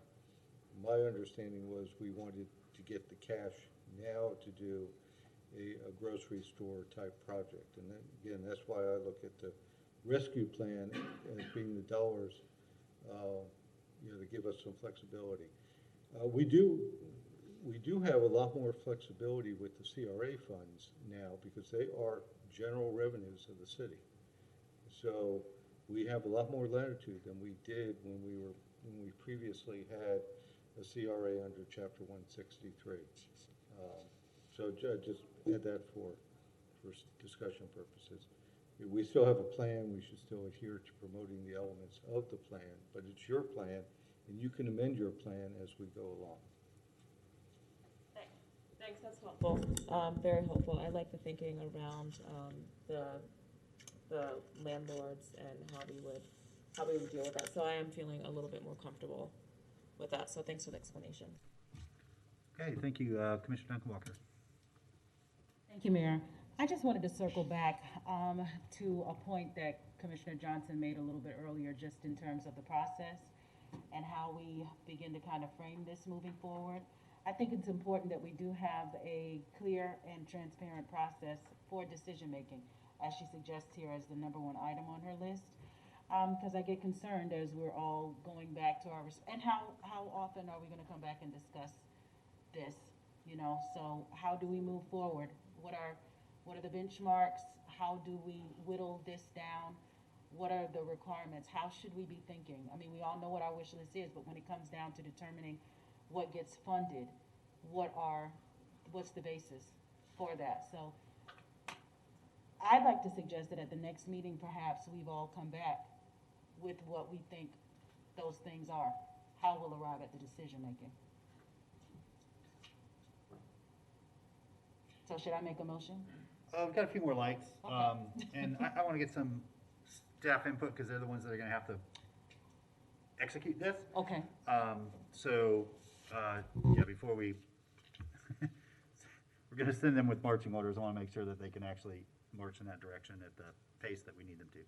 Speaker 18: My understanding was we wanted to get the cash now to do a grocery store type project. And then, again, that's why I look at the rescue plan as being the dollars to give us some flexibility. We do have a lot more flexibility with the CRA funds now because they are general revenues of the city. So we have a lot more latitude than we did when we previously had a CRA under Chapter 163. So just add that for discussion purposes. We still have a plan. We should still adhere to promoting the elements of the plan, but it's your plan, and you can amend your plan as we go along.
Speaker 8: Thanks, that's helpful. Very helpful. I like the thinking around the landlords and how we would deal with that. So I am feeling a little bit more comfortable with that. So thanks for the explanation.
Speaker 1: Okay, thank you, Commissioner Duncan Walker.
Speaker 11: Thank you, Mayor. I just wanted to circle back to a point that Commissioner Johnson made a little bit earlier, just in terms of the process and how we begin to kind of frame this moving forward. I think it's important that we do have a clear and transparent process for decision making, as she suggests here as the #1 item on her list. Because I get concerned as we're all going back to and how often are we going to come back and discuss this? So how do we move forward? What are the benchmarks? How do we whittle this down? What are the requirements? How should we be thinking? I mean, we all know what our wish list is, but when it comes down to determining what gets funded, what's the basis for that? So I'd like to suggest that at the next meeting, perhaps we've all come back with what we think those things are, how we'll arrive at the decision making. So should I make a motion?
Speaker 1: We've got a few more lights,
Speaker 11: Okay.
Speaker 1: and I want to get some staff input because they're the ones that are going to have to execute this.
Speaker 11: Okay.
Speaker 1: Before we're going to send them with marching orders, I want to make sure that they can actually march in that direction at the pace that we need them to.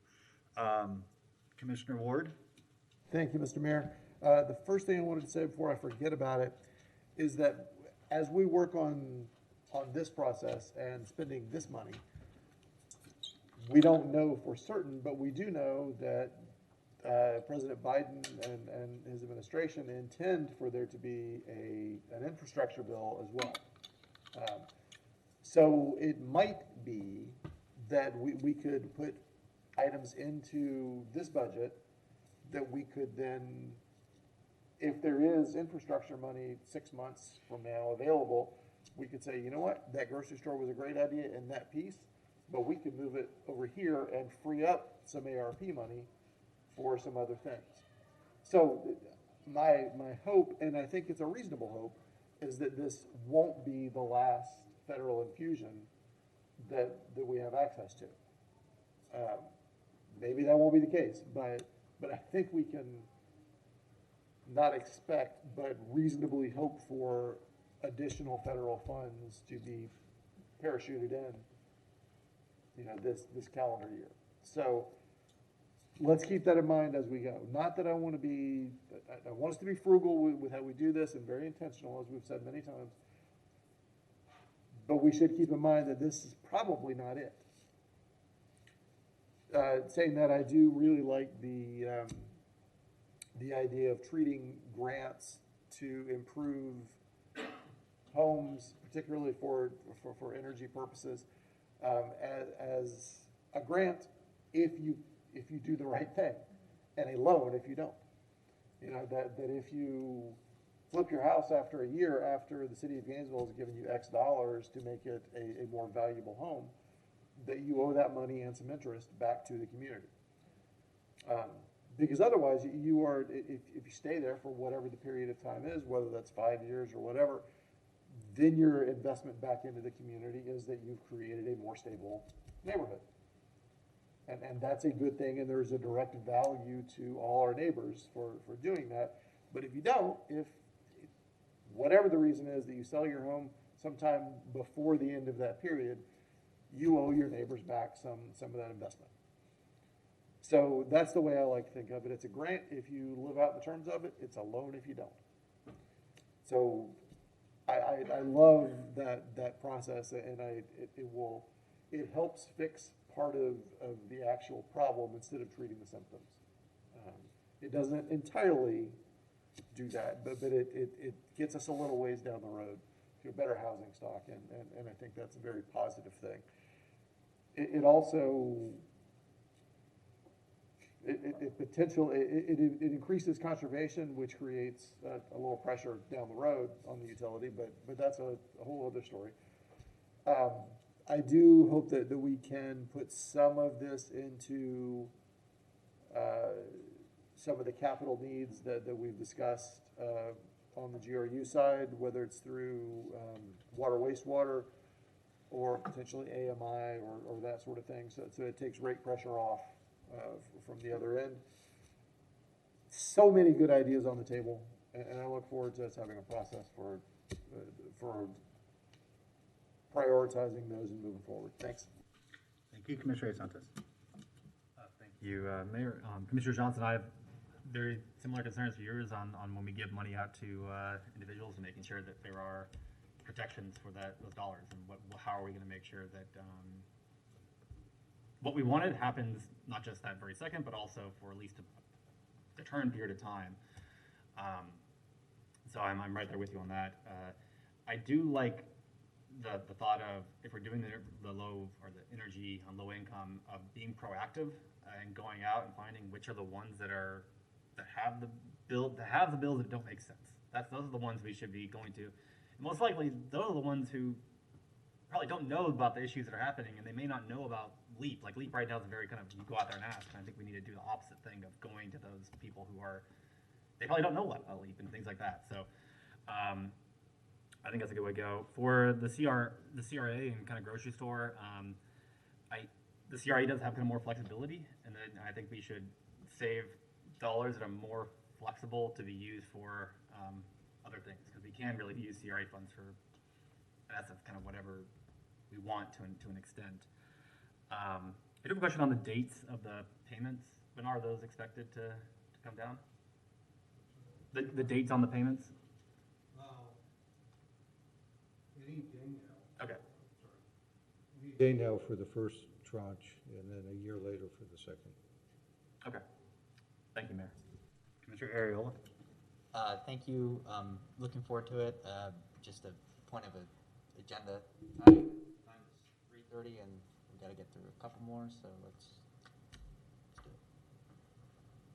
Speaker 1: Commissioner Ward?
Speaker 17: Thank you, Mr. Mayor. The first thing I wanted to say before I forget about it is that as we work on this process and spending this money, we don't know for certain, but we do know that President Biden and his administration intend for there to be an infrastructure bill as well. So it might be that we could put items into this budget that we could then if there is infrastructure money 6 months from now available, we could say, you know what, that grocery store was a great idea in that piece, but we could move it over here and free up some ARP money for some other things. So my hope, and I think it's a reasonable hope, is that this won't be the last federal infusion that we have access to. Maybe that won't be the case, but I think we can not expect, but reasonably hope for additional federal funds to be parachuted in, you know, this calendar year. So let's keep that in mind as we go. Not that I want us to be frugal with how we do this and very intentional, as we've said many times. But we should keep in mind that this is probably not it. Saying that, I do really like the idea of treating grants to improve homes, particularly for energy purposes, as a grant if you do the right thing, and a loan if you don't. You know, that if you flip your house after a year after the city of Gainesville has given you X dollars to make it a more valuable home, that you owe that money and some interest back to the community. Because otherwise, you are, if you stay there for whatever the period of time is, whether that's 5 years or whatever, then your investment back into the community is that you've created a more stable neighborhood. And that's a good thing, and there's a direct value to all our neighbors for doing that. But if you don't, if whatever the reason is that you sell your home sometime before the end of that period, you owe your neighbors back some of that investment. So that's the way I like to think of it. It's a grant if you live out the terms of it. It's a loan if you don't. So I love that process, and it helps fix part of the actual problem instead of treating the symptoms. It doesn't entirely do that, but it gets us a little ways down the road to a better housing stock, and I think that's a very positive thing. It also it increases conservation, which creates a little pressure down the road on the utility, but that's a whole other story. I do hope that we can put some of this into some of the capital needs that we've discussed on the GRU side, whether it's through water, wastewater, or potentially AMI or that sort of thing. So it takes rate pressure off from the other end. So many good ideas on the table, and I look forward to us having a process for prioritizing those and moving forward. Thanks.
Speaker 1: Thank you, Commissioner Santos.
Speaker 9: Thank you, Mayor. Commissioner Johnson, I have very similar concerns to yours on when we give money out to individuals and making sure that there are protections for those dollars, and how are we going to make sure that what we wanted happens not just that very second, but also for at least a determined period of time. So I'm right there with you on that. I do like the thought of, if we're doing the low or the energy on low income, of being proactive and going out and finding which are the ones that have the bills that don't make sense. Those are the ones we should be going to. And most likely, those are the ones who probably don't know about the issues that are happening, and they may not know about LEAP. Like LEAP right now is a very kind of, you go out there and ask, and I think we need to do the opposite thing of going to those people who they probably don't know about LEAP and things like that. So I think that's a good way to go. For the CRA and kind of grocery store, the CRA does have kind of more flexibility, and then I think we should save dollars that are more flexible to be used for other things, because we can really use CRA funds for that's kind of whatever we want to an extent. I do have a question on the dates of the payments. When are those expected to come down? The dates on the payments?
Speaker 18: Any day now.
Speaker 9: Okay.
Speaker 18: Any day now for the first tranche, and then a year later for the second.
Speaker 9: Okay. Thank you, Mayor.
Speaker 1: Commissioner Ariola.
Speaker 2: Thank you. Looking forward to it. Just a point of an agenda. Time's 3:30, and we got to get through a couple more, so let's do it.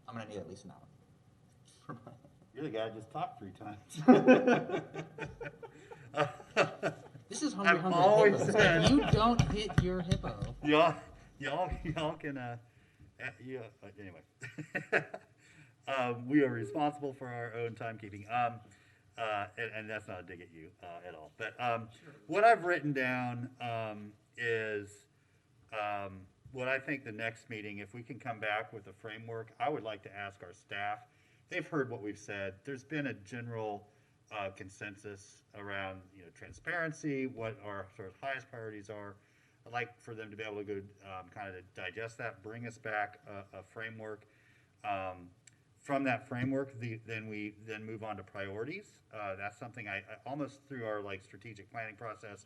Speaker 2: I'm going to need at least an hour.
Speaker 1: You're the guy that just talked 3 times.
Speaker 2: This is Hungry
Speaker 1: I've
Speaker 2: Hungry
Speaker 1: always
Speaker 2: Hippo.
Speaker 1: said-
Speaker 2: You don't hit your hippo.
Speaker 1: Y'all can, anyway. We are responsible for our own timekeeping. And that's not a dig at you at all. But what I've written down is what I think the next meeting, if we can come back with a framework, I would like to ask our staff. They've heard what we've said. There's been a general consensus around transparency, what our sort of highest priorities are. I'd like for them to be able to go kind of digest that, bring us back a framework. From that framework, then we move on to priorities. That's something I almost through our strategic planning process.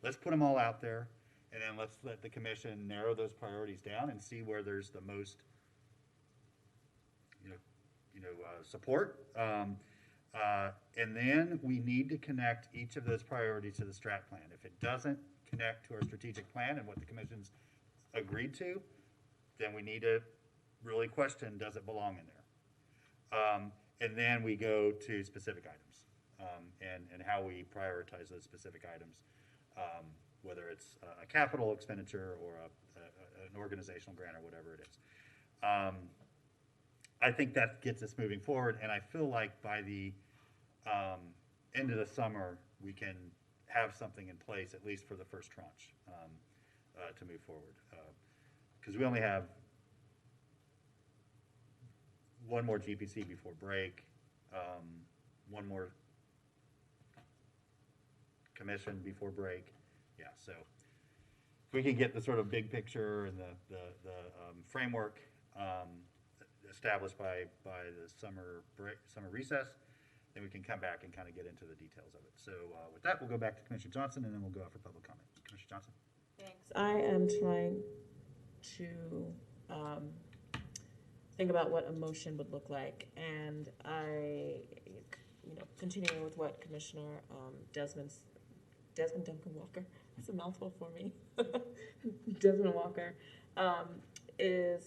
Speaker 1: Let's put them all out there, and then let's let the commission narrow those priorities down and see where there's the most support. And then we need to connect each of those priorities to the strat plan. If it doesn't connect to our strategic plan and what the commission's agreed to, then we need to really question, does it belong in there? And then we go to specific items and how we prioritize those specific items, whether it's a capital expenditure or an organizational grant or whatever it is. I think that gets us moving forward, and I feel like by the end of the summer, we can have something in place, at least for the first tranche, to move forward. Because we only have one more GPC before break, one more commission before break. Yeah, so if we can get the sort of big picture and the framework established by the summer recess, then we can come back and kind of get into the details of it. So with that, we'll go back to Commissioner Johnson, and then we'll go out for public comment. Commissioner Johnson.
Speaker 8: Thanks. I am trying to think about what a motion would look like, and continuing with what Commissioner Desmond Duncan Walker, that's a mouthful for me, Desmond Walker, is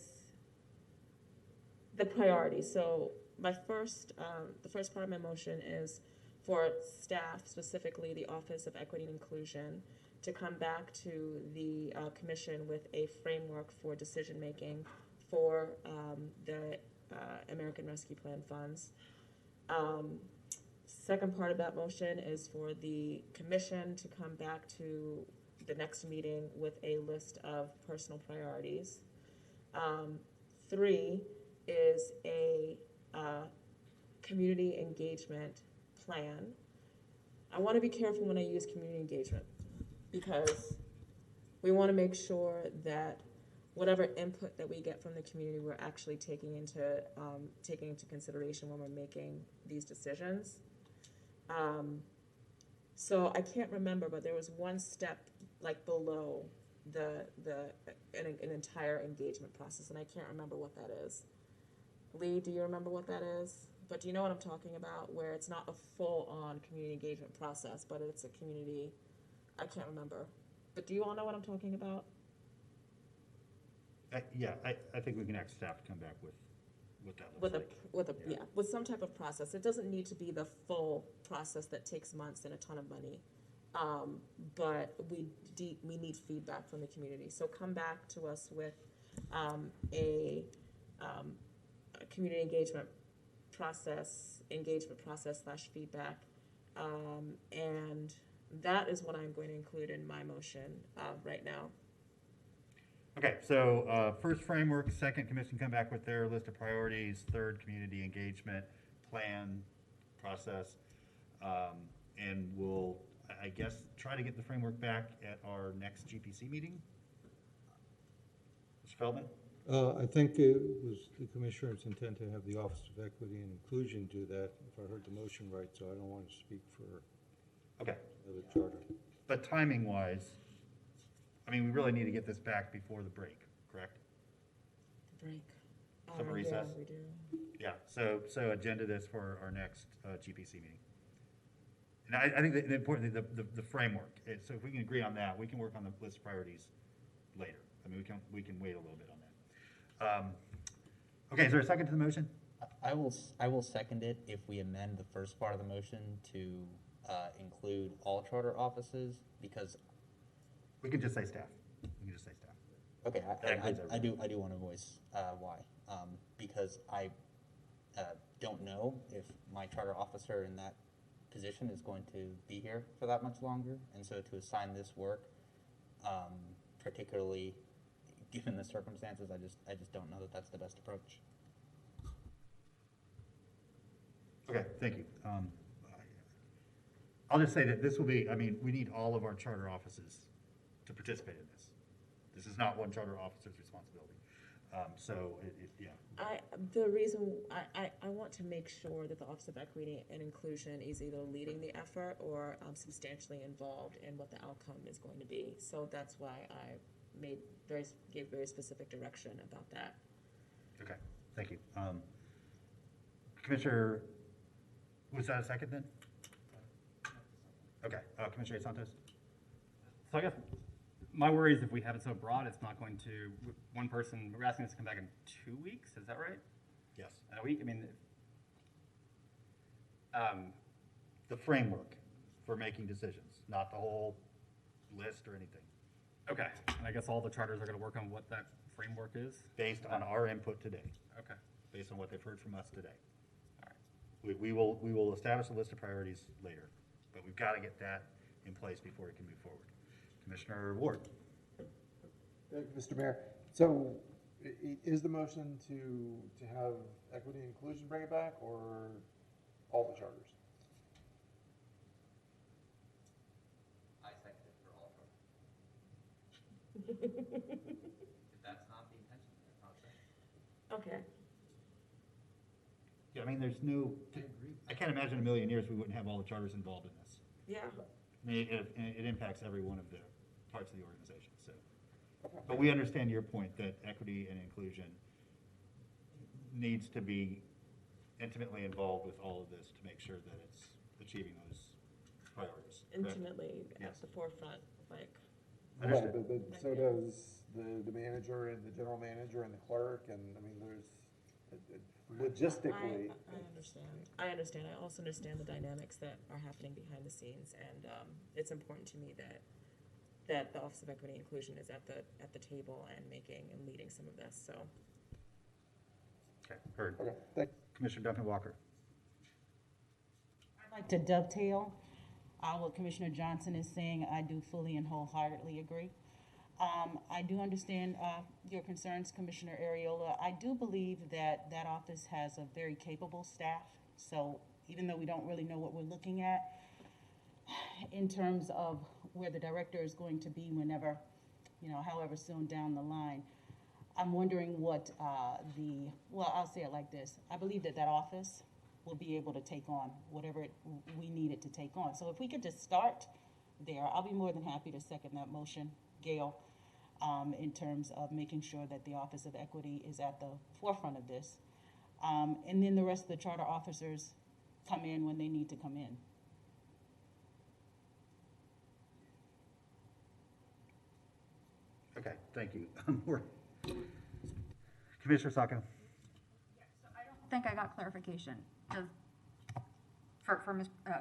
Speaker 8: the priority. So the first part of my motion is for staff, specifically the Office of Equity and Inclusion, to come back to the commission with a framework for decision-making for the American Rescue Plan funds. Second part of that motion is for the commission to come back to the next meeting with a list of personal priorities. 3 is a community engagement plan. I want to be careful when I use community engagement, because we want to make sure that whatever input that we get from the community, we're actually taking into consideration when we're making these decisions. So I can't remember, but there was one step below an entire engagement process, and I can't remember what that is. Lee, do you remember what that is? But do you know what I'm talking about, where it's not a full-on community engagement process, but it's a community, I can't remember. But do you all know what I'm talking about?
Speaker 1: Yeah, I think we can ask staff to come back with what that looks like.
Speaker 8: With some type of process. It doesn't need to be the full process that takes months and a ton of money, but we need feedback from the community. So come back to us with a community engagement process / feedback, and that is what I'm going to include in my motion right now.
Speaker 1: Okay, so first framework, second commission come back with their list of priorities, third community engagement plan process, and we'll, I guess, try to get the framework back at our next GPC meeting. Mr. Feldman?
Speaker 18: I think it was the commissioner's intent to have the Office of Equity and Inclusion do that, if I heard the motion right, so I don't want to speak for
Speaker 1: the
Speaker 18: charter.
Speaker 1: But timing-wise, I mean, we really need to get this back before the break, correct?
Speaker 8: The break.
Speaker 1: Summer recess?
Speaker 8: Yeah, we do.
Speaker 1: Yeah, so agenda this for our next GPC meeting. And I think the important thing, the framework, so if we can agree on that, we can work on the list of priorities later. I mean, we can wait a little bit on that. Okay, is there a second to the motion?
Speaker 2: I will second it if we amend the first part of the motion to include all charter offices, because.
Speaker 1: We can just say staff. We can just say staff.
Speaker 2: Okay,
Speaker 1: That includes
Speaker 2: I do want to voice why, because I don't know if my charter officer in that position is going to be here for that much longer, and so to assign this work, particularly given the circumstances, I just don't know that that's the best approach.
Speaker 1: Okay, thank you. I'll just say that this will be, I mean, we need all of our charter offices to participate in this. This is not one charter officer's responsibility. Yeah.
Speaker 8: The reason I want to make sure that the Office of Equity and Inclusion is either leading the effort or substantially involved in what the outcome is going to be. So that's why I gave very specific direction about that.
Speaker 1: Okay, thank you. Commissioner, was that a second then? Okay, Commissioner Santos?
Speaker 9: So I guess my worry is if we have it so broad, it's not going to, one person, we're asking us to come back in 2 weeks, is that right?
Speaker 1: Yes.
Speaker 9: In a week, I mean.
Speaker 1: The framework for making decisions, not the whole list or anything.
Speaker 9: Okay, and I guess all the charters are gonna work on what that framework is?
Speaker 1: Based on our input today.
Speaker 9: Okay.
Speaker 1: Based on what they've heard from us today. All right. We will establish a list of priorities later, but we've got to get that in place before we can move forward. Commissioner Ward.
Speaker 17: Thank you, Mr. Mayor. So is the motion to have equity and inclusion bring it back, or all the charters?
Speaker 2: I second it for all charters. If that's not the intention, that's not saying.
Speaker 8: Okay.
Speaker 1: Yeah, I mean, there's no, I can't imagine a million years we wouldn't have all the charters involved in this.
Speaker 8: Yeah.
Speaker 1: I mean, it impacts every one of the parts of the organization, so. But we understand your point that equity and inclusion needs to be intimately involved with all of this to make sure that it's achieving those priorities. correct?
Speaker 8: Intimately
Speaker 1: Yes.
Speaker 8: at the forefront, like.
Speaker 17: Right, but so does the manager and the general manager and the clerk, and I mean, there's, logistically.
Speaker 8: I understand. I also understand the dynamics that are happening behind the scenes, and it's important to me that the Office of Equity and Inclusion is at the table and making and leading some of this. So.
Speaker 1: Okay, heard.
Speaker 17: Okay, thanks.
Speaker 1: Commissioner Duncan Walker.
Speaker 11: I'd like to dovetail what Commissioner Johnson is saying. I do fully and wholeheartedly agree. I do understand your concerns, Commissioner Ariola. I do believe that that office has a very capable staff. So even though we don't really know what we're looking at in terms of where the director is going to be whenever, however soon down the line, I'm wondering what well, I'll say it like this. I believe that that office will be able to take on whatever we need it to take on. So if we could just start there, I'll be more than happy to second that motion, Gail, in terms of making sure that the Office of Equity is at the forefront of this. And then the rest of the charter officers come in when they need to come in.
Speaker 1: Okay, thank you. Commissioner Sacco.
Speaker 10: So I don't think I got clarification for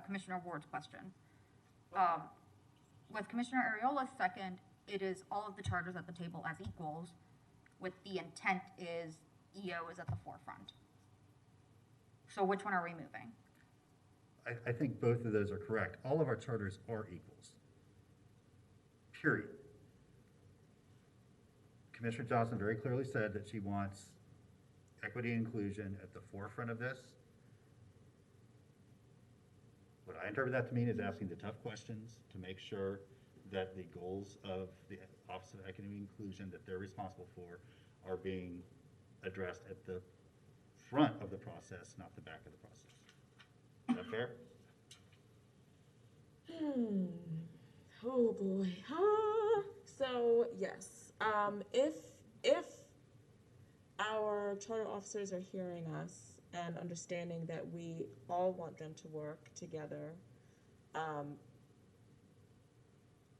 Speaker 10: Commissioner Ward's question. With Commissioner Ariola's second, it is all of the charters at the table as equals, with the intent is EO is at the forefront. So which one are we moving?
Speaker 1: I think both of those are correct. All of our charters are equals. Period. Commissioner Johnson very clearly said that she wants equity and inclusion at the forefront of this. What I interpret that to mean is asking the tough questions to make sure that the goals of the Office of Equity and Inclusion that they're responsible for are being addressed at the front of the process, not the back of the process. Is that fair?
Speaker 8: Oh boy. So yes, if our charter officers are hearing us and understanding that we all want them to work together,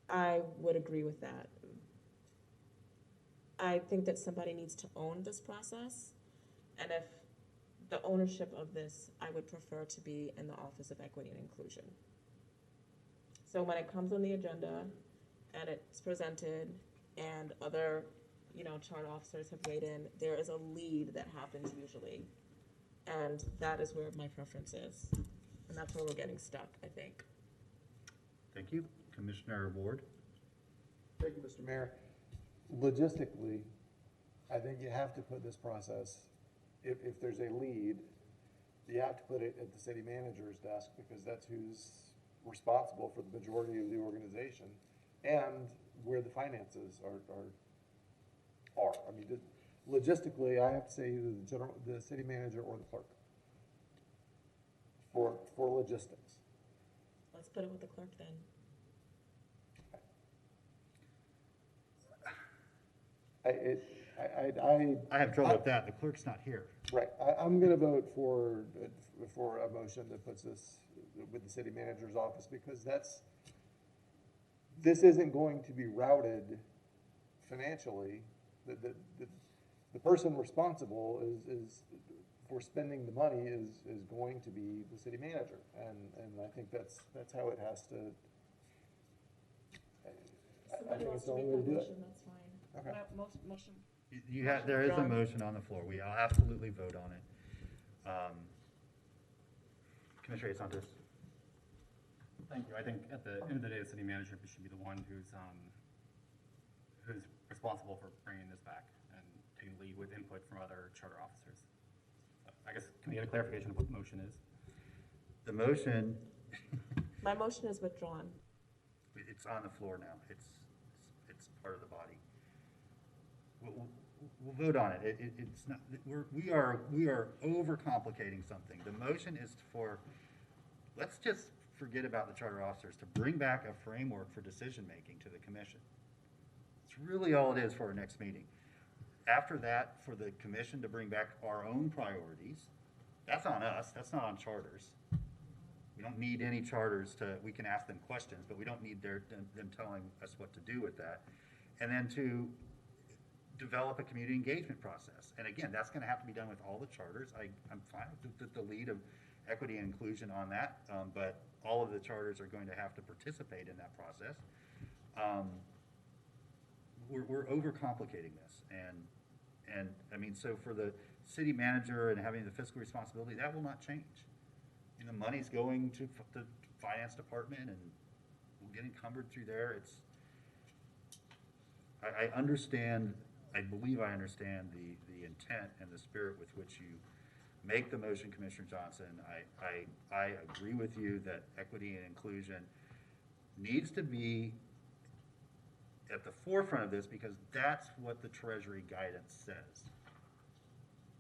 Speaker 8: I would agree with that. I think that somebody needs to own this process, and if the ownership of this, I would prefer to be in the Office of Equity and Inclusion. So when it comes on the agenda and it's presented and other, charter officers have weighed in, there is a lead that happens usually. And that is where my preference is. And that's where we're getting stuck, I think.
Speaker 1: Thank you. Commissioner Ward?
Speaker 17: Thank you, Mr. Mayor. Logistically, I think you have to put this process, if there's a lead, you have to put it at the city manager's desk because that's who's responsible for the majority of the organization and where the finances are. I mean, logistically, I have to say either the city manager or the clerk for logistics.
Speaker 8: Let's put it with the clerk then.
Speaker 1: I have trouble with that. The clerk's not here.
Speaker 17: Right. I'm going to vote for a motion that puts this with the city manager's office because this isn't going to be routed financially. The person responsible is for spending the money is going to be the city manager, and I think that's how it has to. I think it's the only way to do it.
Speaker 8: That's fine.
Speaker 17: Okay.
Speaker 8: Motion.
Speaker 1: There is a motion on the floor. We will absolutely vote on it. Commissioner Santos.
Speaker 9: Thank you. I think at the end of the day, the city manager should be the one who's responsible for bringing this back and taking lead with input from other charter officers. I guess, can we get a clarification of what the motion is?
Speaker 1: The motion.
Speaker 8: My motion is withdrawn.
Speaker 1: It's on the floor now. It's part of the body. We'll vote on it. It's not. We are overcomplicating something. The motion is for. Let's just forget about the charter officers to bring back a framework for decision making to the commission. It's really all it is for our next meeting. After that, for the commission to bring back our own priorities, that's on us. That's not on charters. We don't need any charters we can ask them questions, but we don't need them telling us what to do with that. And then to develop a community engagement process. And again, that's going to have to be done with all the charters. I'm fine with the lead of equity and inclusion on that, but all of the charters are going to have to participate in that process. We're overcomplicating this, and I mean, so for the city manager and having the fiscal responsibility, that will not change. The money's going to the finance department, and we'll get encumbered through there. I understand. I believe I understand the intent and the spirit with which you make the motion, Commissioner Johnson. I agree with you that equity and inclusion needs to be at the forefront of this because that's what the Treasury guidance says.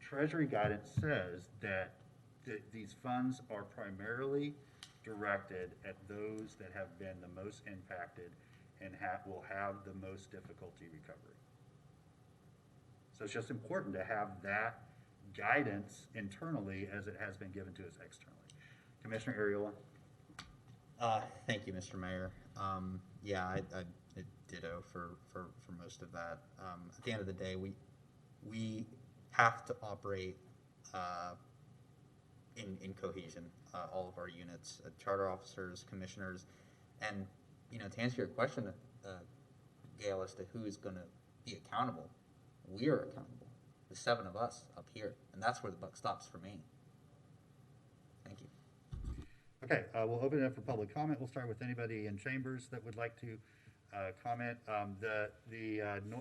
Speaker 1: Treasury guidance says that these funds are primarily directed at those that have been the most impacted and will have the most difficulty recovering. So it's just important to have that guidance internally as it has been given to us externally. Commissioner Ariola?
Speaker 2: Thank you, Mr. Mayor. Yeah, I ditto for most of that. At the end of the day, we have to operate in cohesion, all of our units, charter officers, commissioners, and to answer your question, Gail, as to who is going to be accountable, we are accountable. The 7 of us up here, and that's where the buck stops for me. Thank you.
Speaker 1: Okay, we'll open it up for public comment. We'll start with anybody in chambers that would like to comment.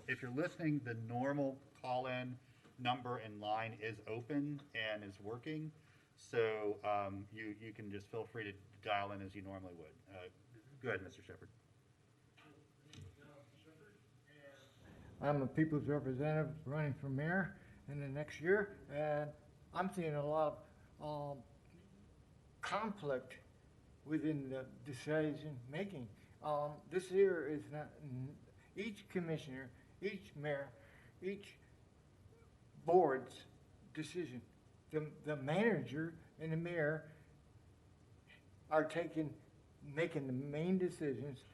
Speaker 1: If you're listening, the normal call-in number and line is open and is working, so you can just feel free to dial in as you normally would. Go ahead, Mr. Shepherd.
Speaker 13: I'm a people's representative running for mayor in the next year, and I'm seeing a lot of conflict within the decision making. This year is not each commissioner, each mayor, each board's decision. The manager and the mayor are making the main decisions.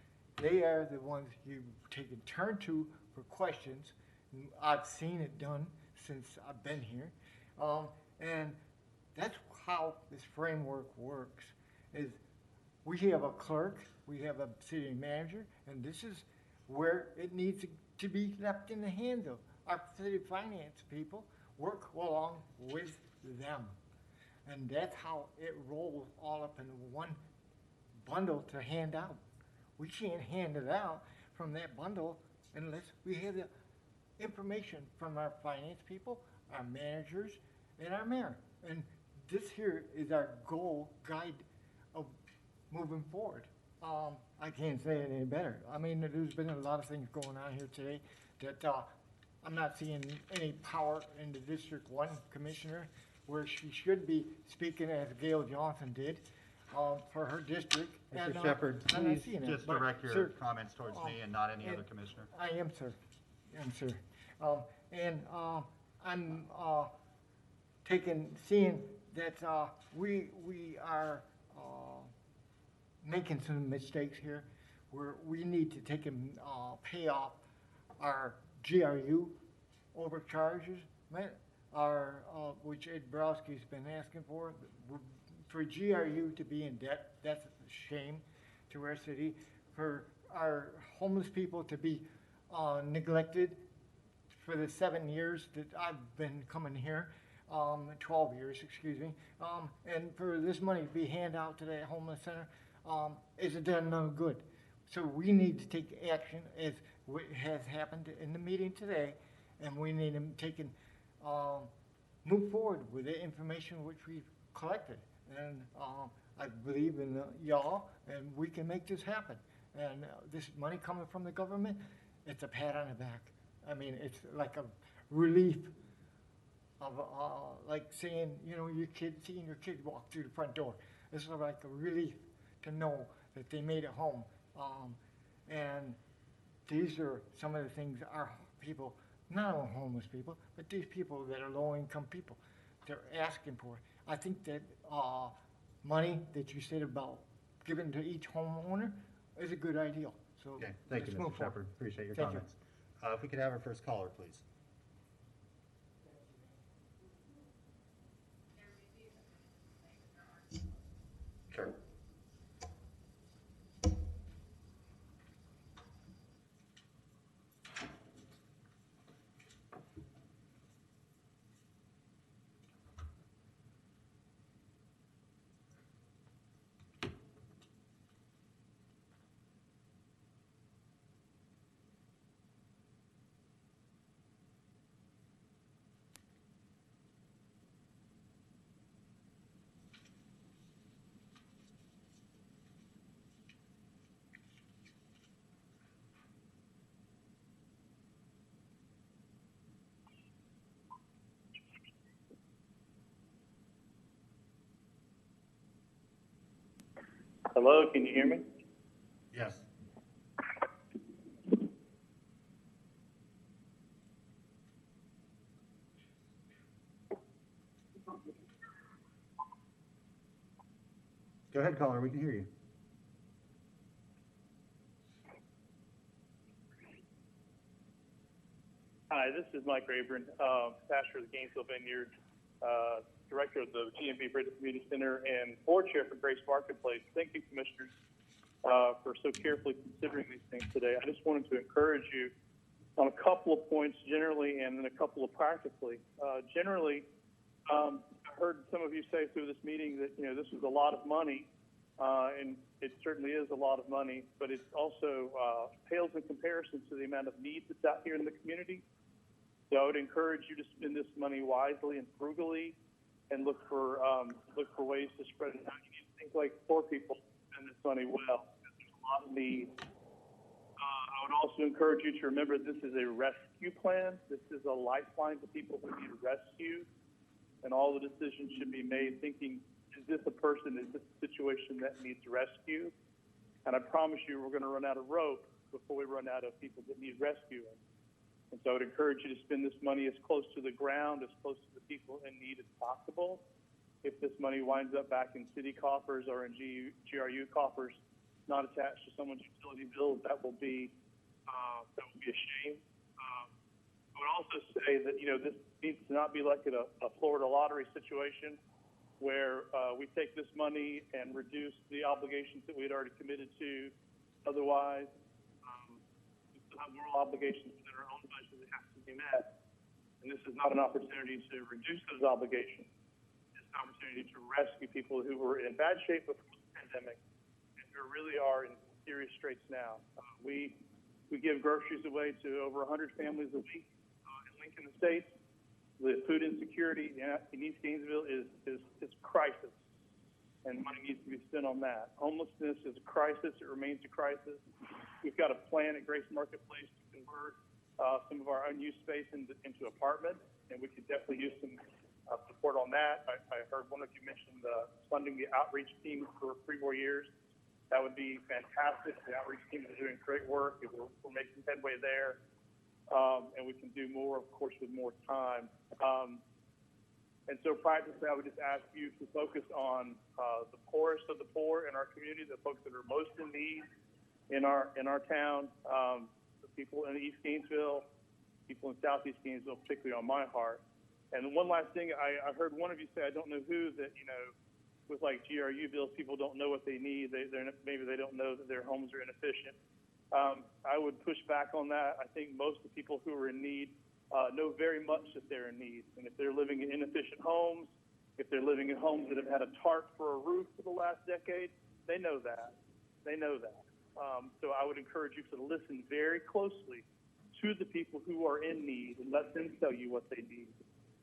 Speaker 13: They are the ones you take a turn to for questions. I've seen it done since I've been here. And That's how this framework works, is we have a clerk, we have a city manager, and this is where it needs to be left in the hands of our city finance people, work along with them. And that's how it rolls all up into one bundle to hand out. We can't hand it out from that bundle unless we have the information from our finance people, our managers, and our mayor. And this here is our goal guide of moving forward. I can't say it any better. I mean, there's been a lot of things going on here today that I'm not seeing any power in the District 1 commissioner, where she should be speaking as Gail Johnson did for her district.
Speaker 1: Mr. Shepherd,
Speaker 13: I'm not
Speaker 1: please
Speaker 13: seeing it.
Speaker 1: just
Speaker 13: But,
Speaker 1: direct your
Speaker 13: sir,
Speaker 1: comments towards me and not any other commissioner.
Speaker 13: I am, sir. I'm sir. I'm seeing that we are making some mistakes here, where we need to take and pay off our GRU overcharges, which Ed Browski's been asking for. For GRU to be in debt, that's a shame to our city. For our homeless people to be neglected for the 7 years that I've been coming here, 12 years, excuse me, and for this money to be handed out to the homeless center, isn't done no good. So we need to take action, as what has happened in the meeting today, and we need to take and move forward with the information which we've collected. And I believe in y'all, and we can make this happen. And this money coming from the government, it's a pat on the back. I mean, it's like a relief of like seeing, seeing your kid walk through the front door. It's like a relief to know that they made it home. And these are some of the things our people, not only homeless people, but these people that are low-income people, they're asking for. I think that money that you said about giving to each homeowner is a good idea. So
Speaker 1: Okay, thank you,
Speaker 13: let's move
Speaker 1: Mr.
Speaker 13: forward.
Speaker 1: Shepherd. Appreciate your
Speaker 13: Thank you.
Speaker 1: comments. If we could have our first caller, please. Sure.
Speaker 19: Hello, can you hear me?
Speaker 1: Yes. Go ahead, caller. We can hear you.
Speaker 19: Hi, this is Mike Rayburn, pastor of the Gainesville Vineyard, director of the GNV Community Center, and board chair for Grace Marketplace. Thank you, commissioners, for so carefully considering these things today. I just wanted to encourage you on a couple of points generally and then a couple of practically. Generally, I heard some of you say through this meeting that, this is a lot of money, and it certainly is a lot of money, but it also pales in comparison to the amount of need that's out here in the community. So I would encourage you to spend this money wisely and frugally, and look for ways to spread it out. You need to think like poor people spend this money well, because there's a lot of need. I would also encourage you to remember this is a rescue plan. This is a lifeline to people who need rescue, and all the decisions should be made thinking, is this a person, is this a situation that needs rescue? And I promise you we're going to run out of rope before we run out of people that need rescuing. And so I would encourage you to spend this money as close to the ground, as close to the people in need as possible. If this money winds up back in city coffers or in GRU coffers, not attached to someone's utility bills, that will be a shame. I would also say that, this needs to not be like a Florida lottery situation where we take this money and reduce the obligations that we had already committed to. Otherwise, we still have moral obligations that are own budget that have to be met. And this is not an opportunity to reduce those obligations. It's an opportunity to rescue people who were in bad shape before the pandemic and who really are in serious straits now. We give groceries away to over 100 families a week in Lincoln Estates. The food insecurity in East Gainesville is crisis, and money needs to be spent on that. Homelessness is a crisis. It remains a crisis. We've got a plan at Grace Marketplace to convert some of our unused space into apartments, and we could definitely use some support on that. I heard one of you mention funding the outreach team for 3 more years. That would be fantastic. The outreach team is doing great work. We're making headway there. And we can do more, of course, with more time. And so practically, I would just ask you to focus on the poorest of the poor in our community, the folks that are most in need in our town, the people in East Gainesville, people in Southeast Gainesville, particularly on my heart. And one last thing, I heard one of you say, I don't know who, that, with like GRU bills, people don't know what they need. Maybe they don't know that their homes are inefficient. I would push back on that. I think most of the people who are in need know very much that they're in need. And if they're living in inefficient homes, if they're living in homes that have had a tarp for a roof for the last decade, they know that. They know that. So I would encourage you to listen very closely to the people who are in need and let them tell you what they need.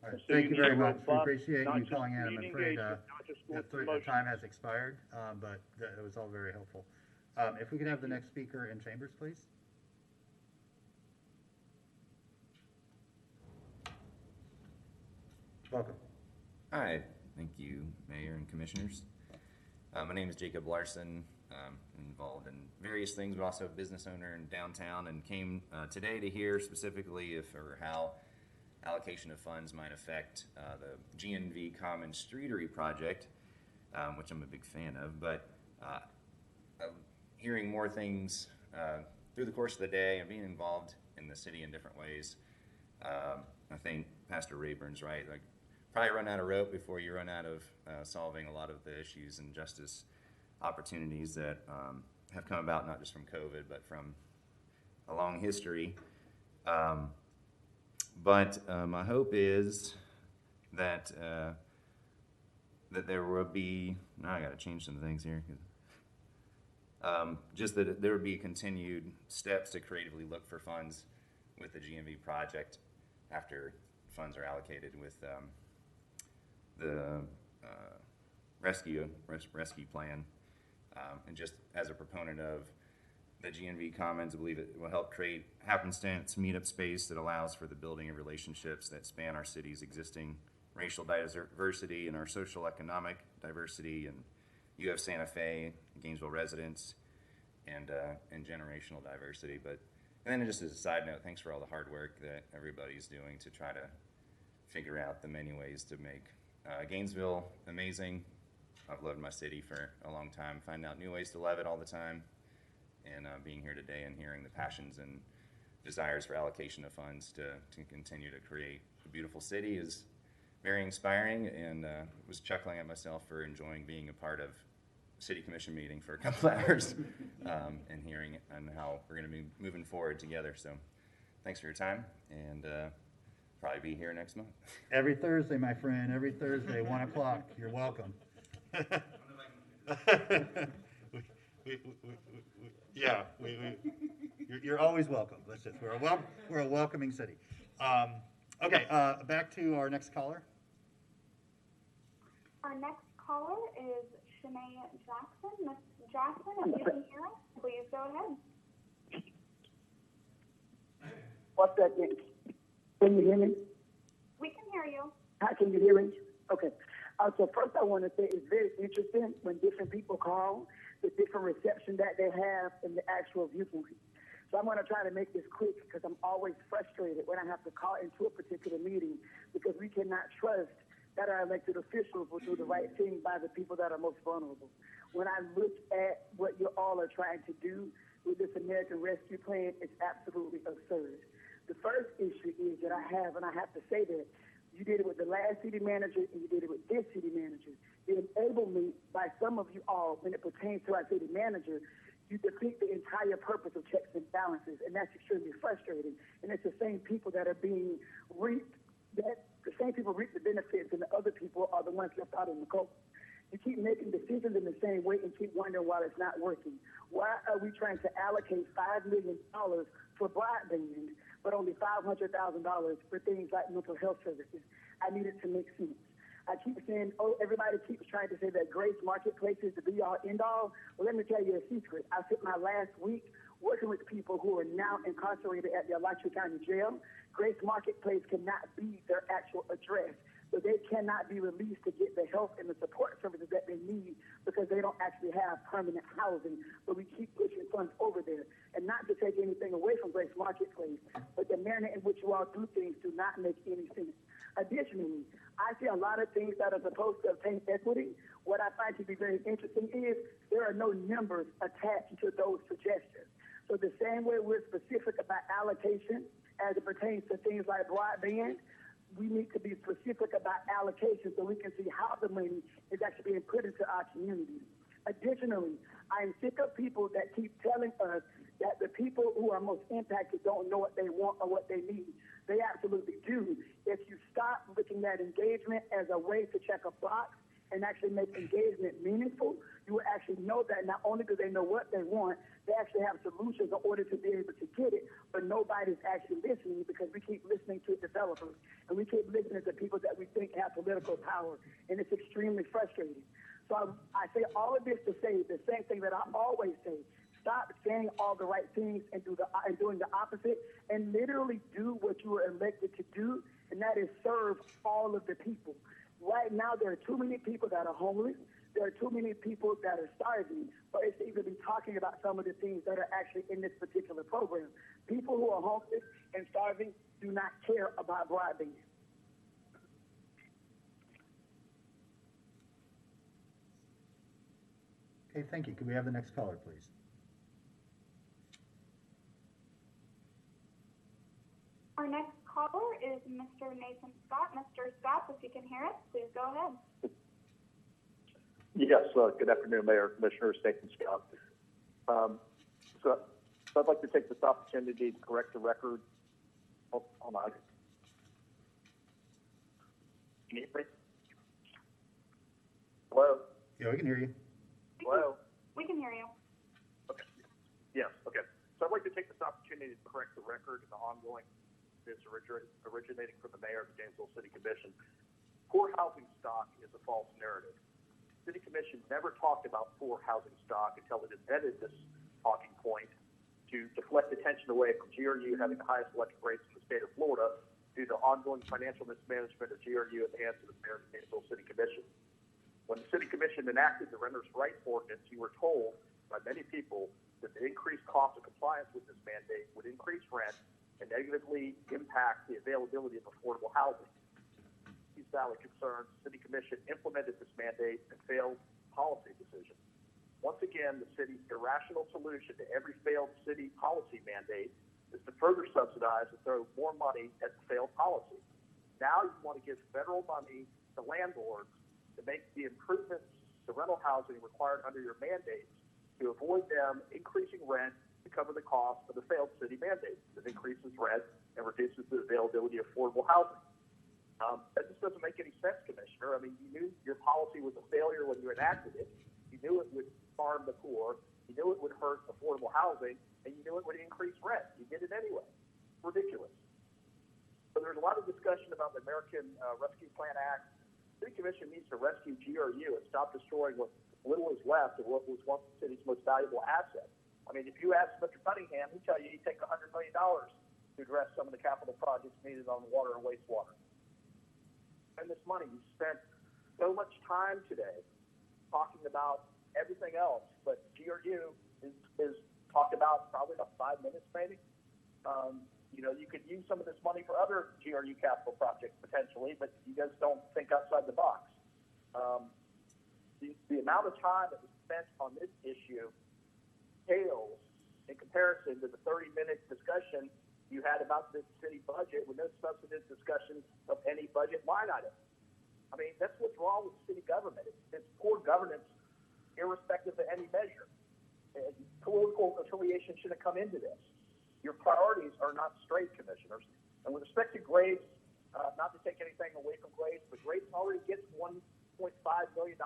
Speaker 1: All right,
Speaker 19: So
Speaker 1: thank you very much. We
Speaker 19: robust,
Speaker 1: appreciate
Speaker 19: not
Speaker 1: you
Speaker 19: just
Speaker 1: calling in. I'm afraid
Speaker 19: community engagement, not just
Speaker 1: the
Speaker 19: promotion.
Speaker 1: time has expired, but it was all very helpful. If we could have the next speaker in chambers, please. Welcome.
Speaker 20: Hi, thank you, Mayor and Commissioners. My name is Jacob Larson. I'm involved in various things, but also a business owner in downtown, and came today to hear specifically how allocation of funds might affect the GNV Common Streetery project, which I'm a big fan of. But hearing more things through the course of the day and being involved in the city in different ways, I think Pastor Rayburn's right. Like, probably run out of rope before you run out of solving a lot of the issues and justice opportunities that have come about not just from COVID, but from a long history. But my hope is that that there will be. Now I got to change some things here. Just that there would be continued steps to creatively look for funds with the GNV project after funds are allocated with the rescue plan. And just as a proponent of the GNV Commons, I believe it will help create happenstance meetup space that allows for the building of relationships that span our city's existing racial diversity and our social economic diversity, and UF Santa Fe, Gainesville residents, and generational diversity. And then just as a side note, thanks for all the hard work that everybody's doing to try to figure out the many ways to make Gainesville amazing. I've loved my city for a long time, finding out new ways to love it all the time, and being here today and hearing the passions and desires for allocation of funds to continue to create a beautiful city is very inspiring, and was chuckling at myself for enjoying being a part of City Commission meeting for a couple hours and hearing on how we're going to be moving forward together. So thanks for your time, and probably be here next month.
Speaker 1: Every Thursday, my friend, every Thursday, 1 o'clock. You're welcome. You're always welcome. We're a welcoming city. Okay, back to our next caller.
Speaker 21: Our next caller is Shanae Jackson. Ms. Jackson, if you can hear us, please go ahead.
Speaker 22: What's that? Can you hear me?
Speaker 21: We can hear you.
Speaker 22: Hi, can you hear me? Okay. So first I want to say it's very interesting when different people call, the different reception that they have in the actual viewpoint. So I'm going to try to make this quick because I'm always frustrated when I have to call into a particular meeting because we cannot trust that our elected officials will do the right thing by the people that are most vulnerable. When I look at what you all are trying to do with this American Rescue Plan, it's absolutely absurd. The first issue is that I have, and I have to say that You did it with the last city manager, and you did it with this city manager. It enabled me, by some of you all, when it pertains to our city manager, you defeat the entire purpose of checks and balances, and that's extremely frustrating. And it's the same people that are being reaped, that the same people reap the benefits, and the other people are the ones left out in the cold. You keep making decisions in the same way and keep wondering why it's not working. Why are we trying to allocate $5 million for broadband, but only $500,000 for things like mental health services? I need it to make sense. I keep saying, oh, everybody keeps trying to say that Grace Marketplace is the be-all, end-all. Well, let me tell you a secret. I spent my last week working with people who are now incarcerated at the Alachua County Jail. Grace Marketplace cannot be their actual address. So they cannot be released to get the help and the support services that they need because they don't actually have permanent housing. But we keep pushing funds over there. And not to take anything away from Grace Marketplace, but the manner in which you all do things do not make any sense. Additionally, I see a lot of things that are supposed to obtain equity. What I find to be very interesting is there are no numbers attached to those suggestions. So the same way we're specific about allocation as it pertains to things like broadband, we need to be specific about allocation so we can see how the money is actually being put into our communities. Additionally, I'm sick of people that keep telling us that the people who are most impacted don't know what they want or what they need. They absolutely do. If you stop looking at engagement as a way to check a box and actually make engagement meaningful, you will actually know that not only do they know what they want, they actually have solutions in order to be able to get it, but nobody's actually listening because we keep listening to developers and we keep listening to people that we think have political power, and it's extremely frustrating. So I say all of this to say the same thing that I always say. Stop saying all the right things and doing the opposite, and literally do what you were elected to do, and that is serve all of the people. Right now, there are too many people that are homeless. There are too many people that are starving, but it's even be talking about some of the things that are actually in this particular program. People who are homeless and starving do not care about broadband.
Speaker 1: Okay, thank you. Could we have the next caller, please?
Speaker 21: Our next caller is Mr. Nathan Scott. Mr. Scott, if you can hear us, please go ahead.
Speaker 12: Yes, good afternoon, Mayor, Commissioners, Nathan Scott. So I'd like to take this opportunity to correct the record. Oh, hold on. Can you hear me? Hello?
Speaker 1: Yeah, we can hear you.
Speaker 12: Hello?
Speaker 21: We can hear you.
Speaker 12: Okay. Yes, okay. So I'd like to take this opportunity to correct the record in the ongoing this originating from the Mayor of the Gainesville City Commission. Poor housing stock is a false narrative. City Commission never talked about poor housing stock until it invented this talking point to deflect attention away from GRU having the highest electric rates in the state of Florida due to ongoing financial mismanagement of GRU at the hands of the Mayor of the Gainesville City Commission. When the City Commission enacted the Renters' Rights Ordinance, you were told by many people that the increased cost of compliance with this mandate would increase rent and negatively impact the availability of affordable housing. These valid concerns, the City Commission implemented this mandate and failed policy decision. Once again, the city's irrational solution to every failed city policy mandate is to further subsidize and throw more money at the failed policy. Now you want to give federal money to landlords to make the improvements to rental housing required under your mandates to avoid them increasing rent to cover the cost of the failed city mandate that increases rent and reduces the availability of affordable housing. That just doesn't make any sense, Commissioner. I mean, you knew your policy was a failure when you enacted it. You knew it would harm the poor. You knew it would hurt affordable housing, and you knew it would increase rent. You did it anyway. It's ridiculous. So there's a lot of discussion about the American Rescue Plan Act. The City Commission needs to rescue GRU and stop destroying what little is left of what was once the city's most valuable asset. I mean, if you ask Mr. Cunningham, he'll tell you he'd take $100 million to address some of the capital projects needed on water and wastewater. And this money, you spent so much time today talking about everything else, but GRU is talked about probably about 5 minutes maybe. You know, you could use some of this money for other GRU capital projects potentially, but you guys don't think outside the box. The amount of time that was spent on this issue pales in comparison to the 30-minute discussion you had about the city budget with no substantive discussion of any budget line item. I mean, that's what's wrong with city government. It's poor governance, irrespective of any measure. And political affiliation shouldn't come into this. Your priorities are not straight, commissioners. And with respect to Grace, not to take anything away from Grace, but Grace already gets $1.5 million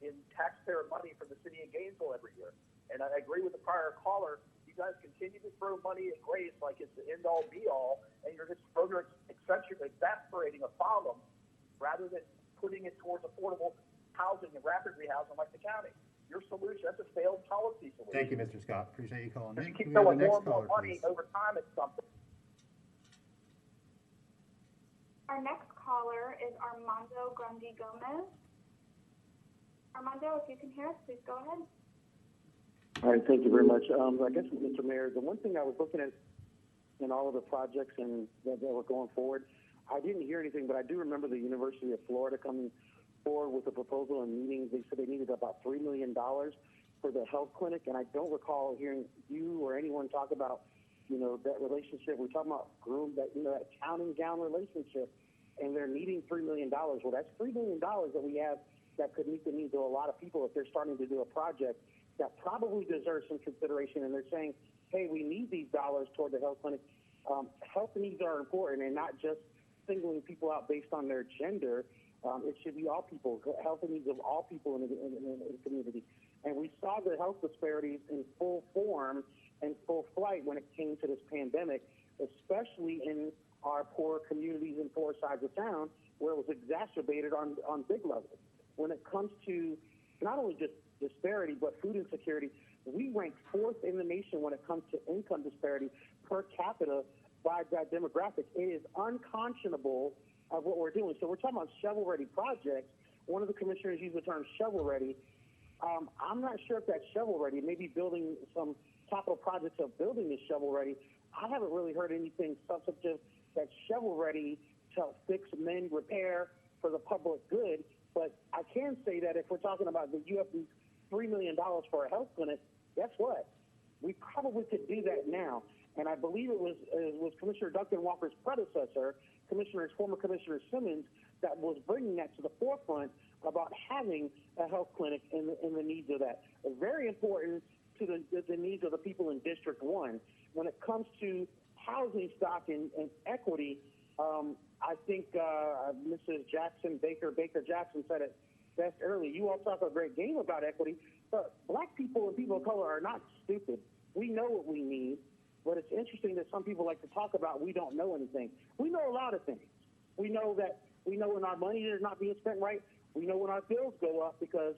Speaker 12: in taxpayer money from the city of Gainesville every year. And I agree with the prior caller. You guys continue to throw money at Grace like it's the end-all, be-all, and you're just further exasperating a problem rather than putting it towards affordable housing and rapid rehousing like the county. Your solution, that's a failed policy solution.
Speaker 1: Thank you, Mr. Scott. Appreciate you calling in.
Speaker 12: You keep
Speaker 1: Can we have the
Speaker 12: throwing more
Speaker 1: next
Speaker 12: and more
Speaker 1: caller,
Speaker 12: money
Speaker 1: please?
Speaker 12: over time at something.
Speaker 21: Our next caller is Armando Grundy Gomez. Armando, if you can hear us, please go ahead.
Speaker 14: All right, thank you very much. I guess, Mr. Mayor, the one thing I was looking at in all of the projects and that were going forward, I didn't hear anything, but I do remember the University of Florida coming forward with a proposal and meetings. They said they needed about $3 million for the health clinic, and I don't recall hearing you or anyone talk about, that relationship. We're talking about that town and gown relationship, and they're needing $3 million. Well, that's $3 million that we have that could meet the needs of a lot of people if they're starting to do a project that probably deserves some consideration, and they're saying, hey, we need these dollars toward the health clinic. Health needs are important, and not just singling people out based on their gender. It should be all people, health needs of all people in the community. And we saw the health disparities in full form and full flight when it came to this pandemic, especially in our poor communities and poor sides of town, where it was exacerbated on big levels. When it comes to not only just disparity, but food insecurity, we rank 4th in the nation when it comes to income disparity per capita by that demographic. It is unconscionable of what we're doing. So we're talking about shovel-ready projects. One of the commissioners used the term shovel-ready. I'm not sure if that's shovel-ready. Maybe building some capital projects of building is shovel-ready. I haven't really heard anything substantive that's shovel-ready to help fix, mend, repair for the public good. But I can say that if we're talking about the UFB $3 million for a health clinic, guess what? We probably could do that now. And I believe it was Commissioner Duncan Walker's predecessor, former Commissioner Simmons, that was bringing that to the forefront about having a health clinic and the needs of that. Very important to the needs of the people in District 1. When it comes to housing stock and equity, I think Mrs. Baker Jackson said it best early. You all talk a great game about equity, but black people and people of color are not stupid. We know what we need, but it's interesting that some people like to talk about we don't know anything. We know a lot of things. We know when our money is not being spent right. We know when our bills go up because,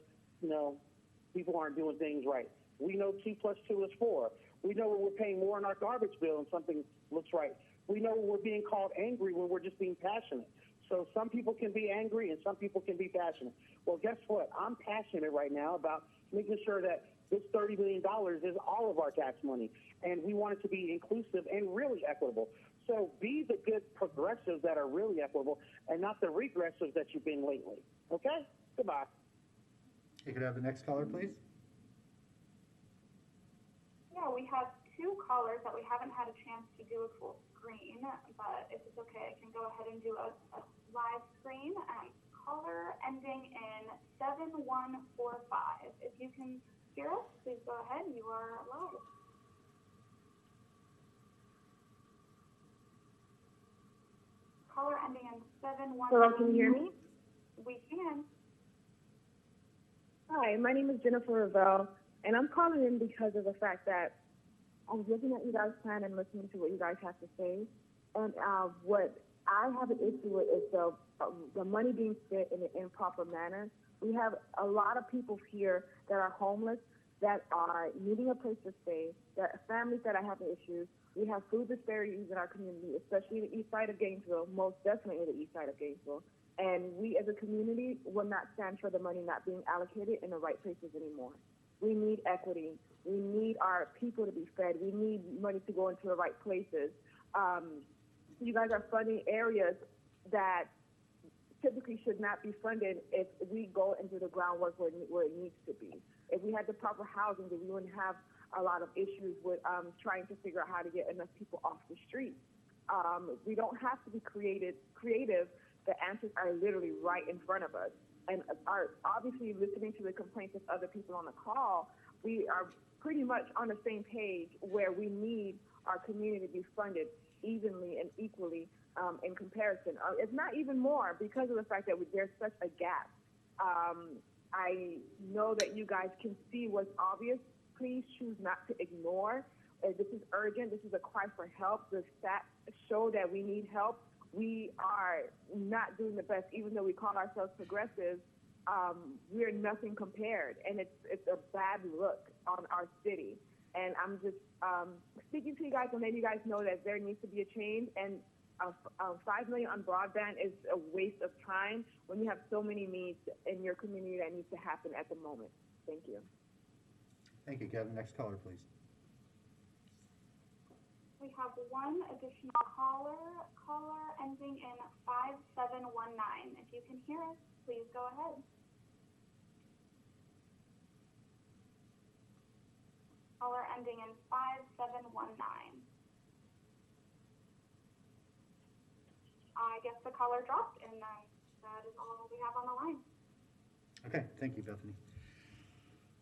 Speaker 14: people aren't doing things right. We know 2 + 2 is 4. We know when we're paying more on our garbage bill and something looks right. We know when we're being called angry when we're just being passionate. So some people can be angry and some people can be passionate. Well, guess what? I'm passionate right now about making sure that this $30 million is all of our tax money, and we want it to be inclusive and really equitable. So be the good progressives that are really equitable and not the regressives that you've been lately. Okay? Goodbye.
Speaker 1: You could have the next caller, please.
Speaker 21: Yeah, we have 2 callers that we haven't had a chance to do a full screen, but if it's okay, I can go ahead and do a live screen. Caller ending in 7145. If you can hear us, please go ahead. You are live. Caller ending in 7145.
Speaker 15: Hello, can you hear me?
Speaker 21: We can.
Speaker 15: Hi, my name is Jennifer Ravel, and I'm calling in because of the fact that I was looking at you guys' plan and listening to what you guys have to say, and what I have an issue with is the money being spent in an improper manner. We have a lot of people here that are homeless, that are needing a place to stay, that families that are having issues. We have food disparities in our community, especially in the east side of Gainesville, most definitely in the east side of Gainesville. And we as a community will not stand for the money not being allocated in the right places anymore. We need equity. We need our people to be fed. We need money to go into the right places. You guys are funding areas that typically should not be funded if we go into the groundwork where it needs to be. If we had the proper housing, then we wouldn't have a lot of issues with trying to figure out how to get enough people off the street. We don't have to be creative. The answers are literally right in front of us. And are obviously listening to the complaints of other people on the call, we are pretty much on the same page where we need our community to be funded evenly and equally in comparison. If not even more, because of the fact that there's such a gap. I know that you guys can see what's obvious. Please choose not to ignore. This is urgent. This is a cry for help. The stats show that we need help. We are not doing the best, even though we call ourselves progressive. We're nothing compared, and it's a bad look on our city. And I'm just speaking to you guys to let you guys know that there needs to be a change. And $5 million on broadband is a waste of time when you have so many needs in your community that needs to happen at the moment. Thank you.
Speaker 1: Thank you, Kevin. Next caller, please.
Speaker 21: We have one additional caller ending in 5719. If you can hear us, please go ahead. Caller ending in 5719. I guess the caller dropped, and that is all we have on the line.
Speaker 1: Okay, thank you, Bethany.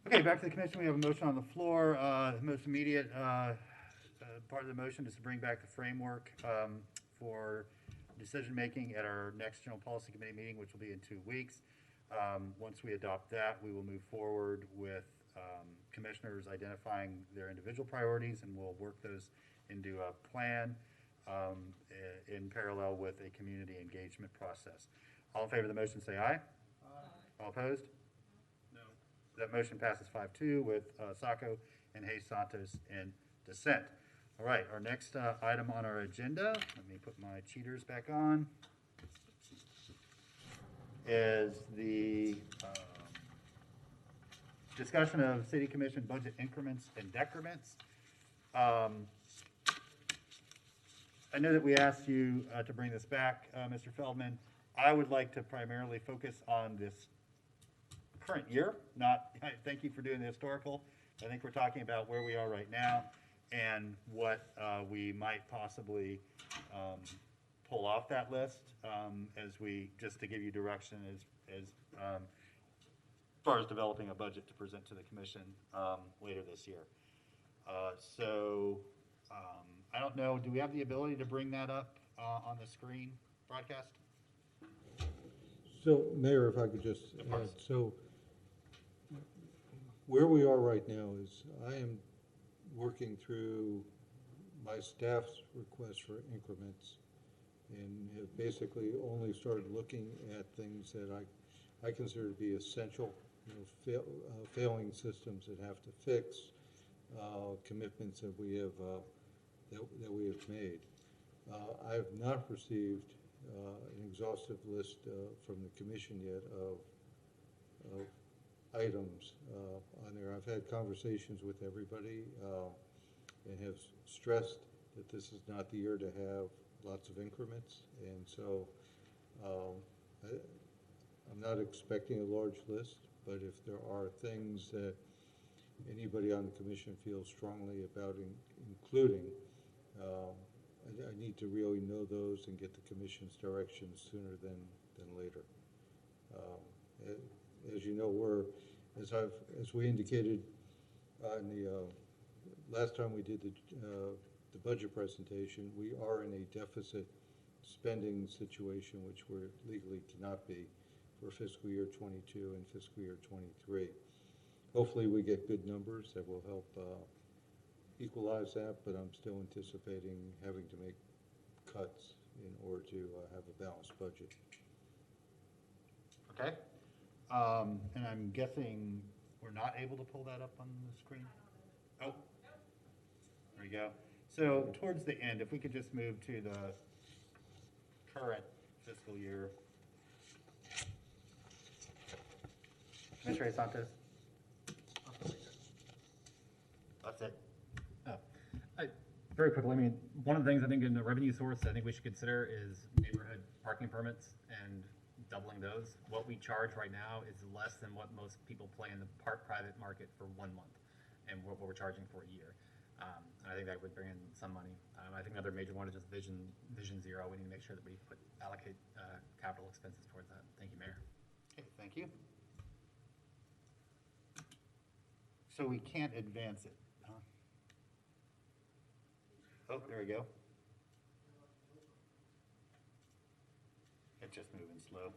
Speaker 1: Okay, back to the commission. We have a motion on the floor. The most immediate part of the motion is to bring back the framework for decision-making at our next General Policy Committee meeting, which will be in 2 weeks. Once we adopt that, we will move forward with commissioners identifying their individual priorities, and we'll work those into a plan in parallel with a community engagement process. All in favor of the motion, say aye. Aye. All opposed? No. That motion passes 5-2 with Sacco and Hayes Santos in dissent. All right, our next item on our agenda, let me put my cheaters back on, is the discussion of City Commission budget increments and decrements. I know that we asked you to bring this back, Mr. Feldman. I would like to primarily focus on this current year, thank you for doing the historical. I think we're talking about where we are right now and what we might possibly pull off that list just to give you direction as far as developing a budget to present to the commission later this year. I don't know, do we have the ability to bring that up on the screen broadcast?
Speaker 18: So, Mayor, if I could just add, so where we are right now is I am working through my staff's request for increments and have basically only started looking at things that I consider to be essential, failing systems that have to fix, commitments that we have made. I have not received an exhaustive list from the commission yet of items on there. I've had conversations with everybody and have stressed that this is not the year to have lots of increments, and so I'm not expecting a large list, but if there are things that anybody on the commission feels strongly about including, I need to really know those and get the commission's direction sooner than later. As you know, as we indicated in the last time we did the budget presentation, we are in a deficit spending situation, which we legally cannot be for fiscal year 22 and fiscal year 23. Hopefully we get good numbers that will help equalize that, but I'm still anticipating having to make cuts in order to have a balanced budget.
Speaker 1: Okay. And I'm guessing we're not able to pull that up on the screen? Oh, there we go. So towards the end, if we could just move to the current fiscal year. Commissioner Santos? That's it.
Speaker 9: Very quickly, I mean, one of the things I think in the revenue source I think we should consider is neighborhood parking permits and doubling those. What we charge right now is less than what most people pay in the private market for 1 month. and what we're charging for a year. And I think that would bring in some money. I think another major one is just Vision Zero. We need to make sure that we allocate capital expenses towards that. Thank you, Mayor.
Speaker 1: Okay, thank you. So we can't advance it, huh? Oh, there we go. It's just moving slow.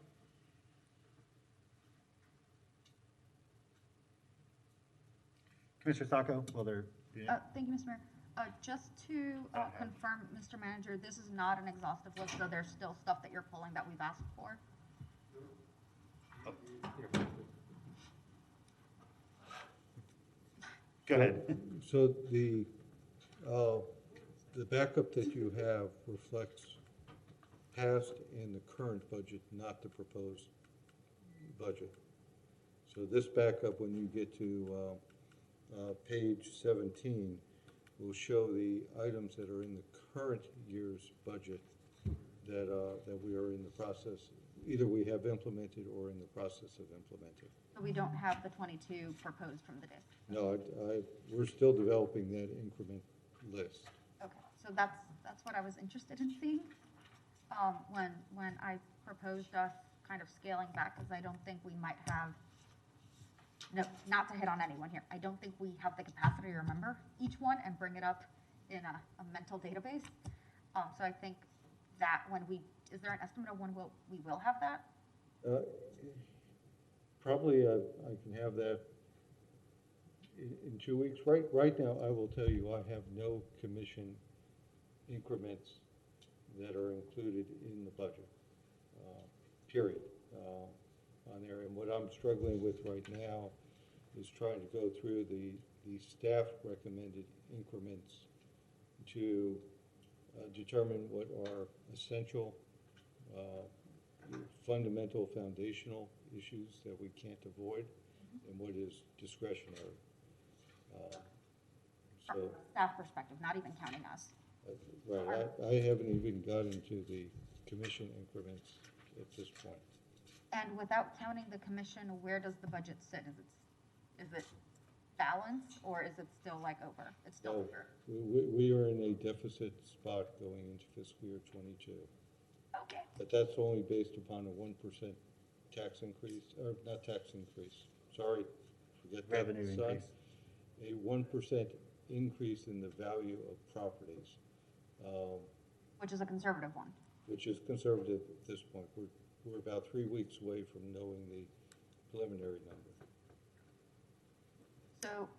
Speaker 1: Commissioner Sacco, well, they're.
Speaker 10: Thank you, Mr. Mayor. Just to confirm, Mr. Manager, this is not an exhaustive list, so there's still stuff that you're pulling that we've asked for?
Speaker 1: Go ahead.
Speaker 18: So the backup that you have reflects past and the current budget, not the proposed budget. So this backup, when you get to page 17, will show the items that are in the current year's budget that we are in the process, either we have implemented or in the process of implementing.
Speaker 10: So we don't have the 22 proposed from the district?
Speaker 18: No, we're still developing that increment list.
Speaker 10: Okay, so that's what I was interested in seeing when I proposed us kind of scaling back, because I don't think we might have, no, not to hit on anyone here, I don't think we have the capacity to remember each one and bring it up in a mental database. So I think that is there an estimate of when we will have that?
Speaker 18: Probably I can have that in 2 weeks. Right now, I will tell you, I have no commission increments that are included in the budget, period, on there. And what I'm struggling with right now is trying to go through the staff recommended increments to determine what are essential, fundamental, foundational issues that we can't avoid, and what is discretionary.
Speaker 10: From a staff perspective, not even counting us.
Speaker 18: Right, I haven't even gotten to the commission increments at this point.
Speaker 10: And without counting the commission, where does the budget sit? Is it balanced, or is it still like over? It's still over.
Speaker 18: We are in a deficit spot going into fiscal year 22.
Speaker 10: Okay.
Speaker 18: But that's only based upon a 1% tax increase, or not tax increase, sorry, forget that.
Speaker 1: Revenue increase.
Speaker 18: A 1% increase in the value of properties.
Speaker 10: Which is a conservative one.
Speaker 18: Which is conservative at this point. We're about 3 weeks away from knowing the preliminary number.
Speaker 10: So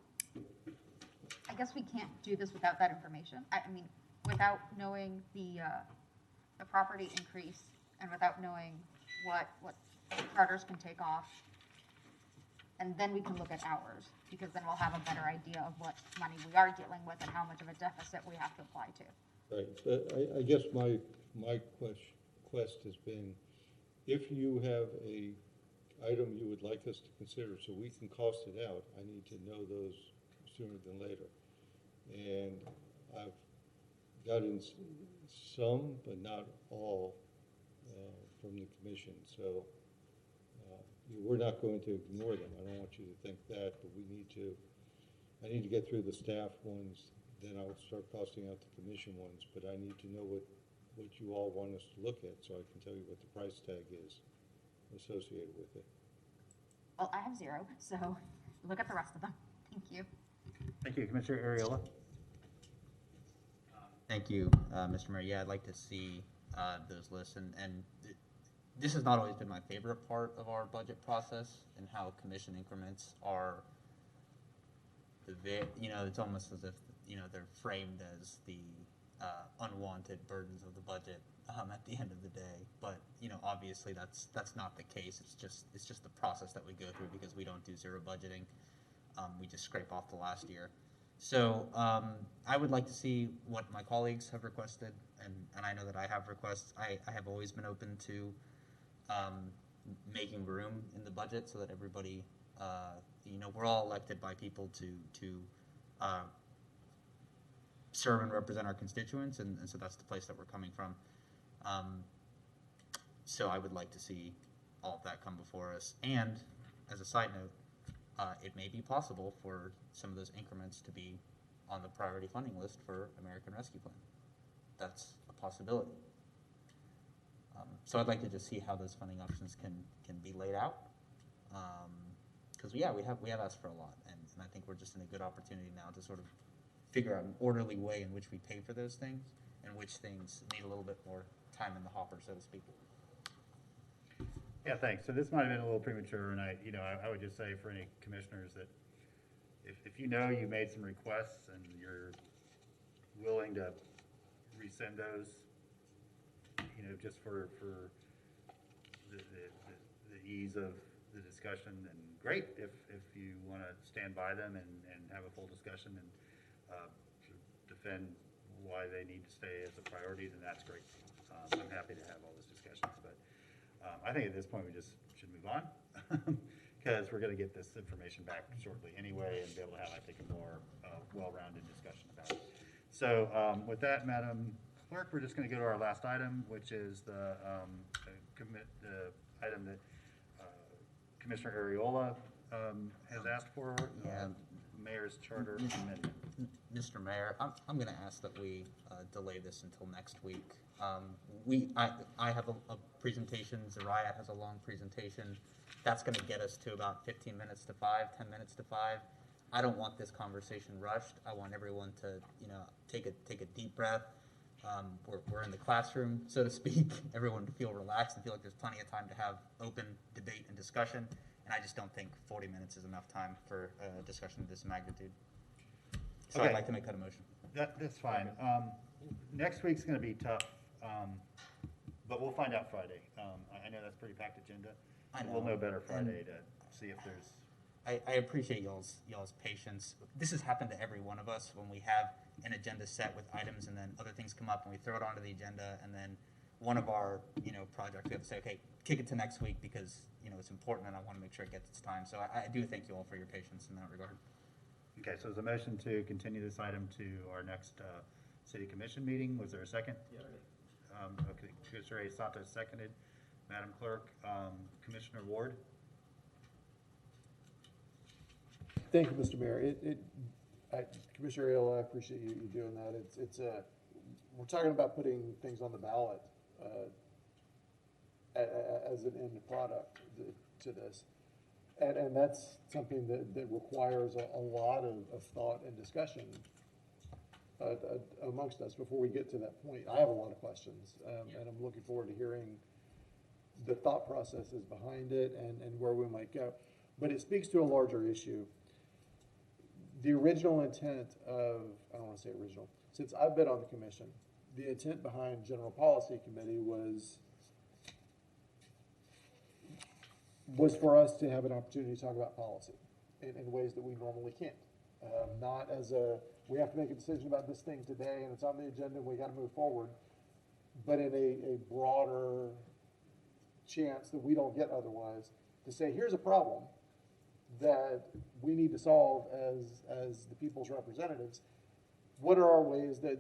Speaker 10: I guess we can't do this without that information. I mean, without knowing the property increase and without knowing what charters can take off. And then we can look at hours, because then we'll have a better idea of what money we are dealing with and how much of a deficit we have to apply to.
Speaker 18: Right, but I guess my quest has been, if you have a item you would like us to consider so we can cost it out, I need to know those sooner than later. And I've gotten some, but not all, from the commission. So we're not going to ignore them. I don't want you to think that, but I need to get through the staff ones, then I'll start costing out the commission ones, but I need to know what you all want us to look at so I can tell you what the price tag is associated with it.
Speaker 10: Well, I have 0, so look at the rest of them. Thank you.
Speaker 1: Thank you, Commissioner Ariola.
Speaker 2: Thank you, Mr. Mayor. Yeah, I'd like to see those lists, and this has not always been my favorite part of our budget process, and how commission increments are it's almost as if they're framed as the unwanted burdens of the budget at the end of the day. But obviously that's not the case. It's just the process that we go through, because we don't do zero budgeting. We just scrape off the last year. So I would like to see what my colleagues have requested, and I know that I have requests. I have always been open to making room in the budget so that everybody, we're all elected by people to serve and represent our constituents, and so that's the place that we're coming from. So I would like to see all of that come before us. And as a side note, it may be possible for some of those increments to be on the priority funding list for American Rescue Plan. That's a possibility. So I'd like to just see how those funding options can be laid out. Because we have asked for a lot, and I think we're just in a good opportunity now to sort of figure out an orderly way in which we pay for those things, and which things need a little bit more time in the hopper, so to speak.
Speaker 1: Yeah, thanks. So this might have been a little premature, and I would just say for any commissioners that if you know you made some requests and you're willing to resend those, just for the ease of the discussion, then great. If you want to stand by them and have a full discussion and defend why they need to stay as a priority, then that's great. I'm happy to have all those discussions, but I think at this point we just should move on because we're going to get this information back shortly anyway and be able to have, I think, a more well-rounded discussion about it. So with that, Madam Clerk, we're just going to go to our last item, which is the item that Commissioner Ariola has asked for, Mayor's Charter Amendment.
Speaker 2: Mr. Mayor, I'm going to ask that we delay this until next week. I have a presentation. Zariah has a long presentation. That's going to get us to about 15 minutes to 5, 10 minutes to 5. I don't want this conversation rushed. I want everyone to, take a deep breath. We're in the classroom, so to speak. Everyone to feel relaxed and feel like there's plenty of time to have open debate and discussion. And I just don't think 40 minutes is enough time for a discussion of this magnitude. So
Speaker 1: Okay.
Speaker 2: I'd like to make that a motion.
Speaker 1: That's fine. Next week's going to be tough, but we'll find out Friday. I know that's a pretty packed agenda.
Speaker 2: I know.
Speaker 1: We'll know better Friday to see if there's.
Speaker 2: I appreciate y'all's patience. This has happened to every one of us when we have an agenda set with items and then other things come up and we throw it onto the agenda and then one of our projects we have to say, okay, kick it to next week because it's important and I want to make sure it gets its time. So I do thank you all for your patience in that regard.
Speaker 1: Okay, so there's a motion to continue this item to our next city commission meeting. Was there a second?
Speaker 9: Yeah.
Speaker 1: Okay, Commissioner Sato seconded. Madam Clerk, Commissioner Ward.
Speaker 17: Thank you, Mr. Mayor. Commissioner Aiello, I appreciate you doing that. We're talking about putting things on the ballot as an end product to this. And that's something that requires a lot of thought and discussion amongst us before we get to that point. I have a lot of questions, and I'm looking forward to hearing the thought processes behind it and where we might go. But it speaks to a larger issue. The original intent of, I don't want to say original, since I've been on the commission, the intent behind General Policy Committee was for us to have an opportunity to talk about policy in ways that we normally can't. Not as we have to make a decision about this thing today and it's on the agenda and we got to move forward, but in a broader chance that we don't get otherwise, to say, here's a problem that we need to solve as the people's representatives. What are our ways that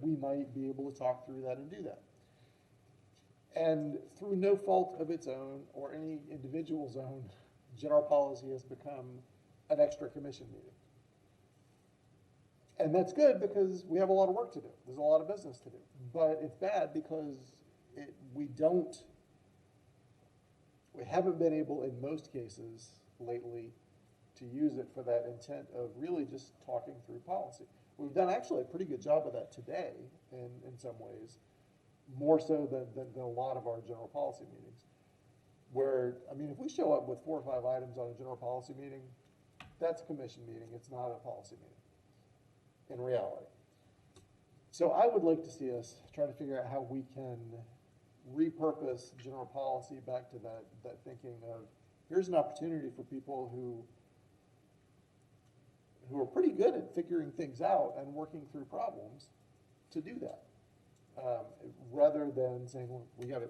Speaker 17: we might be able to talk through that and do that? And through no fault of its own or any individual's own, general policy has become an extra commission meeting. And that's good because we have a lot of work to do. There's a lot of business to do. But it's bad because we haven't been able in most cases lately to use it for that intent of really just talking through policy. We've done actually a pretty good job of that today in some ways, more so than a lot of our general policy meetings. Where, I mean, if we show up with 4 or 5 items on a general policy meeting, that's a commission meeting, it's not a policy meeting in reality. So I would like to see us try to figure out how we can repurpose general policy back to that thinking of, here's an opportunity for people who are pretty good at figuring things out and working through problems to do that, rather than saying, well, we got to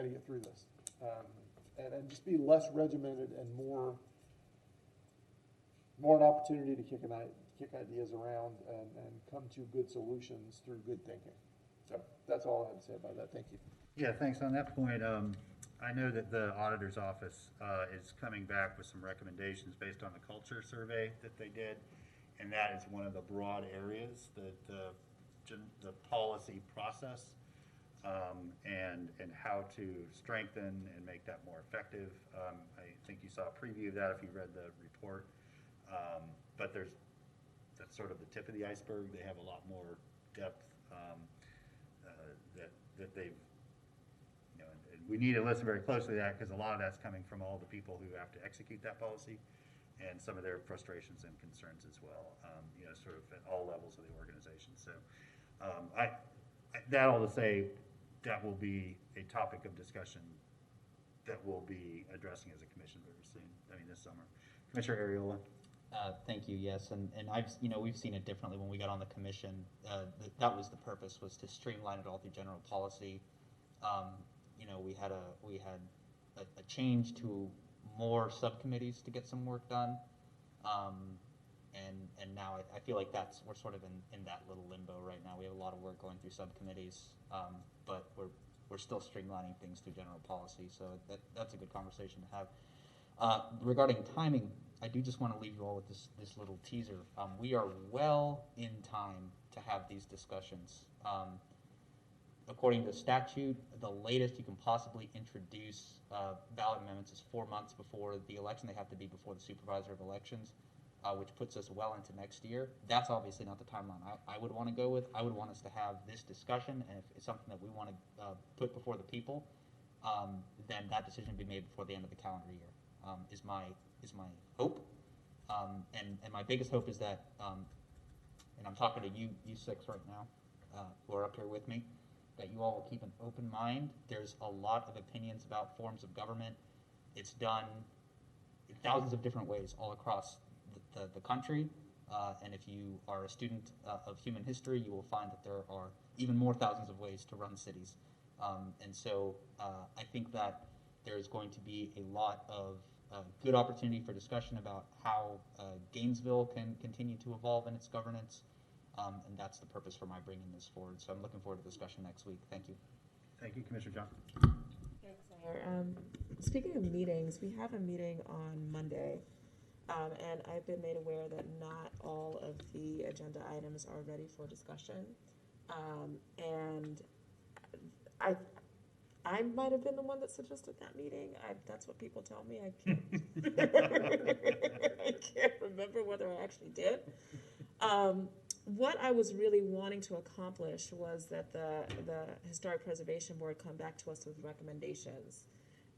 Speaker 17: get through this, and just be less regimented and more an opportunity to kick ideas around and come to good solutions through good thinking. So that's all I have to say about that. Thank you.
Speaker 1: Yeah, thanks. On that point, I know that the auditor's office is coming back with some recommendations based on the culture survey that they did, and that is one of the broad areas that the policy process and how to strengthen and make that more effective. I think you saw a preview of that if you read the report, but that's sort of the tip of the iceberg. They have a lot more depth that they've. We need to listen very closely to that because a lot of that's coming from all the people who have to execute that policy and some of their frustrations and concerns as well, sort of at all levels of the organization. So that all to say, that will be a topic of discussion that we'll be addressing as a commission very soon, this summer. Commissioner Ariola.
Speaker 2: Thank you, yes, and we've seen it differently when we got on the commission. That was the purpose, was to streamline it all through general policy. We had a change to more subcommittees to get some work done, and now I feel like we're sort of in that little limbo right now. We have a lot of work going through subcommittees, but we're still streamlining things through general policy, so that's a good conversation to have. Regarding timing, I do just want to leave you all with this little teaser. We are well in time to have these discussions. According to statute, the latest you can possibly introduce ballot amendments is 4 months before the election. They have to be before the supervisor of elections, which puts us well into next year. That's obviously not the timeline I would want to go with. I would want us to have this discussion, and if it's something that we want to put before the people, then that decision be made before the end of the calendar year, is my hope. And my biggest hope is that, and I'm talking to you six right now, who are up here with me, that you all will keep an open mind. There's a lot of opinions about forms of government. It's done in thousands of different ways all across the country. And if you are a student of human history, you will find that there are even more thousands of ways to run cities. And so I think that there is going to be a lot of good opportunity for discussion about how Gainesville can continue to evolve in its governance. And that's the purpose for my bringing this forward. So I'm looking forward to discussion next week. Thank you.
Speaker 1: Thank you, Commissioner Johnson.
Speaker 8: Thanks, Mayor. Speaking of meetings, we have a meeting on Monday, and I've been made aware that not all of the agenda items are ready for discussion. And I might have been the one that suggested that meeting. That's what people tell me. I can't remember whether I actually did. What I was really wanting to accomplish was that the Historic Preservation Board come back to us with recommendations.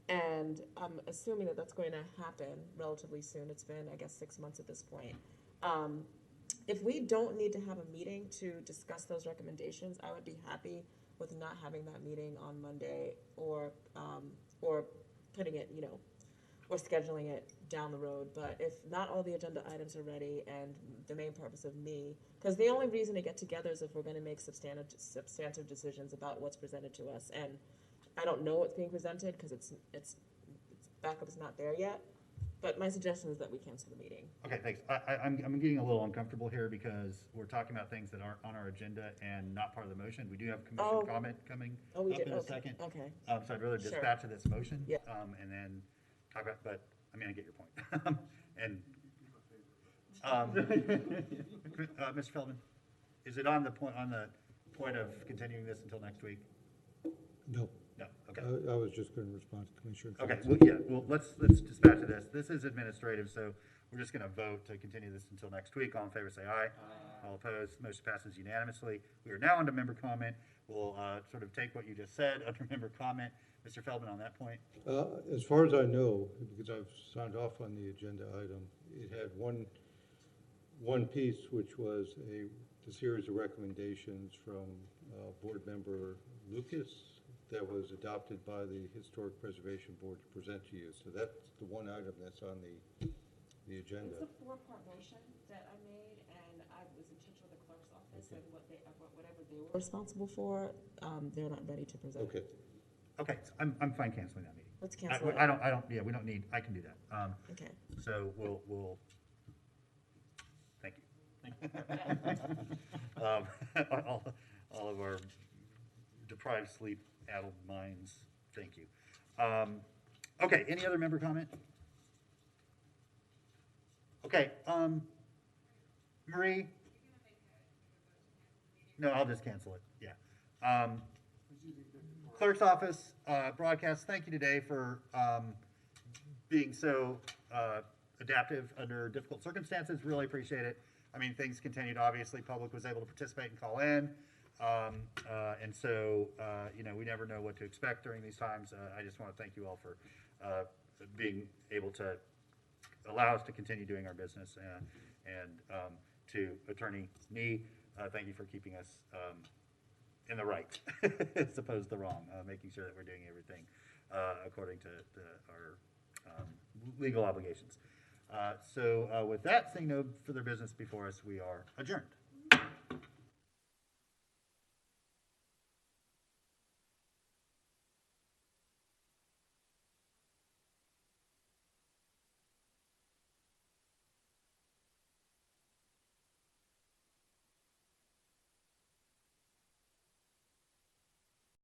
Speaker 8: And I'm assuming that that's going to happen relatively soon. It's been, I guess, 6 months at this point. If we don't need to have a meeting to discuss those recommendations, I would be happy with not having that meeting on Monday or putting it, or scheduling it down the road. But if not all the agenda items are ready, and the main purpose of me, because the only reason to get together is if we're going to make substantive decisions about what's presented to us. And I don't know what's being presented because it's backup is not there yet. But my suggestion is that we cancel the meeting.
Speaker 1: Okay, thanks. I'm getting a little uncomfortable here because we're talking about things that aren't on our agenda and not part of the motion. We do have commission comment coming up in a second.
Speaker 8: Okay.
Speaker 1: So I'd rather dispatch of this motion.
Speaker 8: Yeah.
Speaker 1: And then talk about, but I mean, I get your point. And Mr. Feldman, is it on the point of continuing this until next week?
Speaker 18: No.
Speaker 1: No, okay.
Speaker 18: I was just going to respond to Commissioner
Speaker 1: Okay,
Speaker 18: Johnson.
Speaker 1: well, yeah, well, let's dispatch of this. This is administrative, so we're just gonna vote to continue this until next week. All in favor, say aye. Aye. All opposed, motion passes unanimously. We are now under member comment. We'll sort of take what you just said under member comment. Mr. Feldman, on that point?
Speaker 18: As far as I know, because I've signed off on the agenda item, it had one piece, which was the series of recommendations from Board Member Lucas that was adopted by the Historic Preservation Board to present to you. So that's the one item that's on the agenda.
Speaker 8: It's a 4-part motion that I made, and I was in touch with the clerk's office, and whatever they were responsible for, they're not ready to present.
Speaker 18: Okay.
Speaker 1: Okay, so I'm fine canceling that meeting.
Speaker 8: Let's cancel it.
Speaker 1: I don't, yeah, we don't need, I can do that.
Speaker 8: Okay.
Speaker 1: So we'll, thank you. All of our deprived sleep, addled minds, thank you. Okay, any other member comment? Okay, Marie? No, I'll just cancel it, yeah. Clerk's office, broadcast, thank you today for being so adaptive under difficult circumstances, really appreciate it. I mean, things continued, obviously, public was able to participate and call in. And so, you know, we never know what to expect during these times. I just want to thank you all for being able to allow us to continue doing our business. And to Attorney Nee, thank you for keeping us in the right as opposed to the wrong, making sure that we're doing everything according to our legal obligations. So with that, seeing no further business before us, we are adjourned.